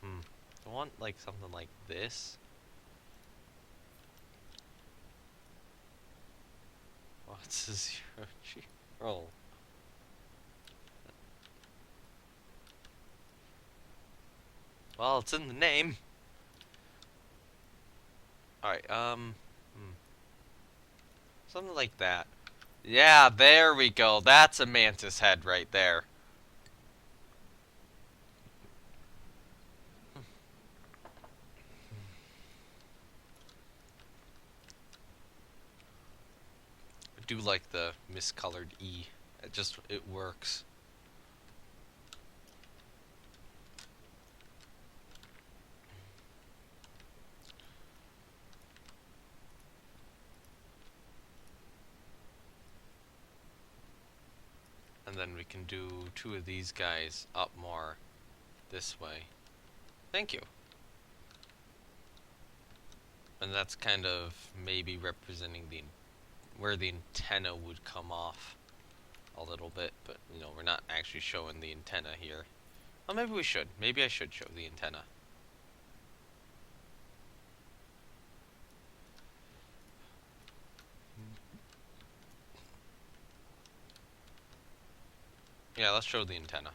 I want like something like this. What's a 0G roll? Well, it's in the name. Alright, something like that. Yeah, there we go. That's a mantis head right there. I do like the miscolored E. It works. And then we can do two of these guys up more this way. Thank you. And that's kind of maybe representing where the antenna would come off a little bit, but we're not actually showing the antenna here. Well, maybe we should. Maybe I should show the antenna. Yeah, let's show the antenna.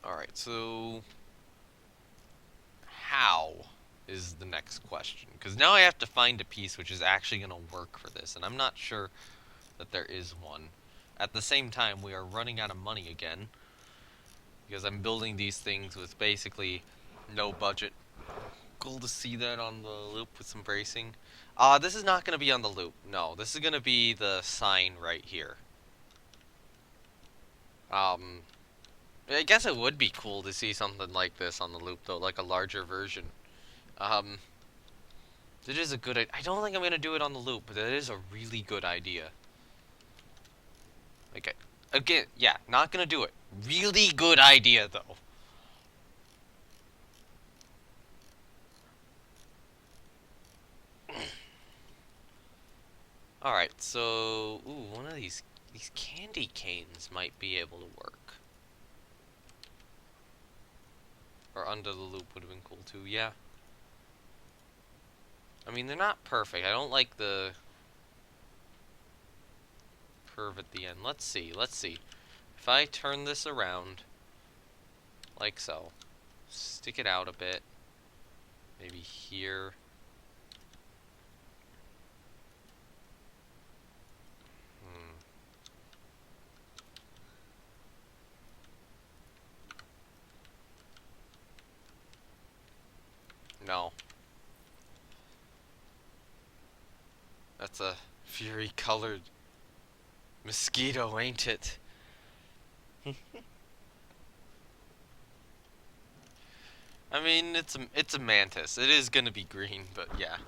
Alright, so how is the next question. Because now I have to find a piece which is actually going to work for this, and I'm not sure that there is one. At the same time, we are running out of money again, because I'm building these things with basically no budget. Cool to see that on the loop with some bracing. This is not going to be on the loop. No, this is going to be the sign right here. I guess it would be cool to see something like this on the loop, though, like a larger version. It is a good I don't think I'm going to do it on the loop, but it is a really good idea. Okay. Again, yeah, not going to do it. Really good idea, though. Alright, so... Ooh, one of these candy canes might be able to work. Or under the loop would have been cool, too, yeah. I mean, they're not perfect. I don't like the curve at the end. Let's see. If I turn this around, like so, stick it out a bit, maybe here. No. That's a fury-colored mosquito, ain't it? I mean, it's a mantis. It is gonna be green, but yeah.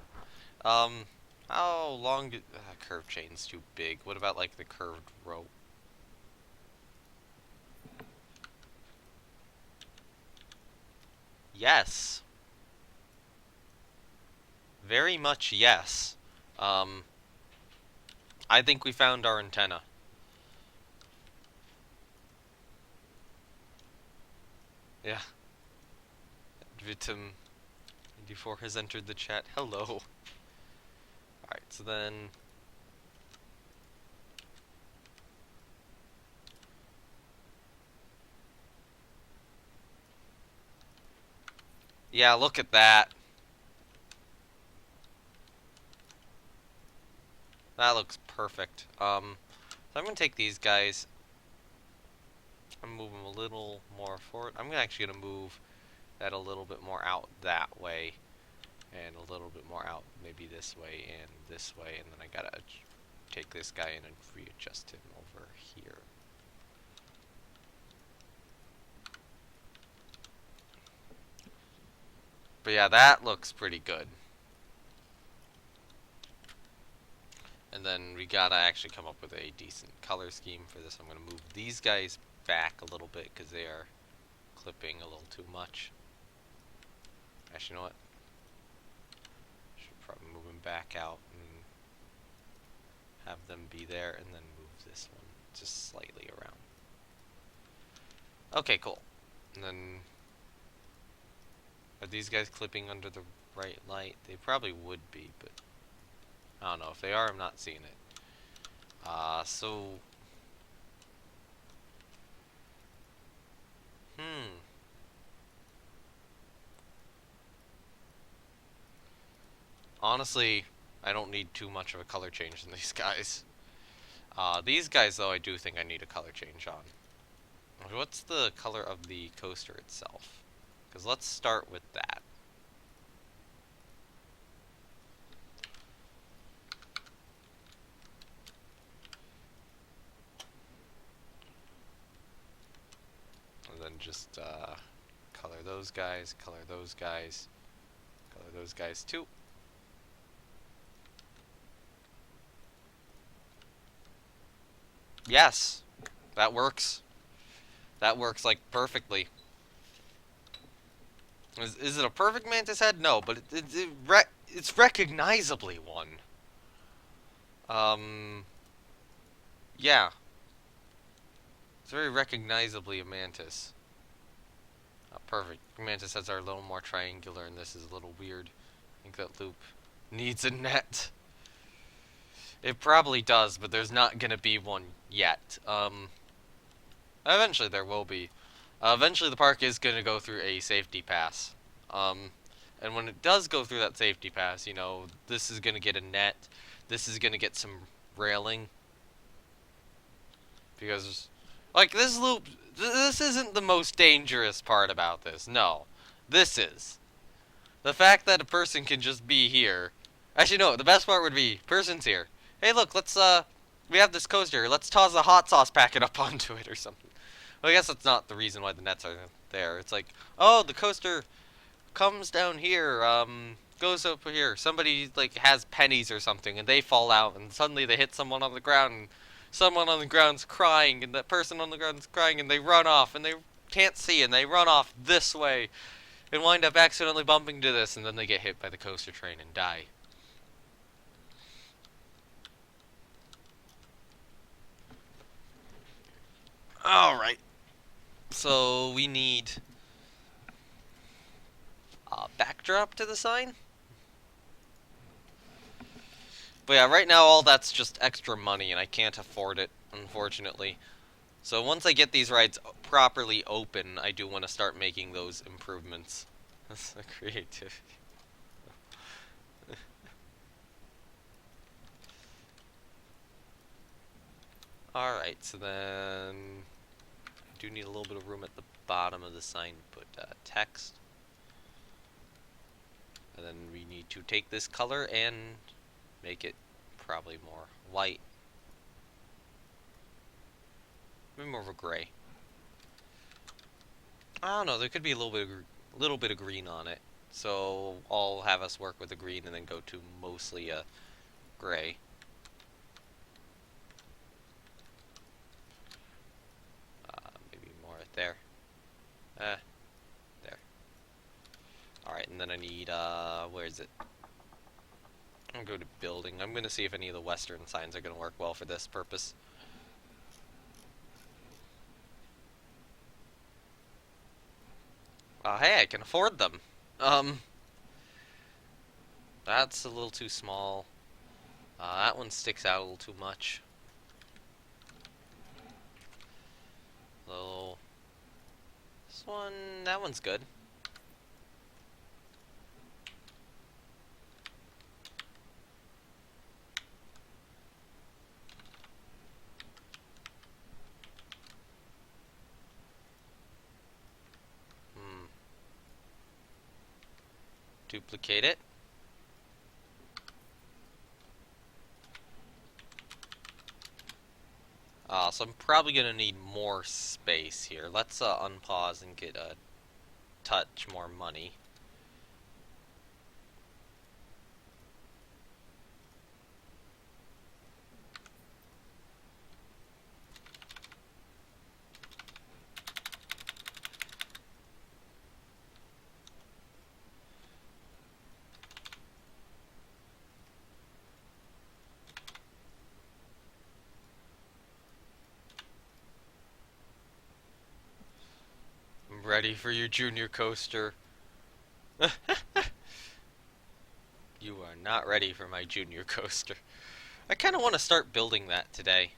How long did curved chain's too big? What about like the curved rope? Yes. Very much yes. I think we found our antenna. Yeah. Vitum 94 has entered the chat. Hello. Alright, so then... Yeah, look at that. That looks perfect. So I'm gonna take these guys. I'm moving them a little more forward. I'm actually gonna move that a little bit more out that way, and a little bit more out maybe this way and this way, and then I gotta take this guy in and readjust him over here. But yeah, that looks pretty good. And then we gotta actually come up with a decent color scheme for this. I'm gonna move these guys back a little bit because they are clipping a little too much. Actually, you know what? Should probably move them back out and have them be there, and then move this one just slightly around. Okay, cool. And then are these guys clipping under the right light? They probably would be, but I don't know. If they are, I'm not seeing it. So... Honestly, I don't need too much of a color change in these guys. These guys, though, I do think I need a color change on. What's the color of the coaster itself? Because let's start with that. And then just color those guys, color those guys, color those guys too. Yes, that works. That works like perfectly. Is it a perfect mantis head? No, but it's recognizably one. Yeah. It's very recognizably a mantis. Perfect. Mantis heads are a little more triangular, and this is a little weird. I think that loop needs a net. It probably does, but there's not gonna be one yet. Eventually there will be. Eventually the park is gonna go through a safety pass. And when it does go through that safety pass, you know, this is going to get a net. This is going to get some railing. Because, like, this loop, this isn't the most dangerous part about this. No. This is. The fact that a person can just be here. Actually, no, the best part would be, person's here. Hey, look, we have this coaster. Let's toss a hot sauce packet up onto it or something. Well, I guess that's not the reason why the nets are there. It's like, oh, the coaster comes down here, goes up here. Somebody, like, has pennies or something, and they fall out, and suddenly they hit someone on the ground, and someone on the ground's crying, and that person on the ground's crying, and they run off, and they can't see, and they run off this way, and wind up accidentally bumping to this, and then they get hit by the coaster train and die. Alright. So, we need a backdrop to the sign. But yeah, right now all that's just extra money, and I can't afford it, unfortunately. So once I get these rides properly open, I do want to start making those improvements. That's the creativity. Alright, so then I do need a little bit of room at the bottom of the sign to put text. And then we need to take this color and make it probably more white. Maybe more of a gray. I don't know, there could be a little bit of green on it. So I'll have us work with the green and then go to mostly a gray. Maybe more right there. There. Alright, and then I need, where is it? I'm going to go to building. I'm going to see if any of the western signs are going to work well for this purpose. Hey, I can afford them. That's a little too small. That one sticks out a little too much. So, that one's good. Duplicate it. So I'm probably gonna need more space here. Let's unpause and get a touch more money. I'm ready for your junior coaster. You are not ready for my junior coaster. I kind of want to start building that today.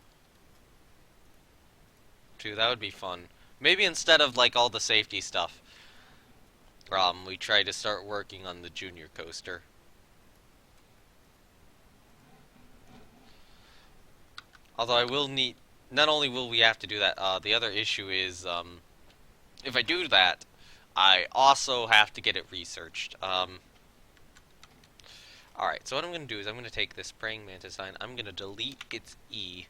Too, that would be fun. Maybe instead of like all the safety stuff, we try to start working on the junior coaster. Although I will need, not only will we have to do that, the other issue is, if I do that, I also have to get it researched. Alright, so what I'm going to do is I'm going to take this praying mantis sign, I'm going to delete its E,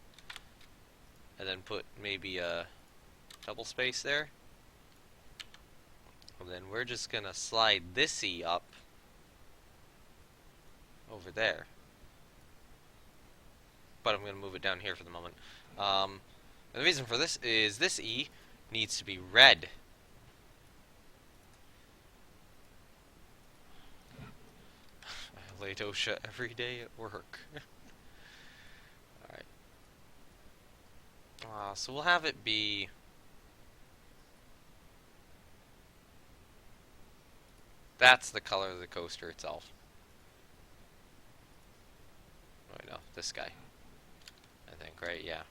and then put maybe a double space there. And then we're just going to slide this E up over there. But I'm going to move it down here for the moment. And the reason for this is this E needs to be red. I lay dosha every day at work. Alright. So we'll have it be... That's the color of the coaster itself. Oh, I know, this guy. I think, right? Yeah.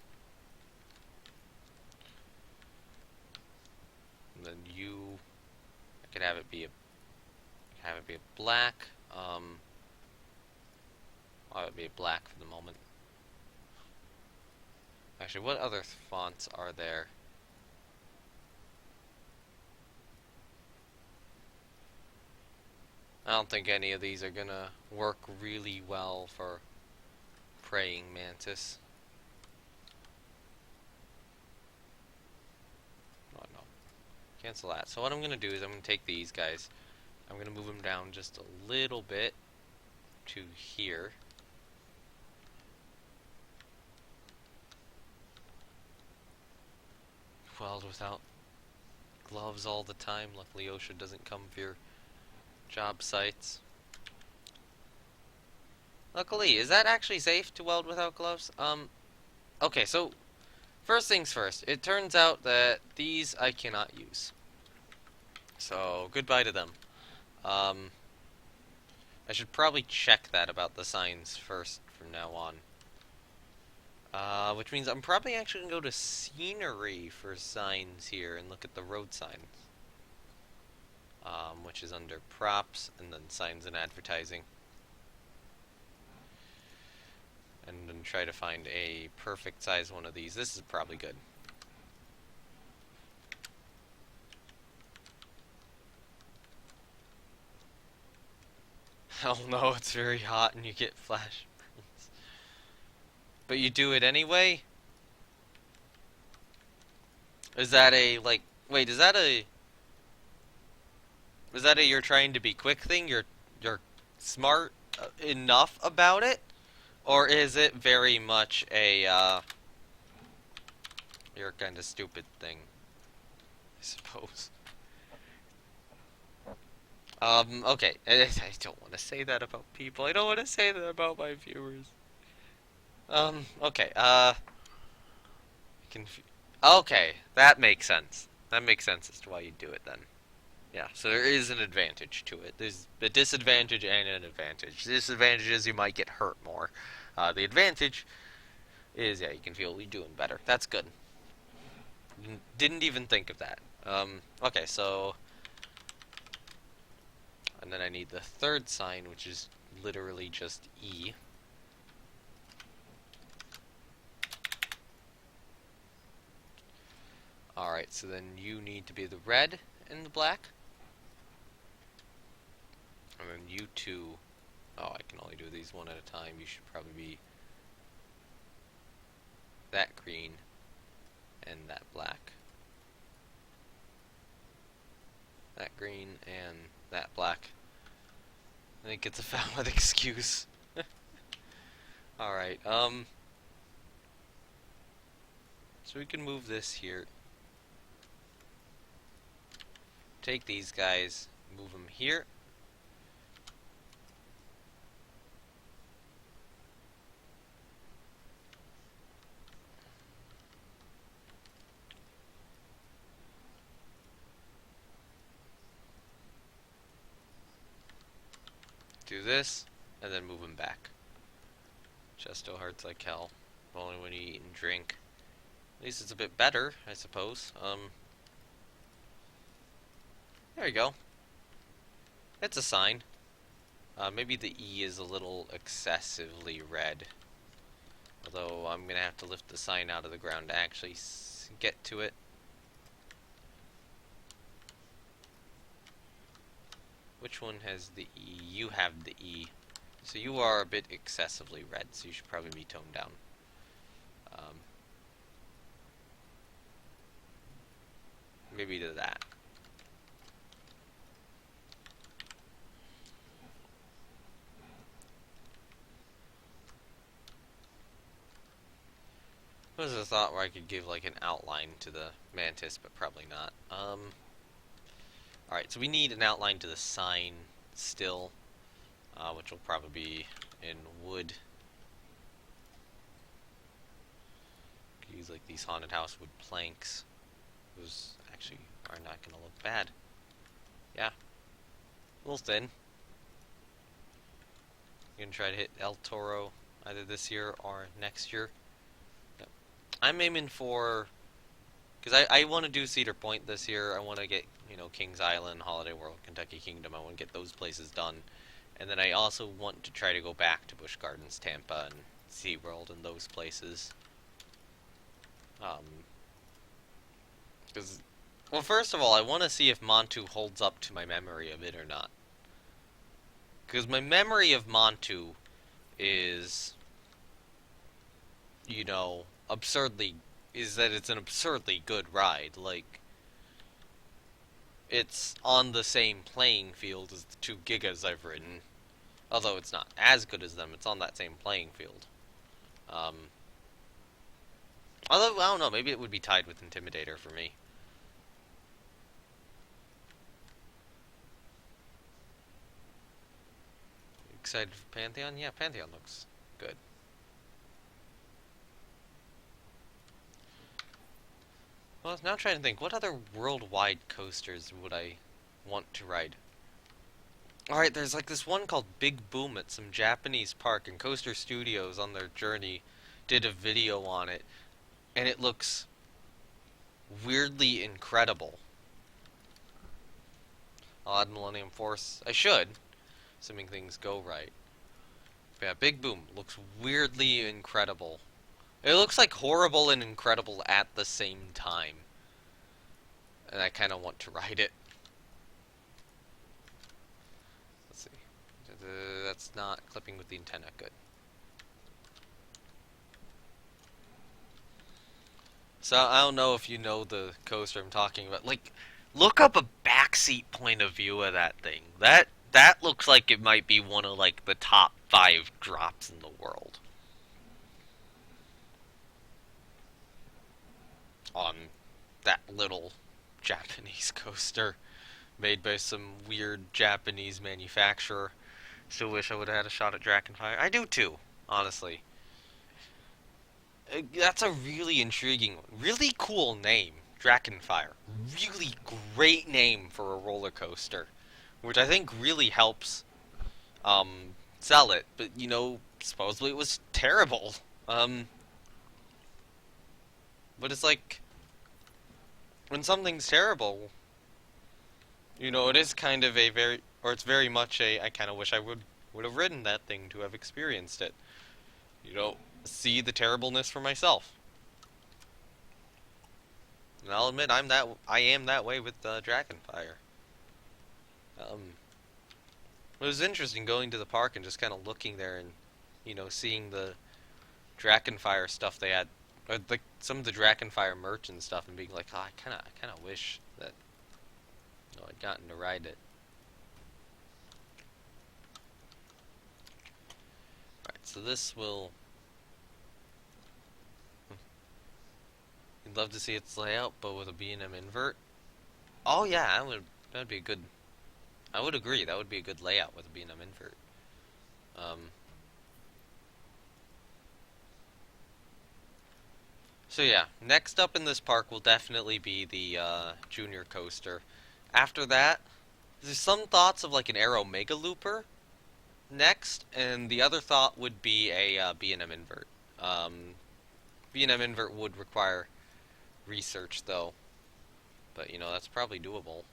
And then I could have it be a have it be a black. I'll be a black for the moment. Actually, what other fonts are there? I don't think any of these are gonna work really well for praying mantis. Oh no. Cancel that. So what I'm gonna do is I'm gonna take these guys. I'm gonna move them down just a little bit to here. Weld without gloves all the time. Luckily OSHA doesn't come for your job sites. Luckily, is that actually safe to weld without gloves? Okay, so first things first. It turns out that these I cannot use. So, goodbye to them. I should probably check that about the signs first from now on. Which means I'm probably actually going to go to scenery for signs here and look at the road signs. Which is under props and then signs and advertising. And then try to find a perfect size one of these. This is probably good. Oh no, it's very hot and you get flash burns. But you do it anyway? Is that a, like, wait, is that a you're trying to be quick thing? You're smart enough about it? Or is it very much a, you're kind of stupid thing? I suppose. Okay. I don't want to say that about people. I don't want to say that about my viewers. Okay, okay, that makes sense. That makes sense as to why you do it then. Yeah, so there is an advantage to it. There's a disadvantage and an advantage. The disadvantage is you might get hurt more. The advantage is, yeah, you can feel you're doing better. That's good. Didn't even think of that. Okay, so... And then I need the third sign, which is literally just E. Alright, so then you need to be the red and the black. And then you two... Oh, I can only do these one at a time. You should probably be that green and that black. That green and that black. I think it's a valid excuse. Alright, so we can move this here. Take these guys, move them here. Do this, and then move them back. Chest still hurts like hell. Only when you eat and drink. At least it's a bit better, I suppose. There you go. It's a sign. Maybe the E is a little excessively red. Although I'm gonna have to lift the sign out of the ground to actually get to it. Which one has the E? You have the E. So you are a bit excessively red, so you should probably be toned down. Maybe to that. There's a thought where I could give like an outline to the mantis, but probably not. Alright, so we need an outline to the sign still, which will probably be in wood. Use like these haunted house wood planks. Those actually are not going to look bad. Yeah. A little thin. I'm going to try to hit El Toro either this year or next year. Yep. I'm aiming for Because I want to do Cedar Point this year. I want to get, Kings Island, Holiday World, Kentucky Kingdom. I want to get those places done. And then I also want to try to go back to Busch Gardens, Tampa, and SeaWorld and those places. Because, well, first of all, I want to see if Montu holds up to my memory of it or not. Because my memory of Montu is, absurdly, is that it's an absurdly good ride. Like, it's on the same playing field as the 2 Gigas I've ridden. Although it's not as good as them, it's on that same playing field. Although, I don't know, maybe it would be tied with Intimidator for me. Excited for Pantheon? Yeah, Pantheon looks good. Well, I was now trying to think, what other worldwide coasters would I want to ride? Alright, there's like this one called Big Boom at some Japanese park, and Coaster Studios on their journey did a video on it, and it looks weirdly incredible. I'll add Millennium Force. I should, assuming things go right. But yeah, Big Boom looks weirdly incredible. It looks like horrible and incredible at the same time. And I kind of want to ride it. Let's see. That's not clipping with the antenna. Good. So, I don't know if you know the coaster I'm talking about. Like, look up a backseat point of view of that thing. That looks like it might be one of, like, the top 5 drops in the world. On that little Japanese coaster made by some weird Japanese manufacturer. Still wish I would have had a shot at Drakenfire. I do too, honestly. That's a really intriguing, really cool name, Drakenfire. Really great name for a roller coaster, which I think really helps sell it. But supposedly it was terrible. But it's like, when something's terrible, it is kind of it's very much I kind of wish I would have ridden that thing to have experienced it. See the terribleness for myself. And I'll admit I am that way with Drakenfire. It was interesting going to the park and just kind of looking there and, seeing the Drakenfire stuff they had. Like some of the Drakenfire merch and stuff, and being like, oh, I kind of wish that I'd gotten to ride it. Right, so this will. You'd love to see its layout, but with a B&M invert. Oh yeah, that'd be a good. I would agree. That would be a good layout with a B&M invert. So yeah, next up in this park will definitely be the Junior Coaster. After that, there's some thoughts of like an Aero Mega Looper next, and the other thought would be a B&M invert. B&M invert would require research though, but that's probably doable.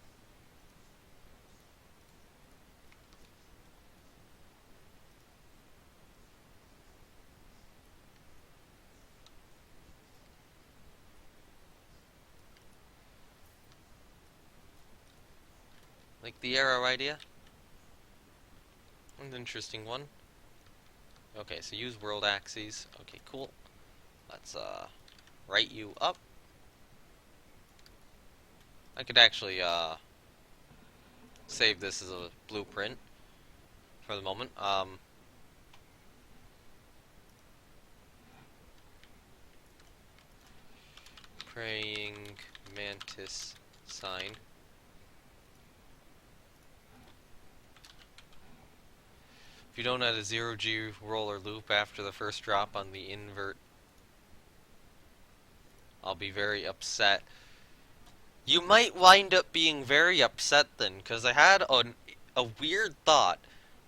Like the arrow idea? An interesting one. Okay, so use world axes. Okay, cool. Let's write you up. I could actually save this as a blueprint for the moment. Praying mantis sign. If you don't add a 0G roller loop after the first drop on the invert, I'll be very upset. You might wind up being very upset then, because I had a weird thought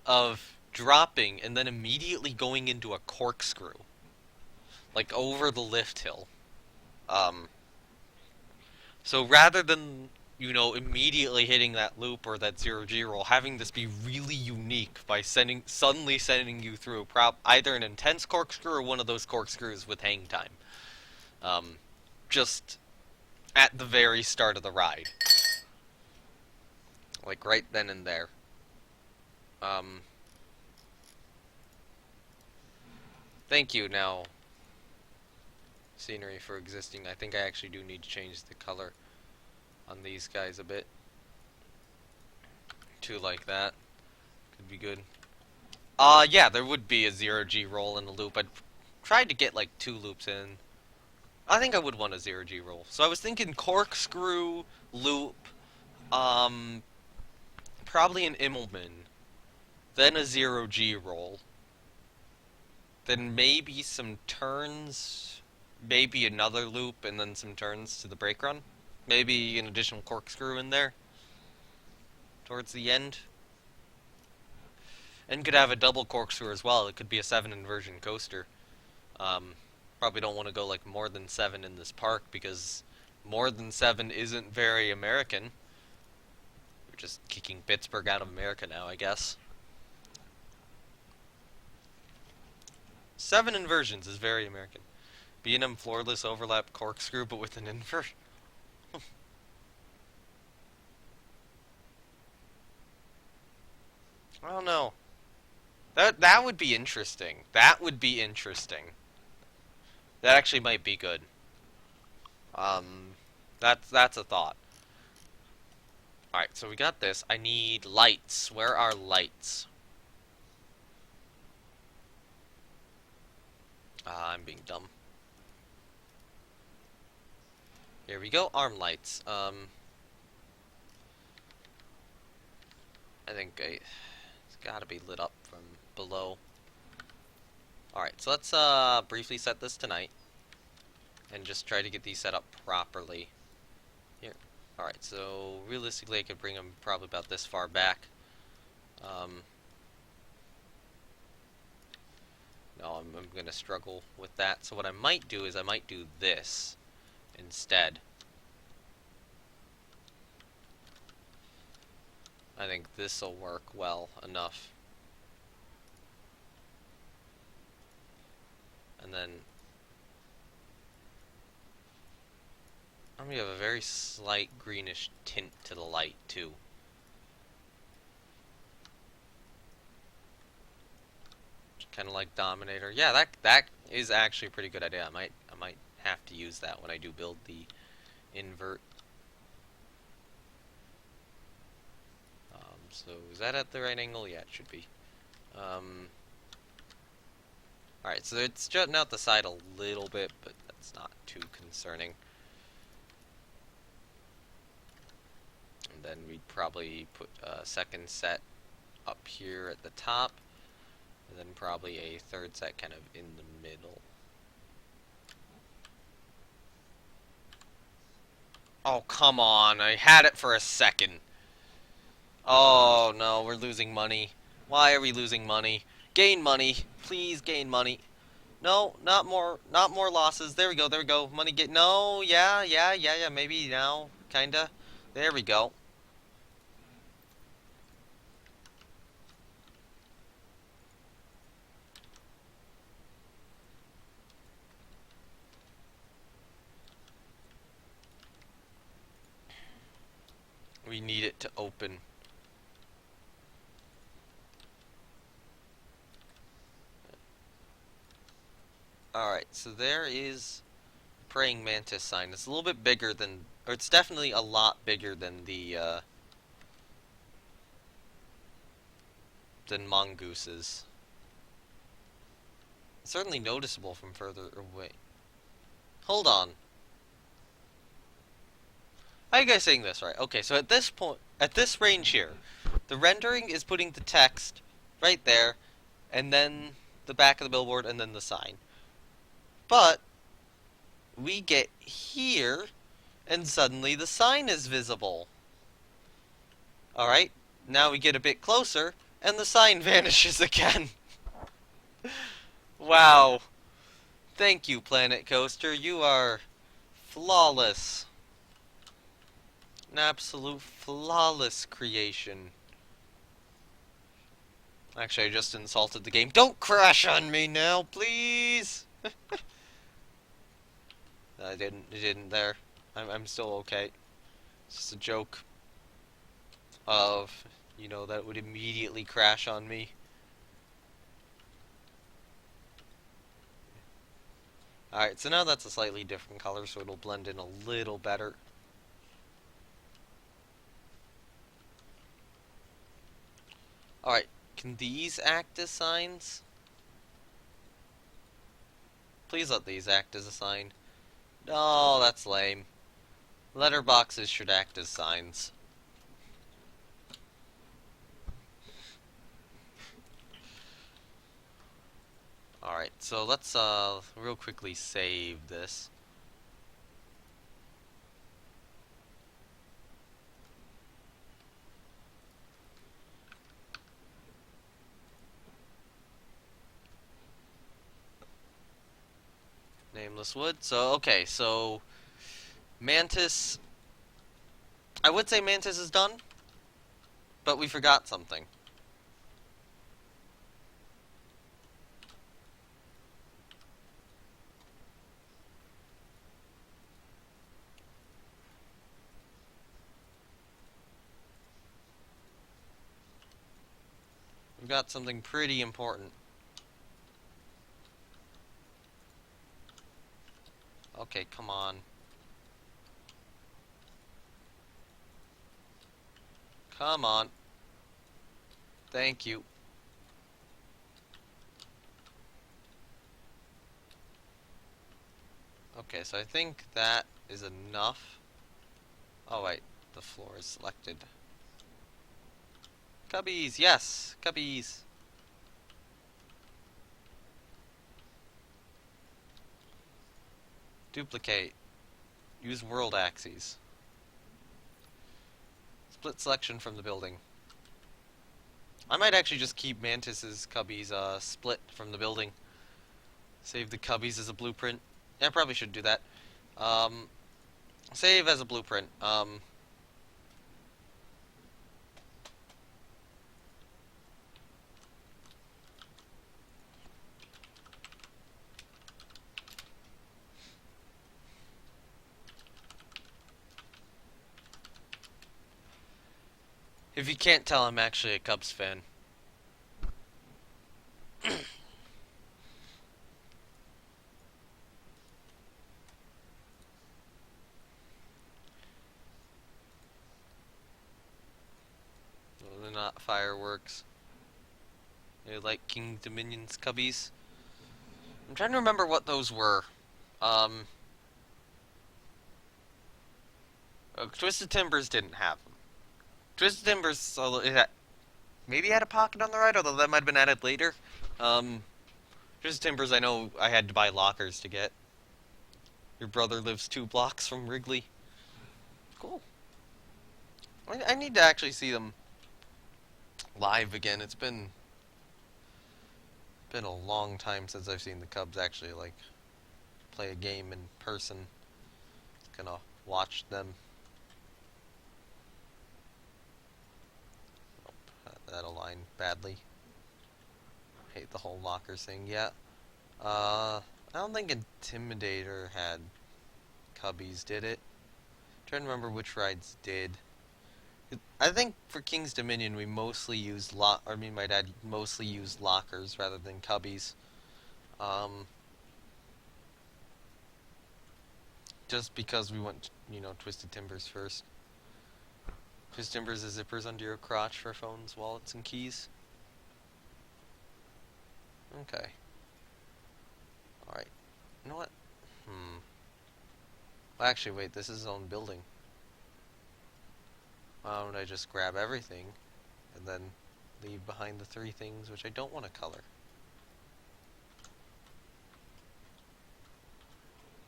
of dropping and then immediately going into a corkscrew. Like over the lift hill. So rather than, immediately hitting that loop or that zero G roll, having this be really unique by suddenly sending you through either an intense corkscrew or one of those corkscrews with hang time. Um, just at the very start of the ride. Like right then and there. Um, Thank you now, scenery, for existing. I think I actually do need to change the color on these guys a bit. Two like that. Could be good. Yeah, there would be a 0G roll in a loop. I'd tried to get like 2 loops in. I think I would want a 0G roll. So I was thinking corkscrew, loop, um, probably an Immelman, then a 0G roll, then maybe some turns, maybe another loop, and then some turns to the brake run. Maybe an additional corkscrew in there towards the end. And could have a double corkscrew as well. It could be a 7 inversion coaster. Um, Probably don't want to go like more than 7 in this park because more than 7 isn't very American. We're just kicking Pittsburgh out of America now, I guess. 7 inversions is very American. B&M floorless overlap corkscrew, but with an invert. I don't know. That would be interesting. That would be interesting. That actually might be good. Um, that's a thought. All right, so we got this. I need lights. Where are lights? I'm being dumb. Here we go. Arm lights. I think it's got to be lit up from below. All right, so let's briefly set this tonight and just try to get these set up properly. Here. All right, so realistically, I could bring them probably about this far back. No, I'm going to struggle with that. So what I might do is I might do this instead. I think this will work well enough. And then I'm going to have a very slight greenish tint to the light too. Kind of like Dominator. Yeah, that is actually a pretty good idea. I might have to use that when I do build the invert. So is that at the right angle? Yeah, it should be. Alright, so it's jutting out the side a little bit, but that's not too concerning. And then we'd probably put a second set up here at the top, and then probably a third set kind of in the middle. Oh, come on. I had it for a second. Oh, no, we're losing money. Why are we losing money? Gain money. Please gain money. No, not more losses. There we go, there we go. Money get, no, yeah, maybe now, kinda. There we go. We need it to open. Alright, so there is praying mantis sign. It's a little bit bigger than, or it's definitely a lot bigger than the, than Mongoose's. It's certainly noticeable from further away. Hold on. How are you guys saying this right? Okay, so at this point, at this range here, the rendering is putting the text right there, and then the back of the billboard, and then the sign. But we get here, and suddenly the sign is visible. Alright, now we get a bit closer, and the sign vanishes again. Wow. Thank you, Planet Coaster. You are flawless. An absolute flawless creation. Actually, I just insulted the game. Don't crash on me now, please! I didn't. It didn't there. I'm still okay. It's just a joke of, that it would immediately crash on me. Alright, so now that's a slightly different color, so it'll blend in a little better. Alright, can these act as signs? Please let these act as a sign. No, that's lame. Letterboxes should act as signs. Alright, so let's real quickly save this. NamelessWood. So, okay, so Mantis. I would say Mantis is done, but we forgot something. We've got something pretty important. Okay, come on. Come on. Thank you. Okay, so I think that is enough. Oh wait, the floor is selected. Cubbies, yes! Cubbies! Duplicate. Use world axes. Split selection from the building. I might actually just keep Mantis's cubbies split from the building. Save the cubbies as a blueprint. Yeah, I probably should do that. Save as a blueprint. If you can't tell, I'm actually a Cubs fan. Well, they're not fireworks. They're like King Dominion's cubbies. I'm trying to remember what those were. Twisted Timbers didn't have them. Twisted Timbers, so maybe had a pocket on the right, although that might have been added later. Twisted Timbers, I know I had to buy lockers to get. Your brother lives 2 blocks from Wrigley. Cool. I need to actually see them live again. It's been a long time since I've seen the Cubs actually like play a game in person. Gonna watch them. That aligned badly. Hate the whole lockers thing. Yeah. I don't think Intimidator had cubbies, did it? I'm trying to remember which rides did. I think for King's Dominion we mostly used my dad mostly used lockers rather than cubbies. Just because we went, Twisted Timbers first. Twisted Timbers is zippers under your crotch for phones, wallets, and keys. Okay. Alright. You know what? Well, actually, wait, this is his own building. Why don't I just grab everything and then leave behind the 3 things which I don't want to color?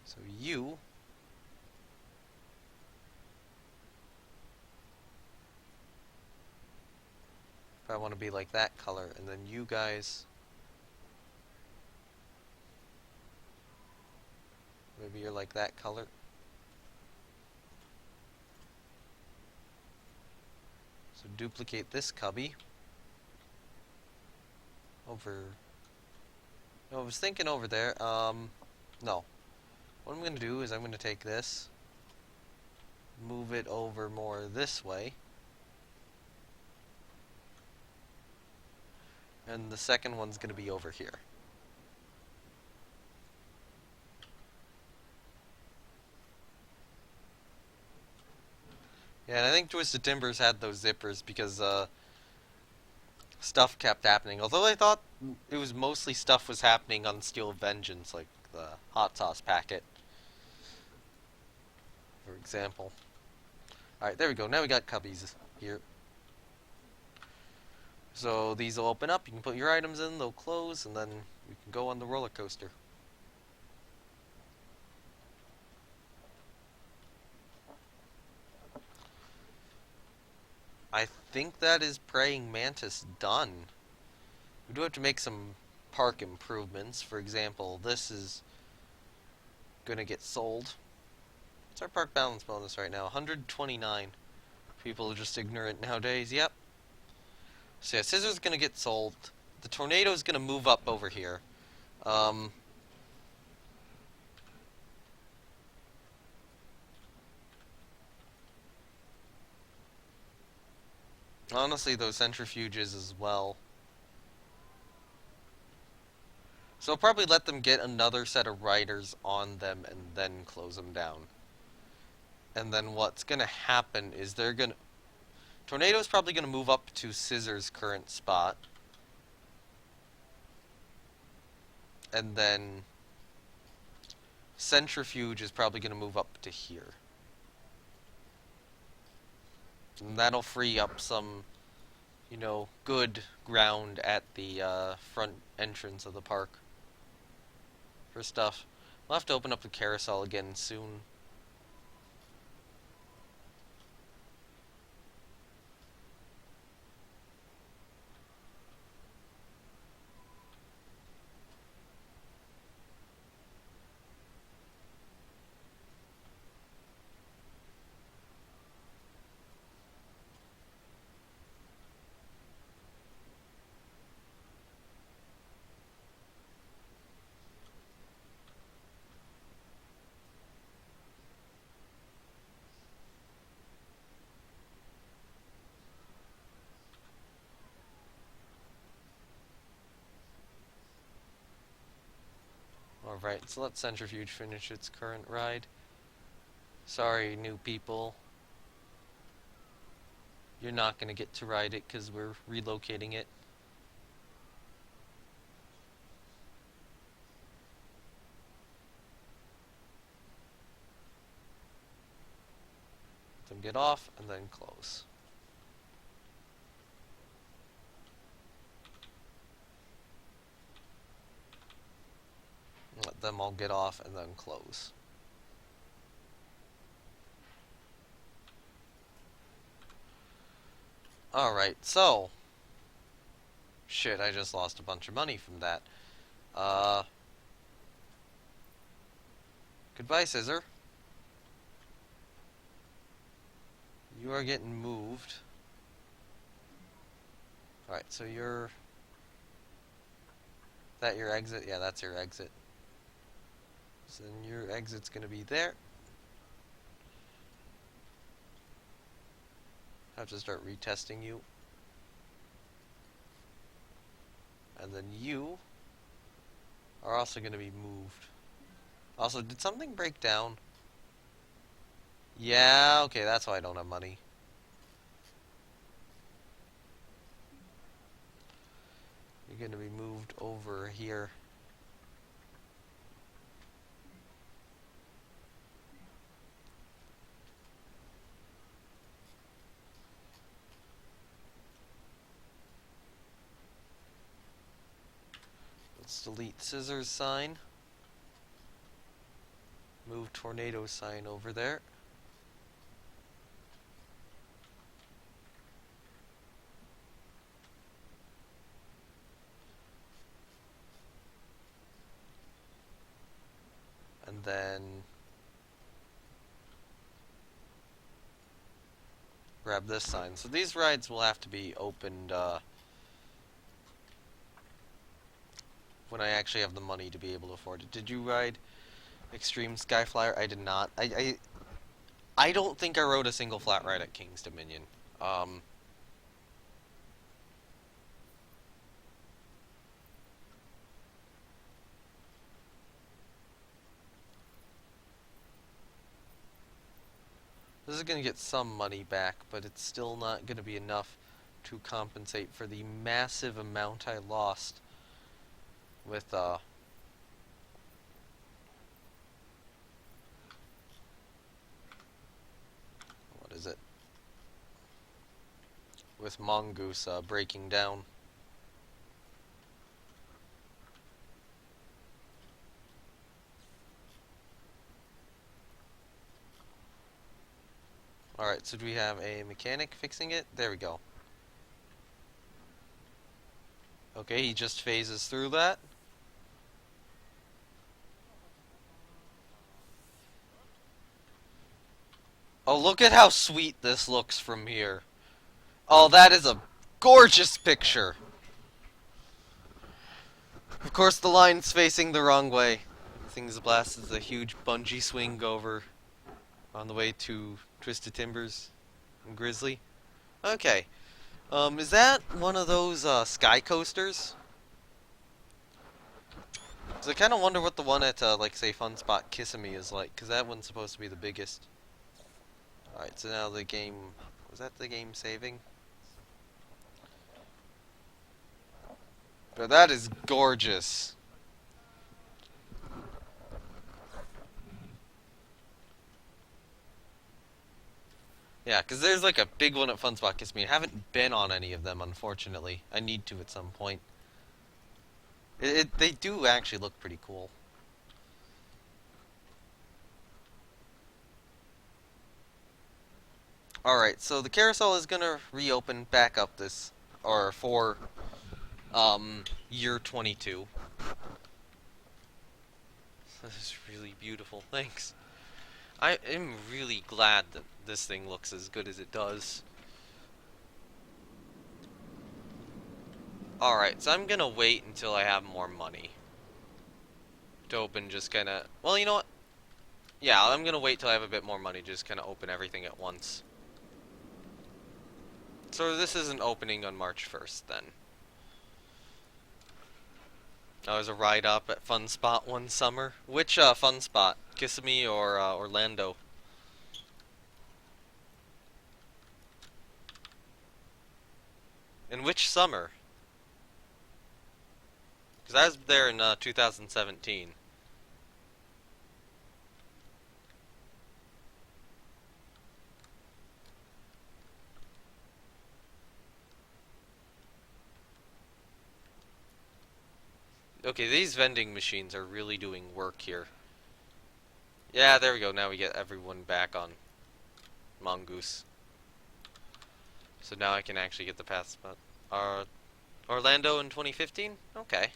So you if I want to be like that color, and then you guys maybe you're like that color. So duplicate this cubby over. No, I was thinking over there. No. What I'm gonna do is I'm gonna take this, move it over more this way, and the second one's gonna be over here. Yeah, and I think Twisted Timbers had those zippers because stuff kept happening. Although I thought it was mostly stuff was happening on Steel Vengeance, like the hot sauce packet, for example. Alright, there we go. Now we got cubbies here. So these will open up, you can put your items in, they'll close, and then we can go on the roller coaster. I think that is Praying Mantis done. We do have to make some park improvements. For example, this is gonna get sold. What's our park balance bonus right now? 129. People are just ignorant nowadays. Yep. So yeah, Scissor's gonna get sold. The Tornado's gonna move up over here. Honestly, those centrifuges as well. So I'll probably let them get another set of riders on them and then close them down. And then what's gonna happen is they're gonna... Tornado's probably gonna move up to Scissor's current spot. And then Centrifuge is probably gonna move up to here. And that'll free up some, you know, good ground at the front entrance of the park for stuff. We'll have to open up the carousel again soon. Alright, so let Centrifuge finish its current ride. Sorry, new people. You're not going to get to ride it because we're relocating it. Let them get off and then close. Let them all get off and then close. Alright, so... Shit, I just lost a bunch of money from that. Goodbye, Scissor. You are getting moved. Alright, so you're... Is that your exit? Yeah, that's your exit. So then your exit's gonna be there. I have to start retesting you. And then you are also gonna be moved. Also, did something break down? Yeah, okay, that's why I don't have money. You're gonna be moved over here. Let's delete Scissors sign. Move Tornado sign over there. And then grab this sign. So these rides will have to be opened when I actually have the money to be able to afford it. Did you ride Extreme Skyflyer? I did not. I don't think I rode a single flat ride at King's Dominion. Um, this is going to get some money back, but it's still not going to be enough to compensate for the massive amount I lost with, what is it? With Mongoose breaking down. Alright, so do we have a mechanic fixing it? There we go. Okay, he just phases through that. Oh, look at how sweet this looks from here. Oh, that is a gorgeous picture. Of course, the line's facing the wrong way. Things Blast is a huge bungee swing over on the way to Twisted Timbers and Grizzly. Okay. Is that one of those sky coasters? Cause I kind of wonder what the one at, like, say, Fun Spot Kissimmee is like, because that one's supposed to be the biggest. Alright, so now the game... Was that the game saving? But that is gorgeous. Yeah, because there's like a big one at Fun Spot Kissimmee. I haven't been on any of them, unfortunately. I need to at some point. They do actually look pretty cool. Alright, so the carousel is gonna reopen back up this, or for, year 22. This is really beautiful, thanks. I am really glad that this thing looks as good as it does. Alright, so I'm gonna wait until I have more money to open just kinda... Well, you know what? Yeah, I'm gonna wait till I have a bit more money, just kinda open everything at once. So this isn't opening on March 1st, then. I was a ride up at Fun Spot one summer. Which Fun Spot? Kissimmee or Orlando? In which summer? Because I was there in 2017. Okay, these vending machines are really doing work here. Yeah, there we go. Now we get everyone back on Mongoose. So now I can actually get the pass spot. Orlando in 2015? Okay.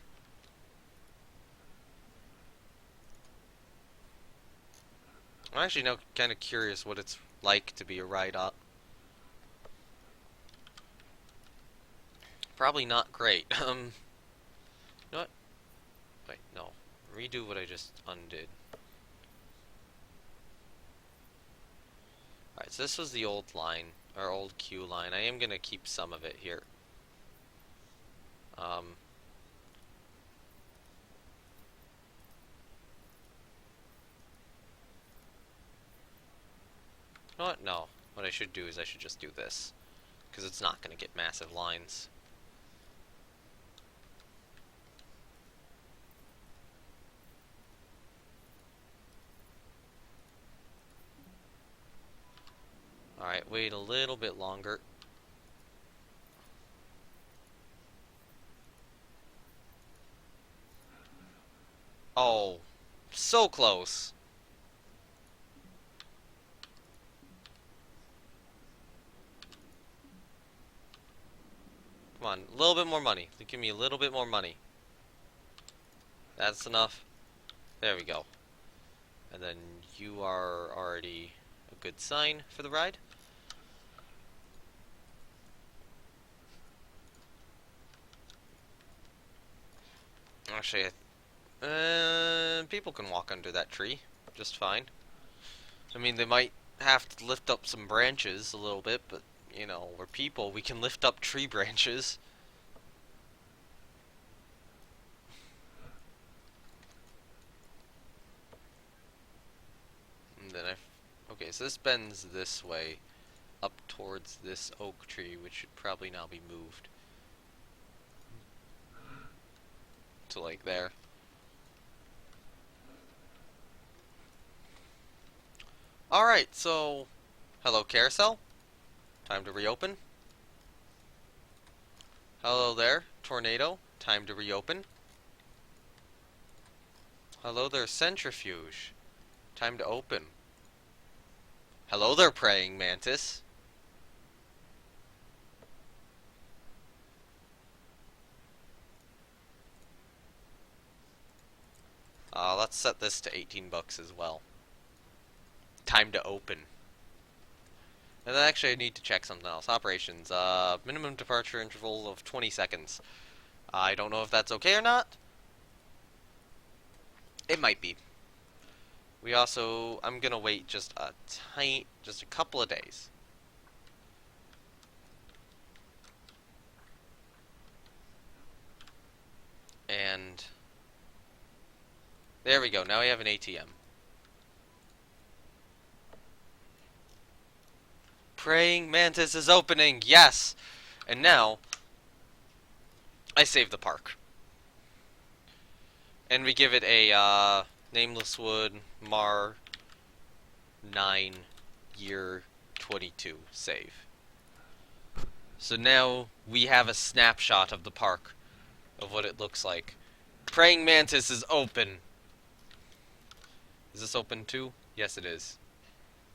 I'm actually now kind of curious what it's like to be a ride-up. Probably not great. You know what? Wait, no. Redo what I just undid. Alright, so this was the old line, or old queue line. I am gonna keep some of it here. You know what? No. What I should do is I should just do this. Because it's not gonna get massive lines. Alright, wait a little bit longer. Oh, so close. Come on, a little bit more money. Give me a little bit more money. That's enough. There we go. And then you are already a good sign for the ride. Actually, people can walk under that tree just fine. I mean, they might have to lift up some branches a little bit, but, you know, we're people, we can lift up tree branches. And then okay, so this bends this way, up towards this oak tree, which should probably now be moved to, like, there. Alright, so, hello carousel, time to reopen. Hello there, tornado, time to reopen. Hello there, centrifuge, time to open. Hello there, praying mantis. Let's set this to 18 bucks as well. Time to open. And then actually I need to check something else. Operations. Minimum departure interval of 20 seconds. I don't know if that's okay or not. It might be. We also... I'm gonna wait just a couple of days. And... there we go. Now we have an ATM. Praying Mantis is opening, yes! And now, I save the park. And we give it a, NamelessWood Mar 9 year 22 save. So now, we have a snapshot of the park, of what it looks like. Praying Mantis is open! Is this open too? Yes, it is.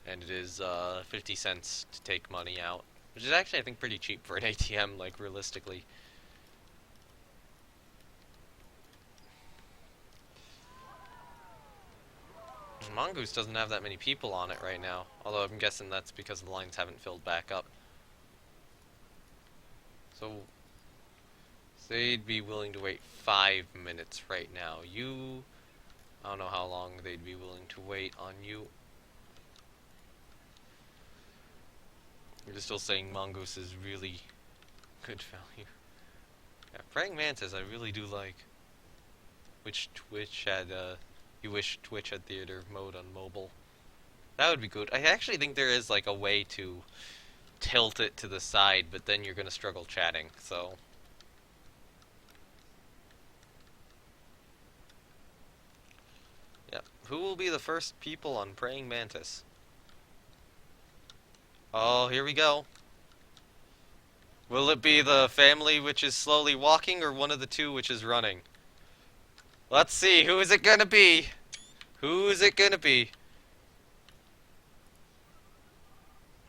And it is 50 cents to take money out, which is actually, I think, pretty cheap for an ATM, like, realistically. Mongoose doesn't have that many people on it right now, although I'm guessing that's because the lines haven't filled back up. So they'd be willing to wait 5 minutes right now. I don't know how long they'd be willing to wait on you. You're still saying Mongoose is really good value. Yeah, Praying Mantis I really do like. Which Twitch had, you wish Twitch had theater mode on mobile. That would be good. I actually think there is, like, a way to tilt it to the side, but then you're gonna struggle chatting, so... yeah. Who will be the first people on Praying Mantis? Oh, here we go. Will it be the family which is slowly walking, or one of the two which is running? Let's see, who is it gonna be? Who is it gonna be?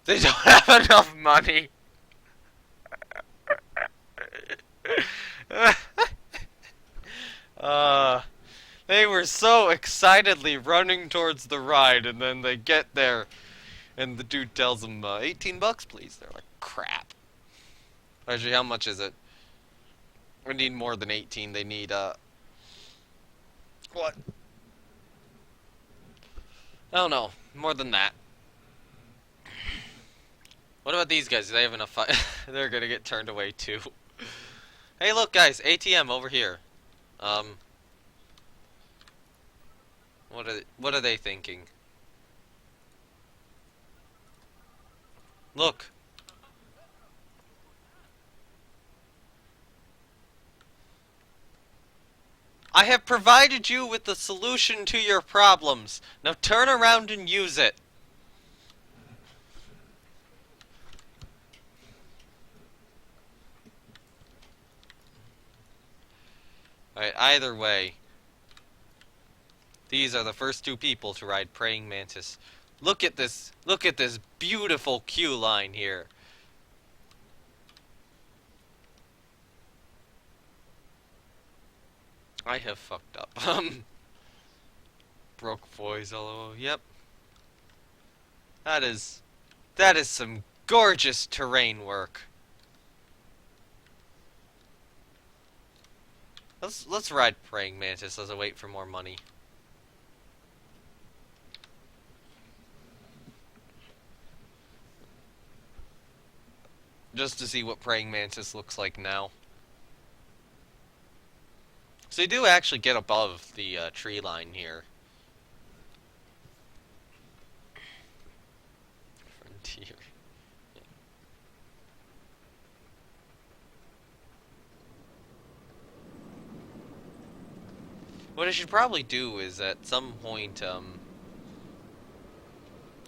They don't have enough money. They were so excitedly running towards the ride, and then they get there. And the dude tells them, 18 bucks, please. They're like, crap. Actually, how much is it? We need more than 18. They need, what? I don't know. More than that. What about these guys? Do they have enough they're gonna get turned away, too. Hey, look, guys. ATM over here. What are they thinking? Look. I have provided you with the solution to your problems. Now turn around and use it. Alright, either way. These are the first two people to ride Praying Mantis. Look at this beautiful queue line here. I have fucked up. Broke boys, LOL. Yep. That is some gorgeous terrain work. Let's ride praying mantis as I wait for more money. Just to see what praying mantis looks like now. So you do actually get above the tree line here. Frontier. What I should probably do is at some point,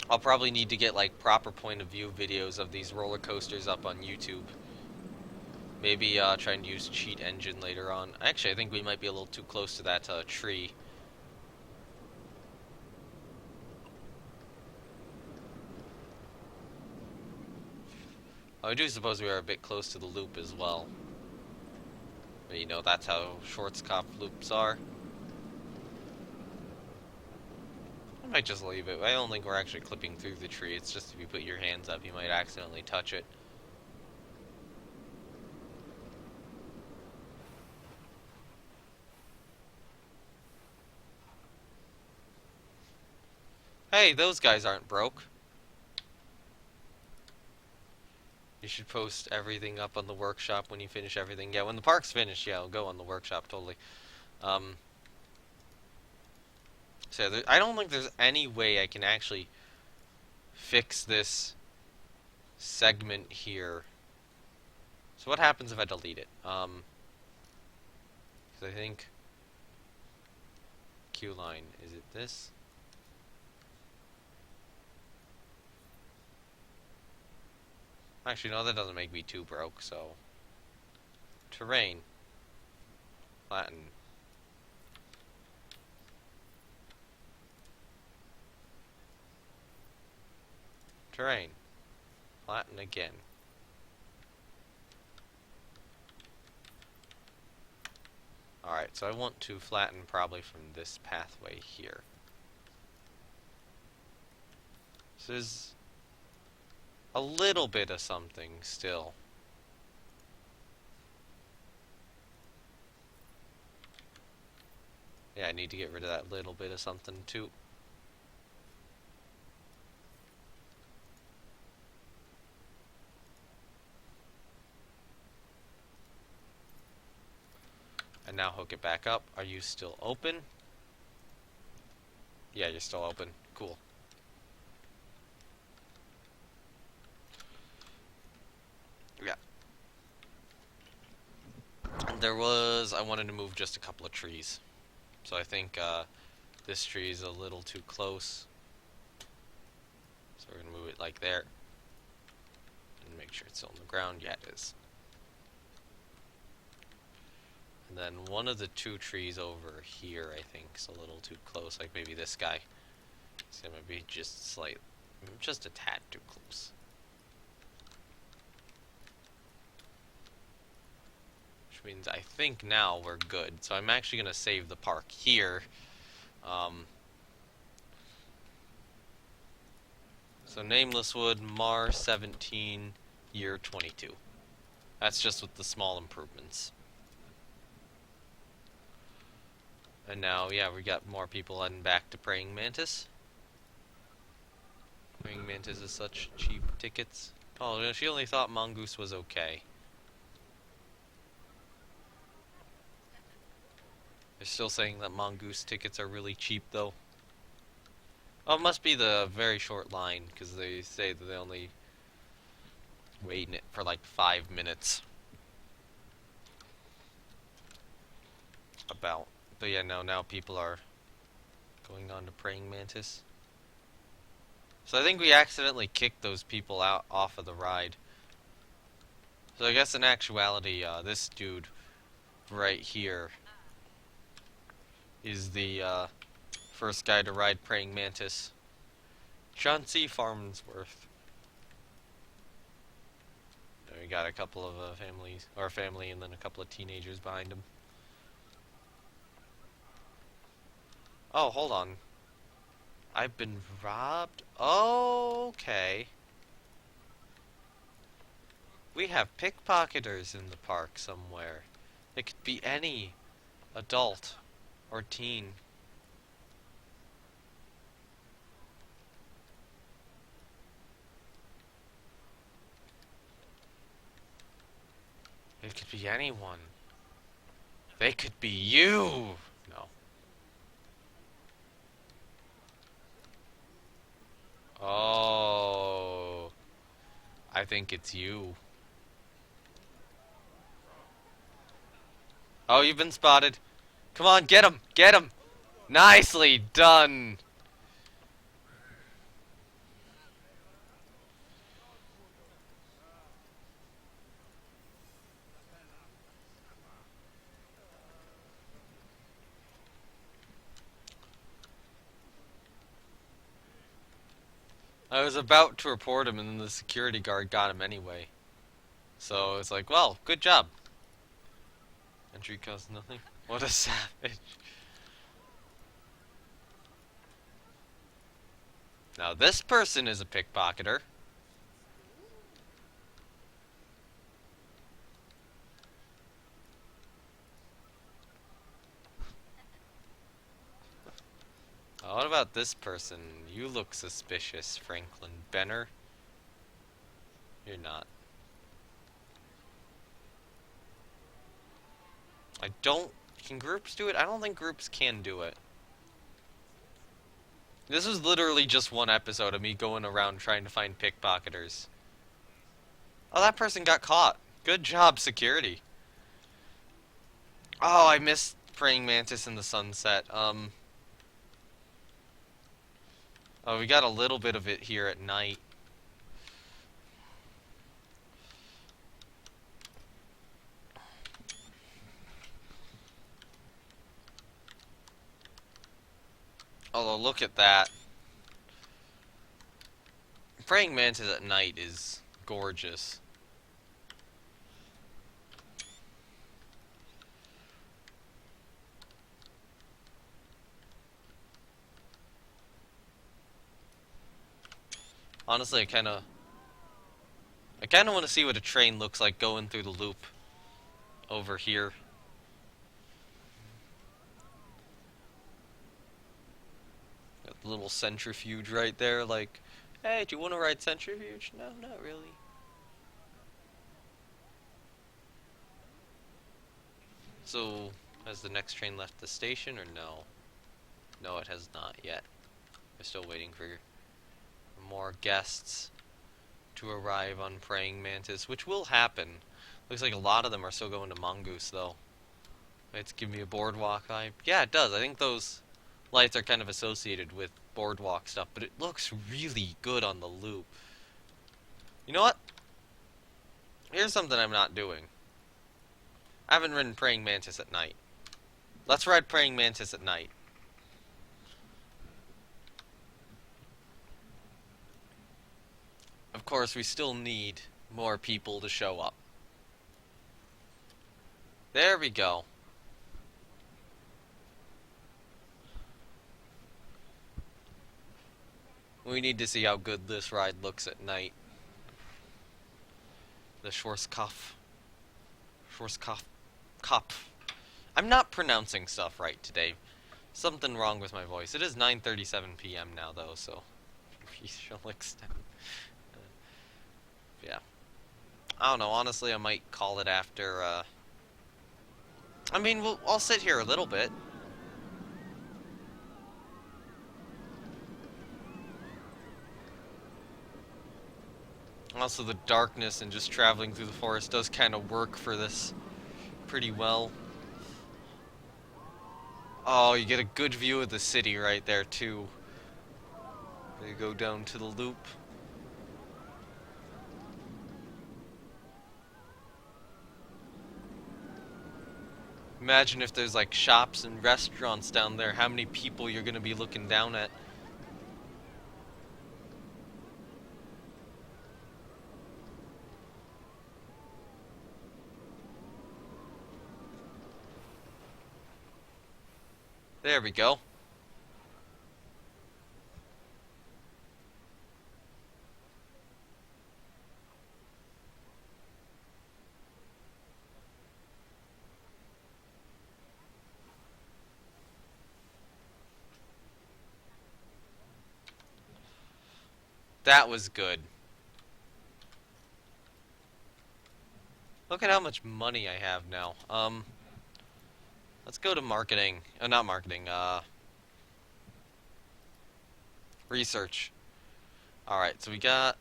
I'll probably need to get like proper point of view videos of these roller coasters up on YouTube. Maybe try and use cheat engine later on. Actually, I think we might be a little too close to that tree. I do suppose we are a bit close to the loop as well. But you know, that's how Schwarzkopf loops are. I might just leave it. I don't think we're actually clipping through the tree. It's just if you put your hands up, you might accidentally touch it. Hey, those guys aren't broke. You should post everything up on the workshop when you finish everything. Yeah, when the park's finished, yeah, I'll go on the workshop, totally. So I don't think there's any way I can actually fix this segment here. So what happens if I delete it? 'Cause I think Q line, is it this? Actually, no, that doesn't make me too broke, so... Terrain. Flatten. Terrain. Flatten again. Alright, so I want to flatten probably from this pathway here. So there's a little bit of something still. Yeah, I need to get rid of that little bit of something too. And now hook it back up. Are you still open? Yeah, you're still open. Cool. Yeah. I wanted to move just a couple of trees. So I think this tree is a little too close. So we're going to move it like there. And make sure it's still on the ground. Yeah, it is. And then one of the two trees over here, I think, is a little too close. Like maybe this guy. It's going to be just a tad too close. Which means I think now we're good. So I'm actually going to save the park here. So NamelessWood, Mar 17, year 22. That's just with the small improvements. And now, yeah, we got more people heading back to Praying Mantis. Praying Mantis is such cheap tickets. Oh, she only thought Mongoose was okay. They're still saying that Mongoose tickets are really cheap, though. Oh, it must be the very short line, because they say that they only wait in it for like 5 minutes. About. But yeah, no, now people are going on to Praying Mantis. So I think we accidentally kicked those people out off of the ride. So I guess in actuality, this dude right here is the first guy to ride Praying Mantis. Chauncey Farnsworth. And we got a couple of family and then a couple of teenagers behind him. Oh, hold on. I've been robbed? Oh, okay. We have pickpocketers in the park somewhere. It could be any Adult. Or teen. It could be anyone. They could be you! No. Oh. I think it's you. Oh, you've been spotted. Come on, get him! Get him! Nicely done! I was about to report him and then the security guard got him anyway. So it's like, well, good job. Entry costs nothing. What a savage. Now this person is a pickpocketer. What about this person? You look suspicious, Franklin Benner. You're not. I don't... Can groups do it? I don't think groups can do it. This was literally just one episode of me going around trying to find pickpocketers. Oh, that person got caught. Good job, security. Oh, I missed praying mantis in the sunset. Oh, we got a little bit of it here at night. Although, look at that. Praying mantis at night is gorgeous. Honestly, I kind of want to see what a train looks like going through the loop over here. Got the little centrifuge right there, like, hey, do you want to ride centrifuge? No, not really. So, has the next train left the station or no? No, it has not yet. We're still waiting for more guests to arrive on Praying Mantis, which will happen. Looks like a lot of them are still going to Mongoose, though. It's give me a boardwalk vibe. Yeah, it does. I think those lights are kind of associated with boardwalk stuff, but it looks really good on the loop. You know what? Here's something I'm not doing. I haven't ridden Praying Mantis at night. Let's ride Praying Mantis at night. Of course, we still need more people to show up. There we go. We need to see how good this ride looks at night. The Schwarzkopf. Schwarzkopf. I'm not pronouncing stuff right today. Something wrong with my voice. It is 9:37 p.m. now, though, so we shall extend. Yeah. I don't know. Honestly, I might call it after. I mean, I'll sit here a little bit. Also, the darkness and just traveling through the forest does kind of work for this pretty well. Oh, you get a good view of the city right there, too. You go down to the loop. Imagine if there's like shops and restaurants down there, how many people you're gonna be looking down at. There we go. That was good. Look at how much money I have now. Let's go to marketing. Not marketing, research. Alright, so we got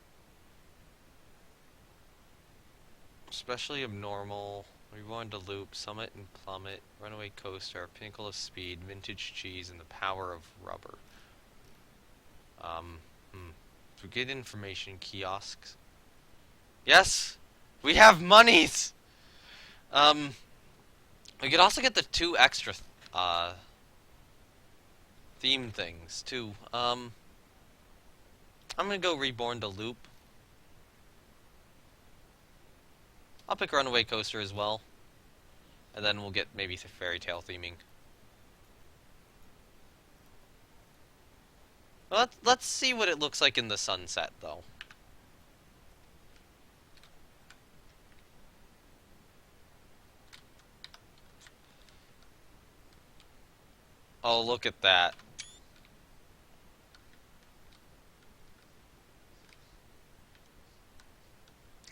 especially abnormal, reborn to loop, summit and plummet, runaway coaster, pinnacle of speed, vintage cheese, and the power of rubber. Um, So we get information kiosks. Yes! We have monies! We could also get the 2 extra, theme things, too. I'm gonna go reborn to loop. I'll pick runaway coaster as well. And then we'll get maybe the fairy tale theming. Well, let's see what it looks like in the sunset, though. Oh, look at that.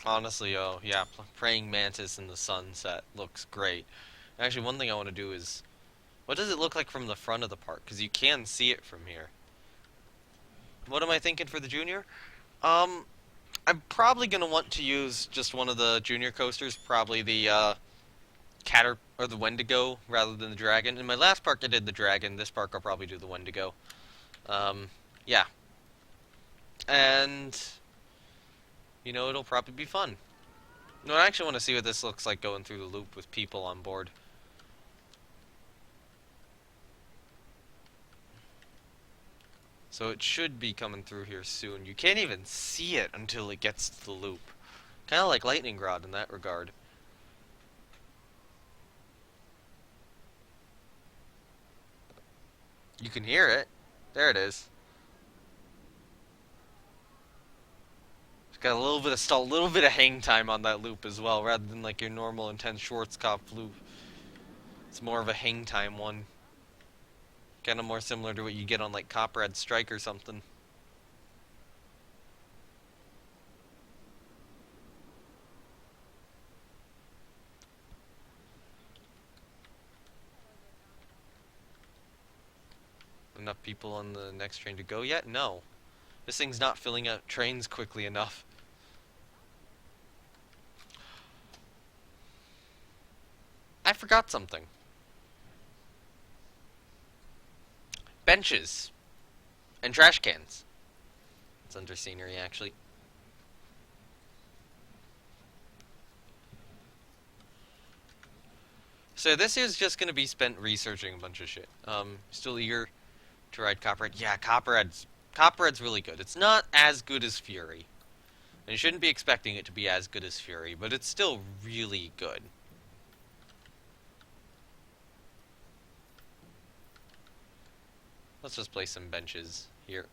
Honestly, oh, yeah, praying mantis in the sunset looks great. Actually, one thing I want to do is, what does it look like from the front of the park? Because you can see it from here. What am I thinking for the junior? I'm probably going to want to use just one of the junior coasters, probably the, or the Wendigo, rather than the Dragon. In my last park I did the Dragon, this park I'll probably do the Wendigo. Yeah. And, you know, it'll probably be fun. No, I actually want to see what this looks like going through the loop with people on board. So it should be coming through here soon. You can't even see it until it gets to the loop. Kind of like Lightning Rod in that regard. You can hear it. There it is. It's got a little bit of stall, a little bit of hang time on that loop as well, rather than like your normal intense Schwarzkopf loop. It's more of a hang time one. Kind of more similar to what you get on like Copperhead Strike or something. Enough people on the next train to go yet? No. This thing's not filling out trains quickly enough. I forgot something. Benches. And trash cans. It's under scenery, actually. So this is just going to be spent researching a bunch of shit. Still eager to ride Copperhead? Yeah, Copperhead's really good. It's not as good as Fury. And you shouldn't be expecting it to be as good as Fury, but it's still really good. Let's just place some benches here,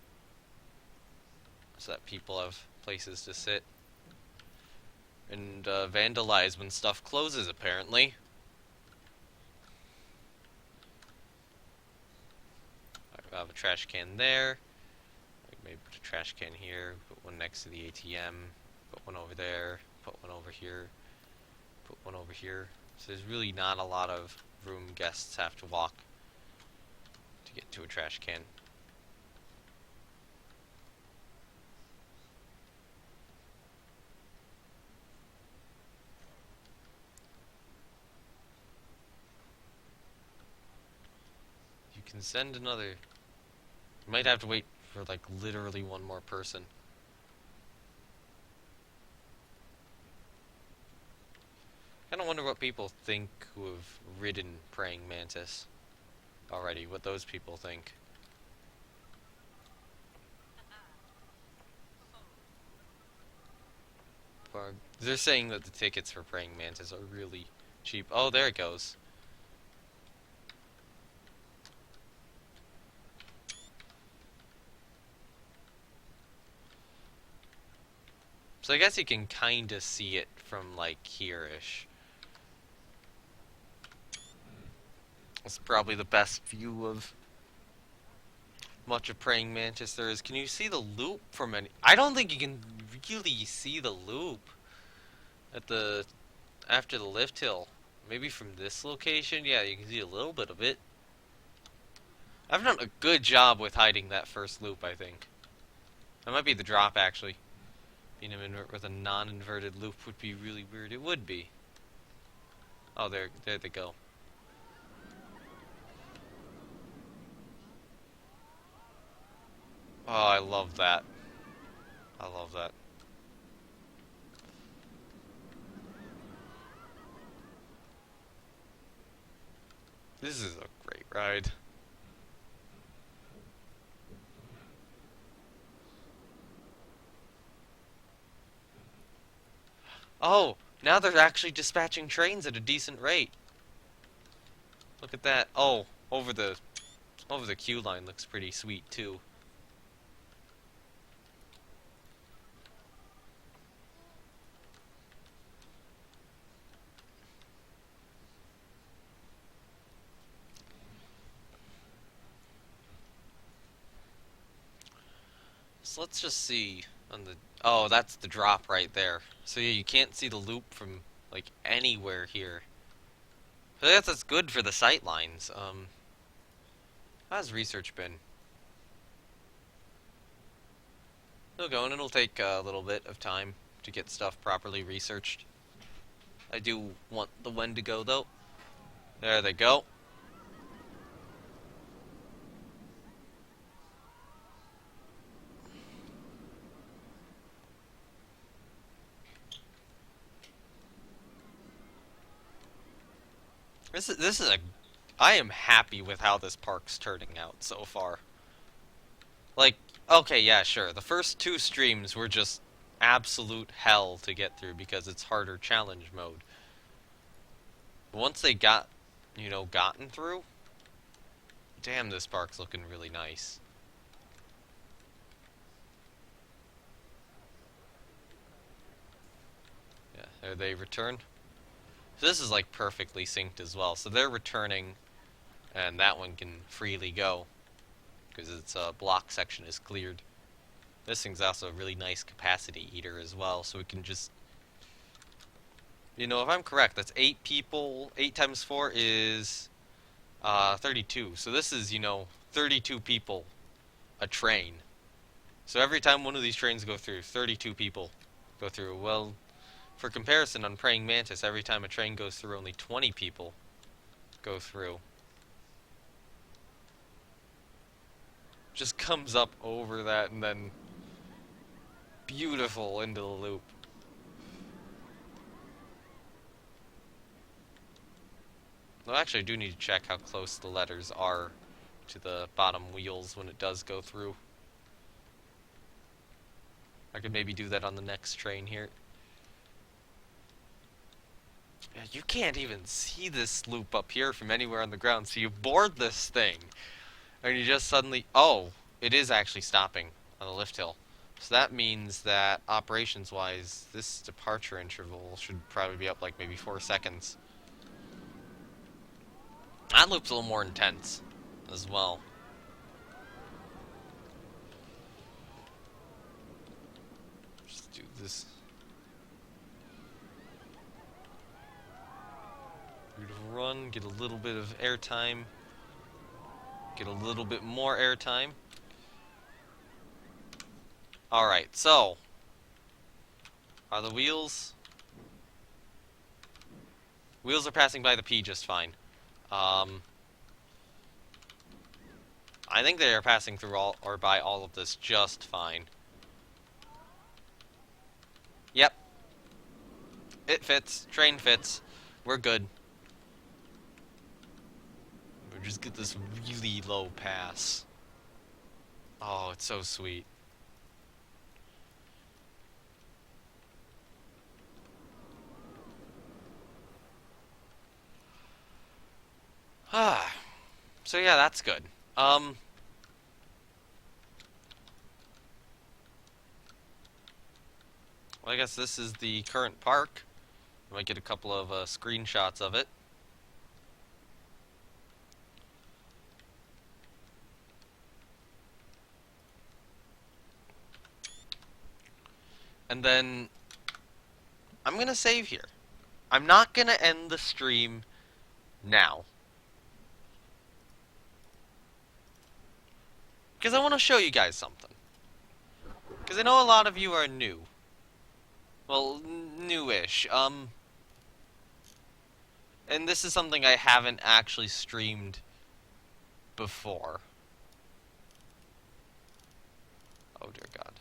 so that people have places to sit. And vandalize when stuff closes, apparently. I have a trash can there. Maybe put a trash can here, put one next to the ATM, put one over there, put one over here, put one over here. So there's really not a lot of room guests have to walk to get to a trash can. You can send another. You might have to wait for like literally one more person. Kinda wonder what people think who have ridden Praying Mantis already, what those people think. They're saying that the tickets for Praying Mantis are really cheap. Oh, there it goes. So I guess you can kinda see it from like here-ish. It's probably the best view of much of praying mantis there is. Can you see the loop from any? I don't think you can really see the loop at the after the lift hill. Maybe from this location, yeah, you can see a little bit of it. I've done a good job with hiding that first loop, I think. That might be the drop, actually. Being with a non-inverted loop would be really weird. It would be. Oh, there they go. Oh, I love that. I love that. This is a great ride. Oh, now they're actually dispatching trains at a decent rate. Look at that. Oh, over the queue line looks pretty sweet too. So let's just see on the. Oh, that's the drop right there. So yeah, you can't see the loop from like anywhere here. So that's good for the sight lines. How's research been? It'll go and it'll take a little bit of time to get stuff properly researched. I do want the when to go though. There they go. This is a. I am happy with how this park's turning out so far. Like, okay, yeah, sure. The first two streams were just absolute hell to get through because it's harder challenge mode. Once they gotten through, damn, this park's looking really nice. Yeah, there they return. So this is like perfectly synced as well. So they're returning, and that one can freely go because its block section is cleared. This thing's also a really nice capacity eater as well, so it can just, if I'm correct, that's 8 people. 8 times 4 is 32. So this is, 32 people a train. So every time one of these trains go through, 32 people go through. Well, for comparison, on Praying Mantis, every time a train goes through, only 20 people go through. Just comes up over that and then beautiful into the loop. Well, actually, I do need to check how close the letters are to the bottom wheels when it does go through. I could maybe do that on the next train here. Yeah, you can't even see this loop up here from anywhere on the ground, so you board this thing, and you just suddenly... Oh, it is actually stopping on the lift hill. So that means that, operations-wise, this departure interval should probably be up like maybe 4 seconds. That loop's a little more intense as well. Just do this. Beautiful run, get a little bit of airtime. Get a little bit more airtime. Alright, so. Are the wheels? Wheels are passing by the P just fine. I think they are passing through by all of this just fine. Yep. It fits. Train fits. We're good. We'll just get this really low pass. Oh, it's so sweet. Ah. So yeah, that's good. Well, I guess this is the current park. I might get a couple of screenshots of it. And then I'm gonna save here. I'm not gonna end the stream now. Because I want to show you guys something. Because I know a lot of you are new. Well, newish. And this is something I haven't actually streamed before. Oh dear God.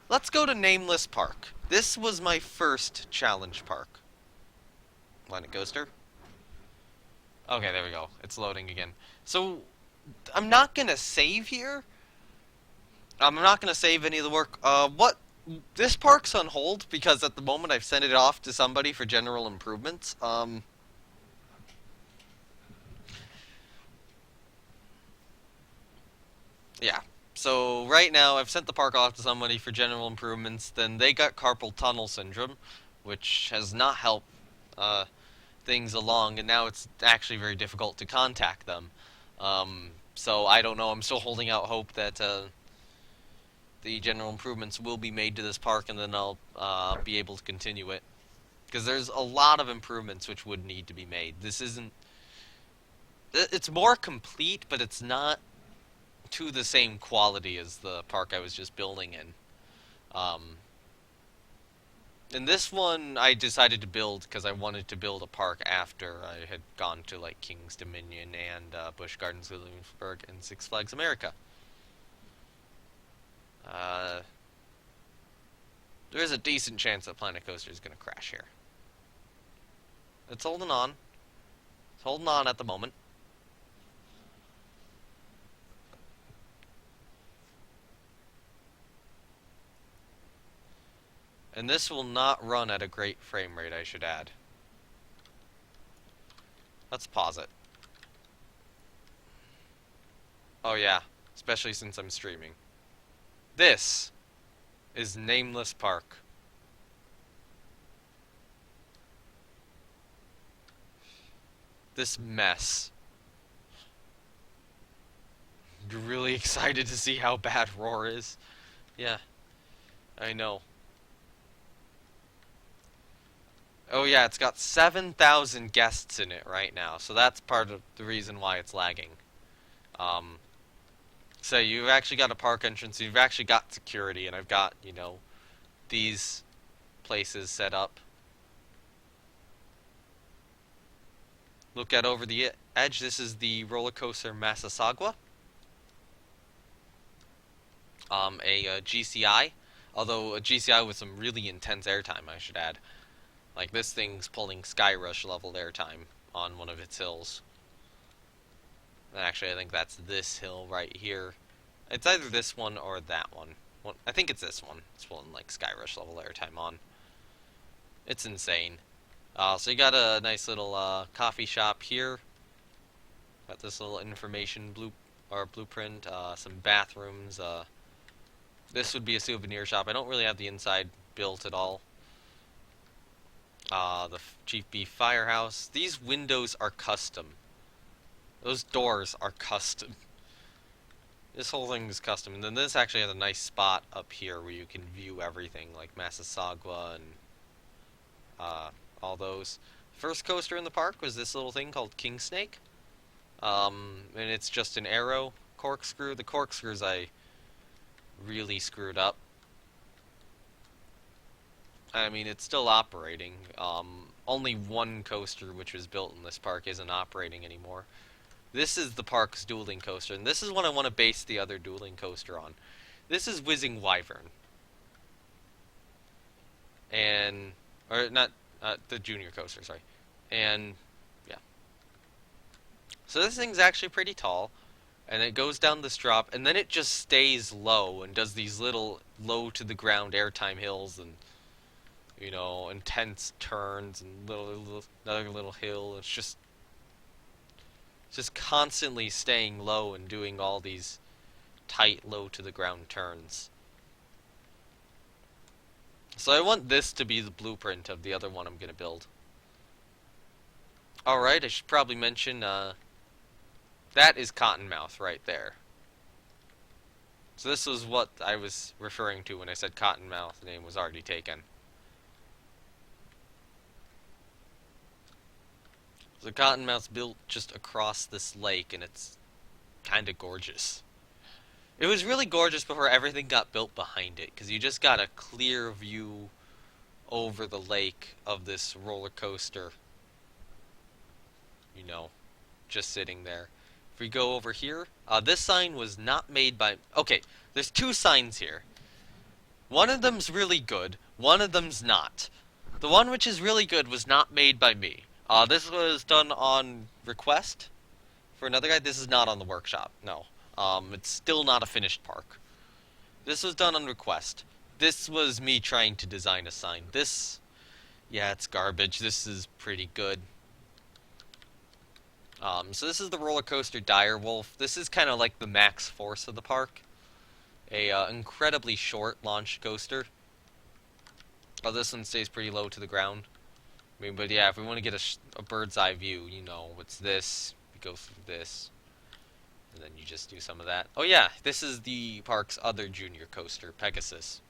Let's go to Nameless Park. This was my first challenge park. Planet Coaster. Okay, there we go. It's loading again. So, I'm not gonna save here. I'm not gonna save any of the work. This park's on hold because at the moment I've sent it off to somebody for general improvements. Yeah. So right now I've sent the park off to somebody for general improvements. Then they got carpal tunnel syndrome, which has not helped things along, and now it's actually very difficult to contact them. So I don't know. I'm still holding out hope that the general improvements will be made to this park, and then I'll be able to continue it. Because there's a lot of improvements which would need to be made. This isn't... It's more complete, but it's not to the same quality as the park I was just building in. And this one I decided to build because I wanted to build a park after I had gone to like King's Dominion and Busch Gardens, Williamsburg, and Six Flags America. There is a decent chance that Planet Coaster is going to crash here. It's holding on. It's holding on at the moment. And this will not run at a great frame rate, I should add. Let's pause it. Oh yeah, especially since I'm streaming. This is Nameless Park. This mess. You're really excited to see how bad Roar is? Yeah, I know. Oh yeah, it's got 7,000 guests in it right now, so that's part of the reason why it's lagging. So you've actually got a park entrance, you've actually got security, and I've got, you know, these places set up. Look out over the edge, this is the roller coaster Massasauga. A GCI, although a GCI with some really intense airtime, I should add. Like, this thing's pulling Skyrush level airtime on one of its hills. Actually, I think that's this hill right here. It's either this one or that one. Well, I think it's this one. It's pulling, like, Skyrush level airtime on. It's insane. So you got a nice little coffee shop here. Got this little information blueprint. Some bathrooms. This would be a souvenir shop. I don't really have the inside built at all. The Chief Beef Firehouse. These windows are custom. Those doors are custom. This whole thing is custom. And then this actually has a nice spot up here where you can view everything, like Massasauga and all those. First coaster in the park was this little thing called King Snake. And it's just an arrow corkscrew. The corkscrews I really screwed up. I mean, it's still operating. Only one coaster which was built in this park isn't operating anymore. This is the park's dueling coaster, and this is what I want to base the other dueling coaster on. This is Whizzing Wyvern. And, or not, the junior coaster, sorry. And, yeah. So this thing's actually pretty tall, and it goes down this drop, and then it just stays low and does these little low-to-the-ground airtime hills and, you know, intense turns and another little hill. It's just constantly staying low and doing all these tight, low-to-the-ground turns. So I want this to be the blueprint of the other one I'm going to build. Alright, I should probably mention, That is Cottonmouth right there. So this was what I was referring to when I said Cottonmouth. The name was already taken. So Cottonmouth's built just across this lake, and it's kind of gorgeous. It was really gorgeous before everything got built behind it, because you just got a clear view over the lake of this roller coaster, you know, just sitting there. If we go over here, this sign was not made by... Okay, there's two signs here. One of them's really good, one of them's not. The one which is really good was not made by me. This was done on request for another guy. This is not on the workshop, no. It's still not a finished park. This was done on request. This was me trying to design a sign. This, yeah, it's garbage. This is pretty good. So this is the roller coaster Direwolf. This is kind of like the max force of the park. A incredibly short launch coaster. Oh, this one stays pretty low to the ground. I mean, but yeah, if we want to get a bird's eye view, you know, it's this. We go through this. And then you just do some of that. Oh yeah, this is the park's other junior coaster, Pegasus.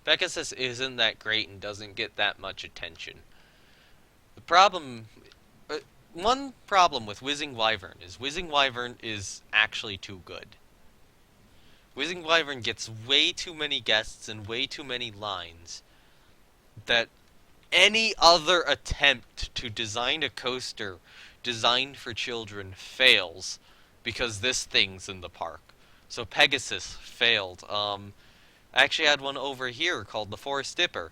Pegasus isn't that great and doesn't get that much attention. The problem... one problem with Whizzing Wyvern is actually too good. Whizzing Wyvern gets way too many guests and way too many lines that any other attempt to design a coaster designed for children fails because this thing's in the park. So Pegasus failed. I actually had one over here called the Forest Dipper,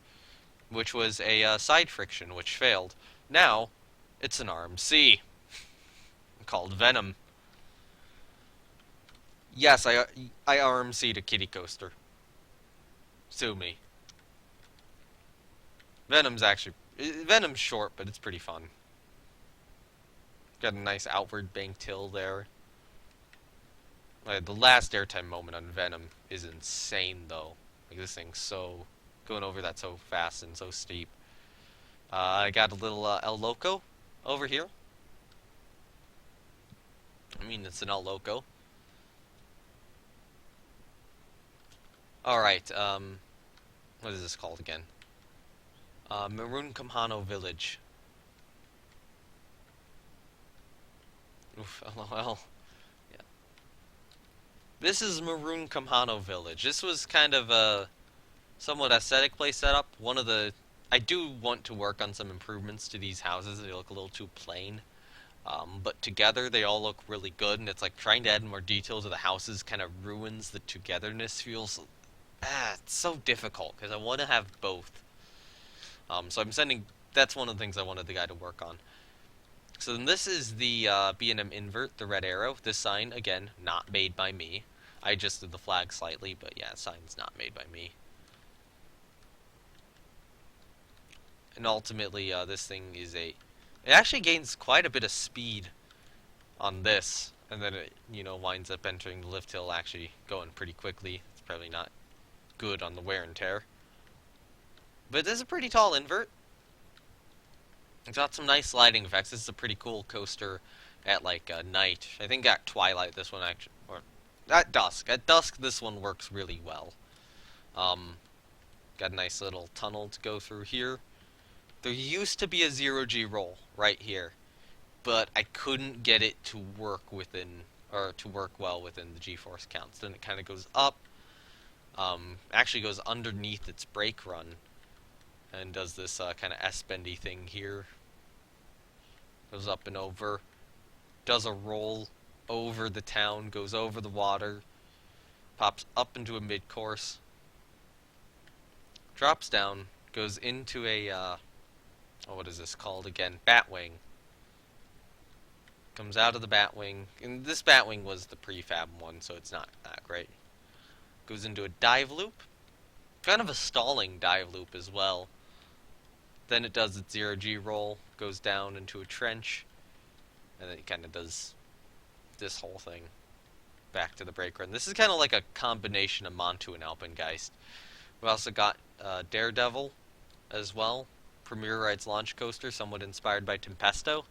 which was a side friction, which failed. Now, it's an RMC called Venom. Yes, I RMC'd a kitty coaster. Sue me. Venom's short, but it's pretty fun. Got a nice outward banked hill there. The last airtime moment on Venom is insane, though. Like, this thing's so... going over that so fast and so steep. I got a little El Loco over here. I mean, it's an El Loco. Alright, what is this called again? Maroon Kamhano Village. Oof, LOL. Yeah. This is Maroon Kamhano Village. This was kind of a somewhat aesthetic place setup. I do want to work on some improvements to these houses. They look a little too plain. But together they all look really good, and it's like trying to add more detail to the houses kind of ruins the togetherness. Feels... it's so difficult, because I want to have both. So that's one of the things I wanted the guy to work on. So then this is the B&M invert, the red arrow. This sign, again, not made by me. I adjusted the flag slightly, but yeah, sign's not made by me. And ultimately, this thing is it actually gains quite a bit of speed on this, and then it, winds up entering the lift hill actually going pretty quickly. It's probably not good on the wear and tear. But this is a pretty tall invert. It's got some nice lighting effects. This is a pretty cool coaster at like night. I think at twilight this one actually, or at dusk. At dusk this one works really well. Got a nice little tunnel to go through here. There used to be a 0G roll right here, but I couldn't get it to work well within the G-force counts. Then it kind of goes up, actually goes underneath its brake run, and does this kind of S-bendy thing here. Goes up and over, does a roll over the town, goes over the water, pops up into a mid-course, drops down, goes into a, what is this called again? Batwing. Comes out of the Batwing, and this Batwing was the prefab one, so it's not that great. Goes into a dive loop, kind of a stalling dive loop as well. Then it does its 0G roll, goes down into a trench, and then it kind of does this whole thing back to the brake run. This is kind of like a combination of Montu and Alpengeist. We also got Daredevil as well, Premier Ride's launch coaster, somewhat inspired by Tempesto.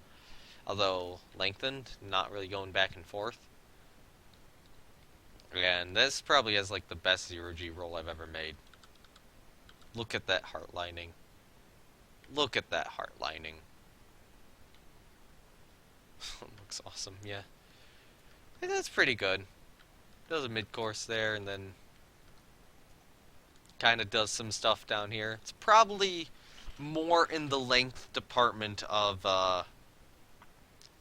although lengthened, not really going back and forth. And this probably has like the best zero-G roll I've ever made. Look at that heart lining. Look at that heart lining. Looks awesome, yeah. Hey, that's pretty good. Does a mid-course there, and then kind of does some stuff down here. It's probably more in the length department of,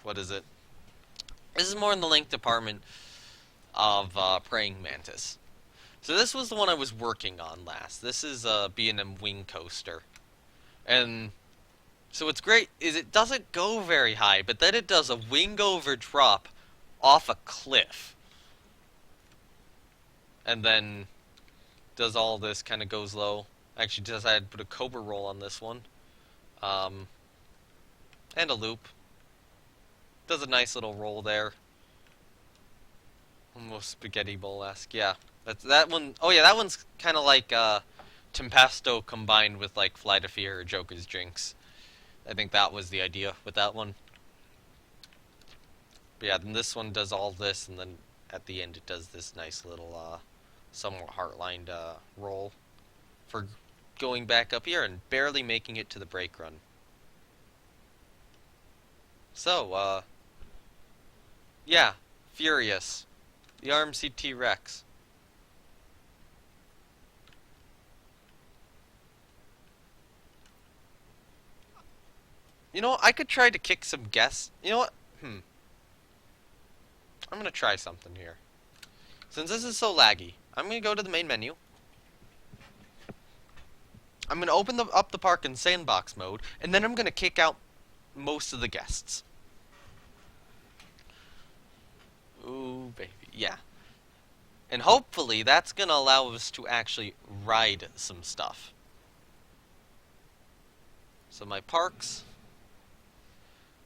what is it? This is more in the length department of Praying Mantis. So this was the one I was working on last. This is a B&M wing coaster. And so what's great is it doesn't go very high, but then it does a wing over drop off a cliff. And then does all this, kind of goes low. Actually, decided to put a cobra roll on this one. And a loop. Does a nice little roll there. Almost spaghetti bowl-esque. Yeah. That one. Oh yeah, that one's kind of like Tempesto combined with like Flight of Fear or Joker's Jinx. I think that was the idea with that one. But yeah, then this one does all this, and then at the end it does this nice little somewhat heart-lined roll for going back up here and barely making it to the brake run. So, yeah, Furious. The RMC T-Rex. You know, I could try to kick some guests. You know what? I'm gonna try something here. Since this is so laggy, I'm gonna go to the main menu. I'm gonna open up the park in sandbox mode, and then I'm gonna kick out most of the guests. Ooh, baby. Yeah. And hopefully that's gonna allow us to actually ride some stuff. So my parks.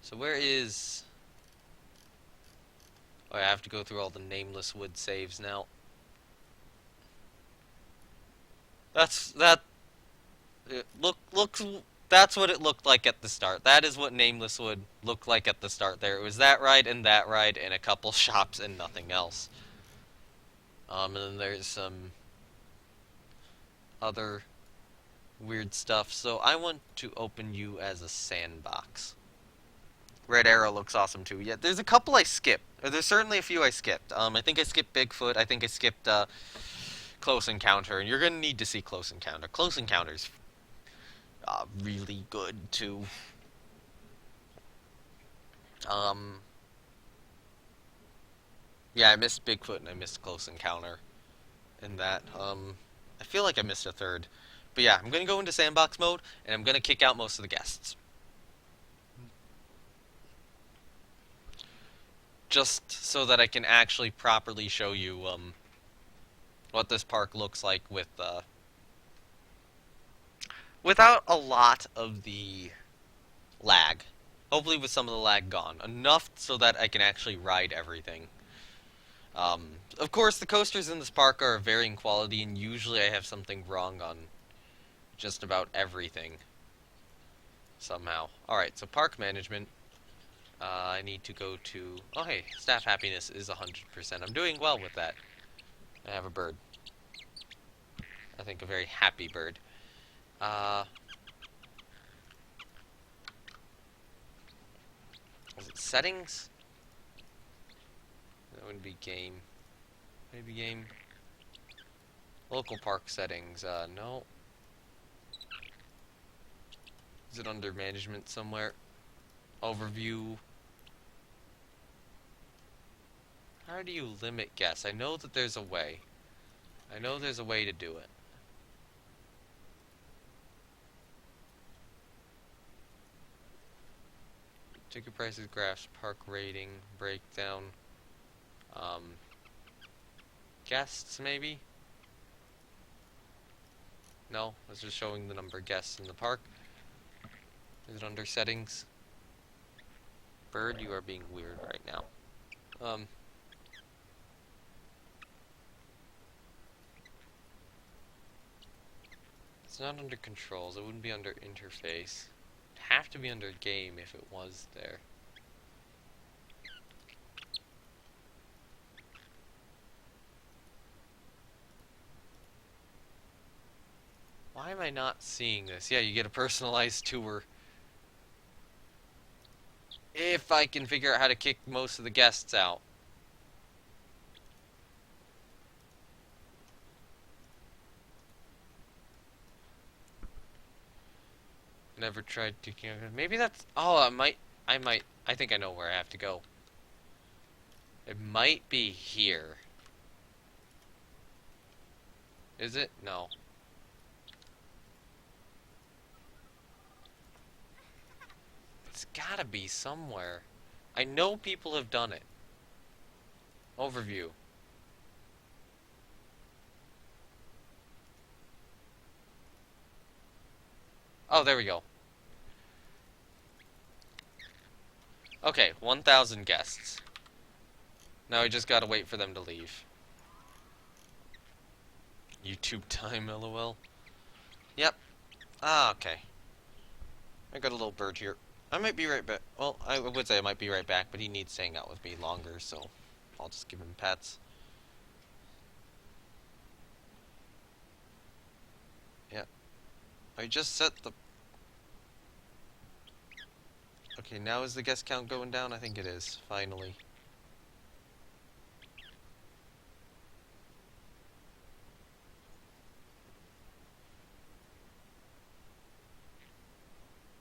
So where is... Oh, I have to go through all the NamelessWood saves now. That's what it looked like at the start. That is what NamelessWood looked like at the start there. It was that ride and a couple shops and nothing else. And then there's some other weird stuff. So I want to open you as a sandbox. Red Arrow looks awesome too. Yeah, there's a couple I skipped. Or there's certainly a few I skipped. I think I skipped Bigfoot. I think I skipped Close Encounter. And you're going to need to see Close Encounter. Close Encounter's really good too. Yeah, I missed Bigfoot and I missed Close Encounter. And that, I feel like I missed a third. But yeah, I'm going to go into sandbox mode and I'm going to kick out most of the guests. Just so that I can actually properly show you what this park looks like with without a lot of the lag. Hopefully with some of the lag gone. Enough so that I can actually ride everything. Of course, the coasters in this park are of varying quality, and usually I have something wrong on just about everything. Somehow. Alright, so park management. I need to go to... Oh, hey, staff happiness is 100%. I'm doing well with that. I have a bird. I think a very happy bird. Is it settings? That would be game. Maybe game. Local park settings. No. Is it under management somewhere? Overview. How do you limit guests? I know that there's a way. I know there's a way to do it. Ticket prices, graphs, park rating, breakdown. Guests, maybe? No, it's just showing the number of guests in the park. Is it under settings? Bird, you are being weird right now. It's not under controls. It wouldn't be under interface. It'd have to be under game if it was there. Why am I not seeing this? Yeah, you get a personalized tour. If I can figure out how to kick most of the guests out. Never tried kicking out. Maybe that's... Oh, I think I know where I have to go. It might be here. Is it? No. It's gotta be somewhere. I know people have done it. Overview. Oh, there we go. Okay, 1,000 guests. Now we just gotta wait for them to leave. YouTube time, lol. Yep. Ah, okay. I got a little bird here. I might be right back. Well, I would say I might be right back, but he needs to hang out with me longer, so I'll just give him pets. Yeah. I just set the... Okay, now is the guest count going down? I think it is, finally.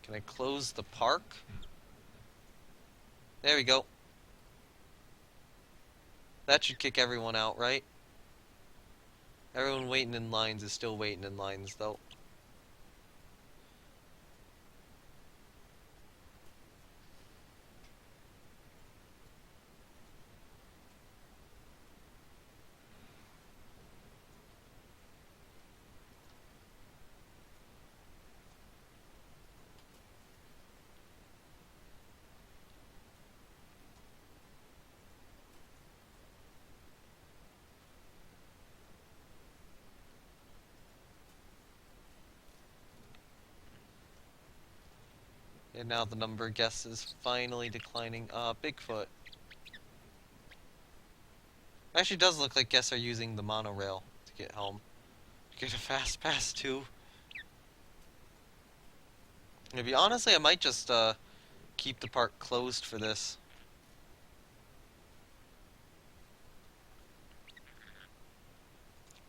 Can I close the park? There we go. That should kick everyone out, right? Everyone waiting in lines is still waiting in lines, though. And now the number of guests is finally declining. Bigfoot. Actually does look like guests are using the monorail to get home. Get a fast pass too. Maybe honestly I might just keep the park closed for this.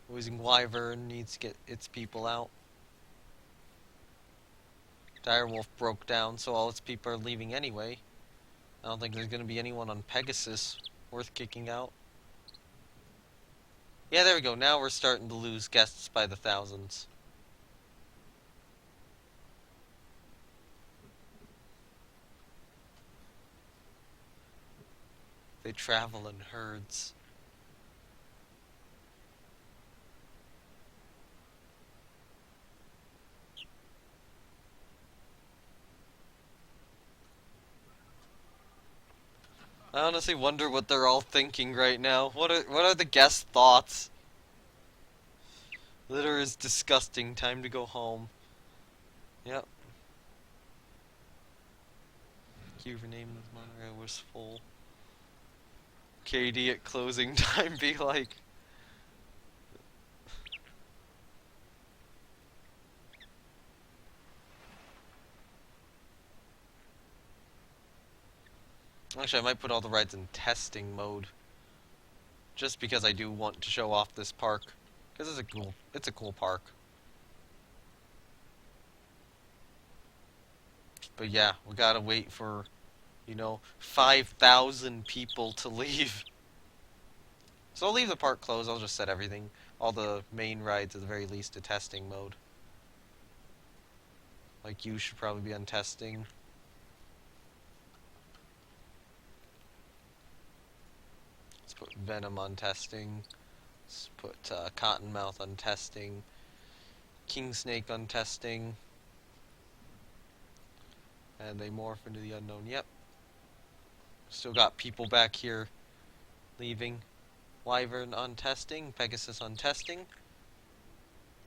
Losing Wyvern needs to get its people out. Direwolf broke down, so all its people are leaving anyway. I don't think there's going to be anyone on Pegasus worth kicking out. Yeah, there we go. Now we're starting to lose guests by the thousands. They travel in herds. I honestly wonder what they're all thinking right now. What are the guest thoughts? Litter is disgusting. Time to go home. Yep. Keep renaming this monorail was full. KD at closing time be like. Actually, I might put all the rides in testing mode. Just because I do want to show off this park. Because it's a cool park. But yeah, we gotta wait for, 5,000 people to leave. So I'll leave the park closed, I'll just set everything, all the main rides at the very least to testing mode. Like you should probably be on testing. Let's put Venom on testing. Let's put Cottonmouth on testing. King Snake on testing. And they morph into the unknown. Yep. Still got people back here leaving. Wyvern on testing. Pegasus on testing.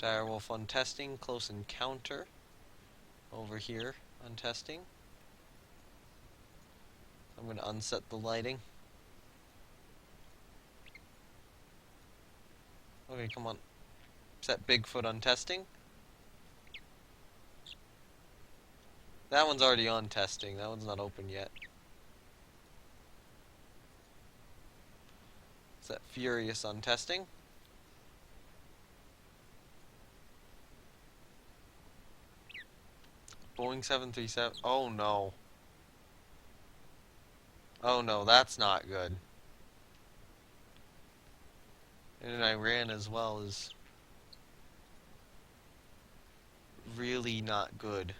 Direwolf on testing. Close Encounter over here on testing. I'm going to unset the lighting. Okay, come on. Set Bigfoot on testing. That one's already on testing. That one's not open yet. Is that Furious on testing? Boeing 737. Oh no. Oh no, that's not good. And in Iran as well is really not good.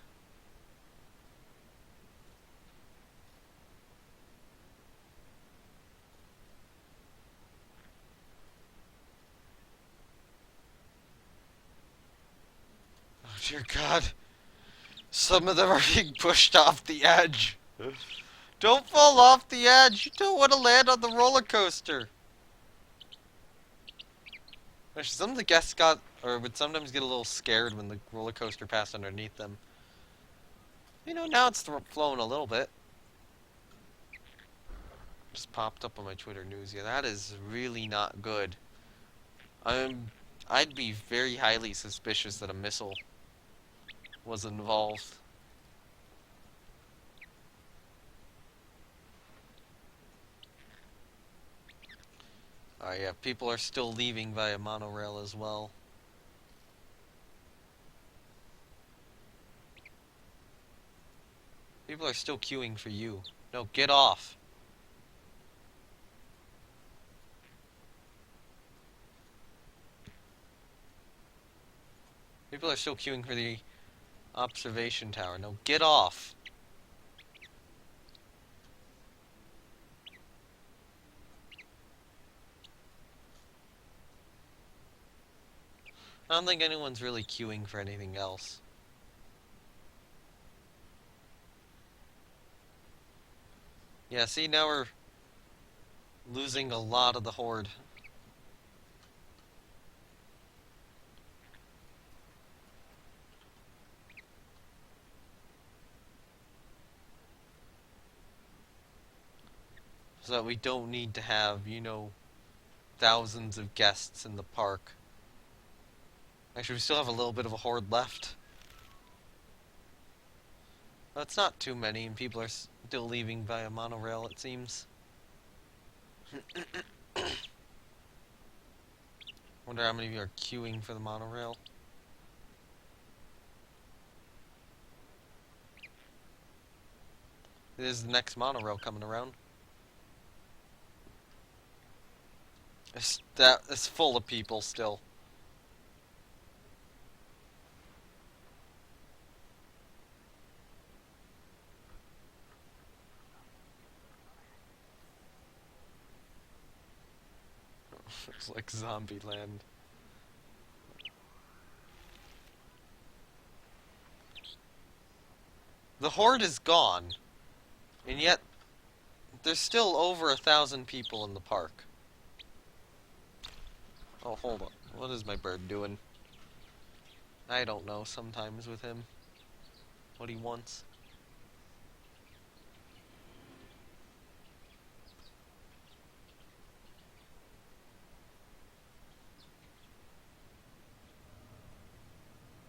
Oh dear God. Some of them are being pushed off the edge. Don't fall off the edge. You don't want to land on the roller coaster. Actually, some of the guests would sometimes get a little scared when the roller coaster passed underneath them. You know, now it's flowing a little bit. Just popped up on my Twitter news. Yeah, that is really not good. I'd be very highly suspicious that a missile was involved. Oh yeah, people are still leaving via monorail as well. People are still queuing for you. No, get off. People are still queuing for the observation tower. No, get off. I don't think anyone's really queuing for anything else. Yeah, see, now we're losing a lot of the horde. So that we don't need to have, you know, thousands of guests in the park. Actually, we still have a little bit of a horde left. Well, it's not too many, and people are still leaving via monorail, it seems. Wonder how many of you are queuing for the monorail. There's the next monorail coming around. It's full of people still. It's like zombie land. The horde is gone, and yet there's still over 1,000 people in the park. Oh, hold on. What is my bird doing? I don't know sometimes with him. What he wants.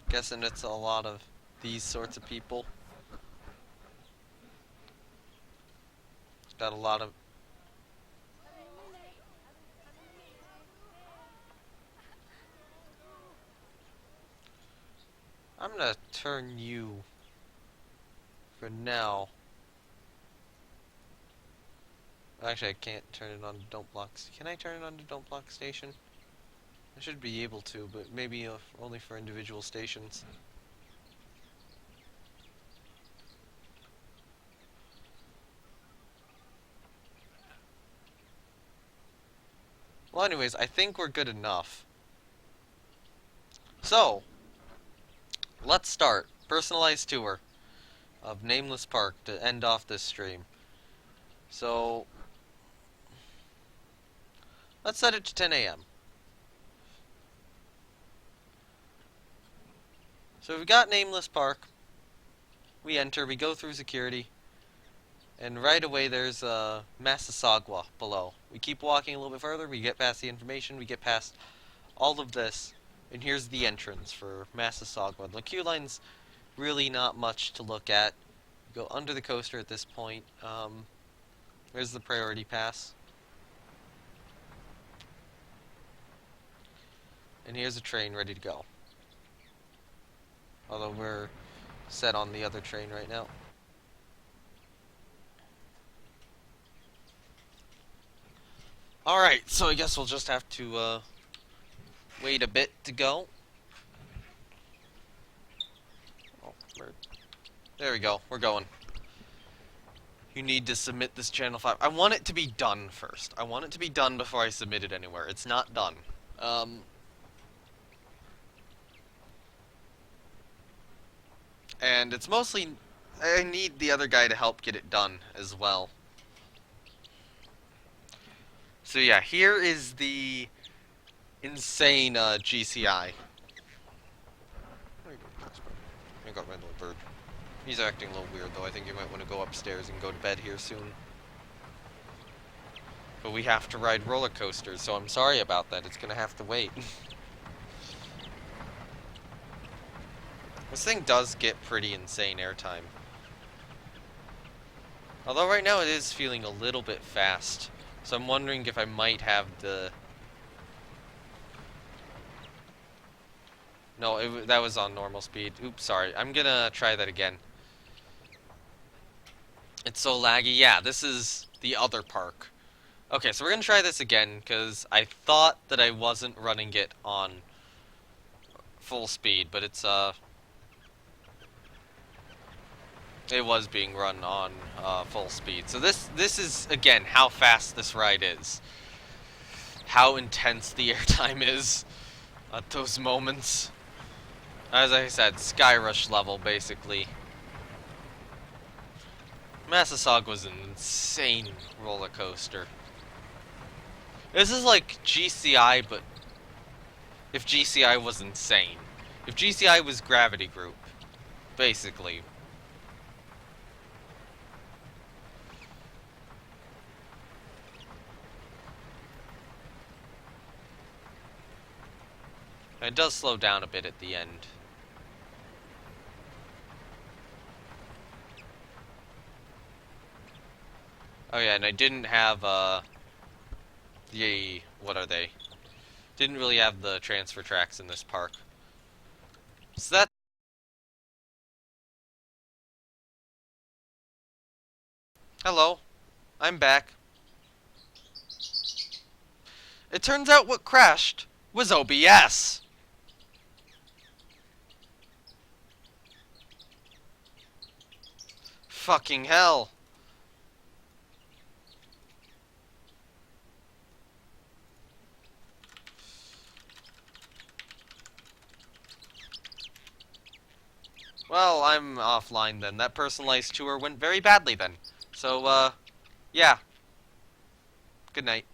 Guessing it's a lot of these sorts of people. It's got a lot of... I'm gonna turn you for now. Actually, I can't turn it on to Don't Block. Can I turn it on to Don't Block Station? I should be able to, but maybe only for individual stations. Well, anyways, I think we're good enough. So, let's start. Personalized tour of Nameless Park to end off this stream. So, let's set it to 10 a.m. So we've got Nameless Park. We enter, we go through security. And right away there's Massasauga below. We keep walking a little bit further, we get past the information, we get past all of this. And here's the entrance for Massasauga. The queue line's really not much to look at. Go under the coaster at this point. Where's the priority pass? And here's a train ready to go. Although we're set on the other train right now. Alright, so I guess we'll just have to wait a bit to go. Oh, there we go, we're going. You need to submit this channel 5. I want it to be done first. I want it to be done before I submit it anywhere. It's not done. And it's mostly... I need the other guy to help get it done as well. So yeah, here is the insane GCI. I got my little bird. He's acting a little weird though. I think you might want to go upstairs and go to bed here soon. But we have to ride roller coasters, so I'm sorry about that. It's gonna have to wait. This thing does get pretty insane airtime. Although right now it is feeling a little bit fast. So I'm wondering if I might have the... No, that was on normal speed. Oops, sorry. I'm gonna try that again. It's so laggy. Yeah, this is the other park. Okay, so we're gonna try this again, because I thought that I wasn't running it on full speed, but it's, it was being run on full speed. So this is, again, how fast this ride is. How intense the airtime is at those moments. As I said, Sky Rush level, basically. Massasauga was an insane roller coaster. This is like GCI, but if GCI was insane. If GCI was Gravity Group, basically. It does slow down a bit at the end. Oh yeah, and I didn't have, what are they? Didn't really have the transfer tracks in this park. So that... Hello, I'm back. It turns out what crashed was OBS. Fucking hell. Well, I'm offline then. That personalized tour went very badly then. So, yeah. Good night.